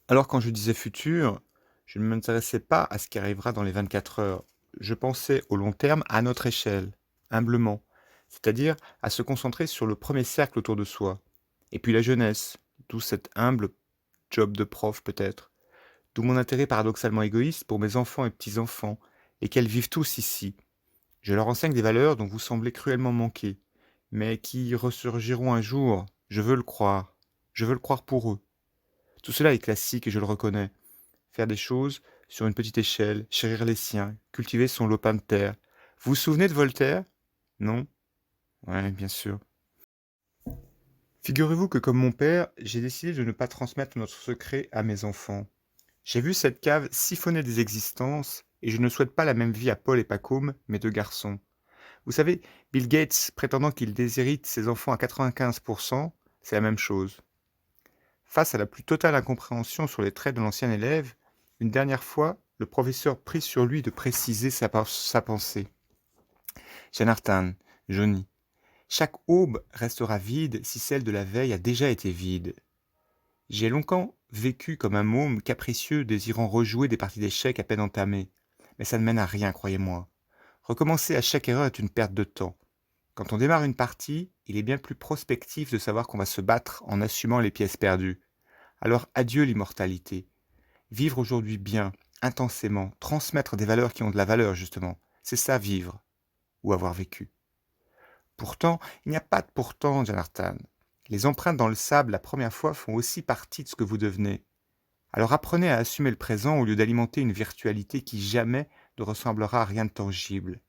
Alors quand je disais futur, je ne m'intéressais pas à ce qui arrivera dans les 24 heures. Je pensais au long terme à notre échelle, humblement, c'est-à-dire à se concentrer sur le premier cercle autour de soi. Et puis la jeunesse, d'où job de prof peut-être. D'où mon intérêt paradoxalement égoïste pour mes enfants et petits-enfants, lesquels vivent tous ici. Je leur enseigne des valeurs dont vous semblez cruellement manquer, mais qui ressurgiront un jour, je veux le croire. Je veux le croire pour eux. Tout cela est classique et je le reconnais. Faire des choses sur une petite échelle, chérir les siens, cultiver son lopin de terre. Vous vous souvenez de Voltaire? Non? Ouais, bien sûr. Figurez-vous que comme mon père, j'ai décidé de ne pas transmettre notre secret à mes enfants. J'ai vu cette cave siphonner des existences et je ne souhaite pas la même vie à Paul et Pacôme, mes deux garçons. Vous savez, Bill Gates prétendant qu'il déshérite ses enfants à 95%, c'est la même chose. Face à la plus totale incompréhension sur les traits de l'ancien élève, une dernière fois, le professeur prit sur lui de préciser sa pensée. Jonathan, Johnny, chaque aube restera vide si celle de la veille a déjà été vide. J'ai longtemps vécu comme un môme capricieux désirant rejouer des parties d'échecs à peine entamées. Mais ça ne mène à rien, croyez-moi. Recommencer à chaque erreur est une perte de temps. Quand on démarre une partie, il est bien plus prospectif de savoir qu'on va se battre en assumant les pièces perdues. Alors adieu l'immortalité. Vivre aujourd'hui bien, intensément, transmettre des valeurs qui ont de la valeur justement, c'est ça vivre, ou avoir vécu. Pourtant, il n'y a pas de pourtant, Jonathan. Les empreintes dans le sable la première fois font aussi partie de ce que vous devenez. Alors apprenez à assumer le présent au lieu d'alimenter une virtualité qui jamais ne ressemblera à rien de tangible.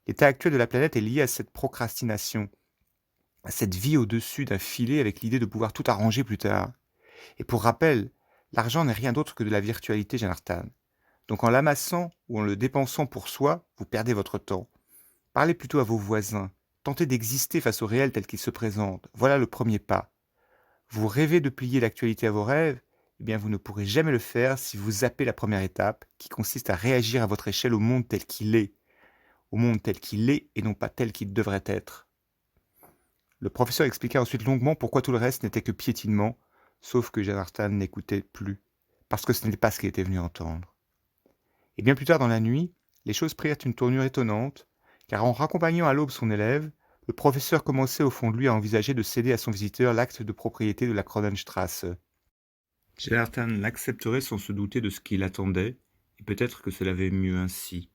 L'état actuel de la planète est lié à cette procrastination, à cette vie au-dessus d'un filet avec l'idée de pouvoir tout arranger plus tard. Et pour rappel, l'argent n'est rien d'autre que de la virtualité, Jonathan. Donc en l'amassant ou en le dépensant pour soi, vous perdez votre temps. Parlez plutôt à vos voisins. Tentez d'exister face au réel tel qu'il se présente. Voilà le premier pas. Vous rêvez de plier l'actualité à vos rêves? Eh bien, vous ne pourrez jamais le faire si vous zappez la première étape, qui consiste à réagir à votre échelle au monde tel qu'il est. Au monde tel qu'il est et non pas tel qu'il devrait être. Le professeur expliqua ensuite longuement pourquoi tout le reste n'était que piétinement, sauf que Jonathan n'écoutait plus, parce que ce n'était pas ce qu'il était venu entendre. Et bien plus tard dans la nuit, les choses prirent une tournure étonnante, car en raccompagnant à l'aube son élève, le professeur commençait au fond de lui à envisager de céder à son visiteur l'acte de propriété de la Kronenstrasse. Jonathan l'accepterait sans se douter de ce qu'il attendait, et peut-être que cela valait mieux ainsi.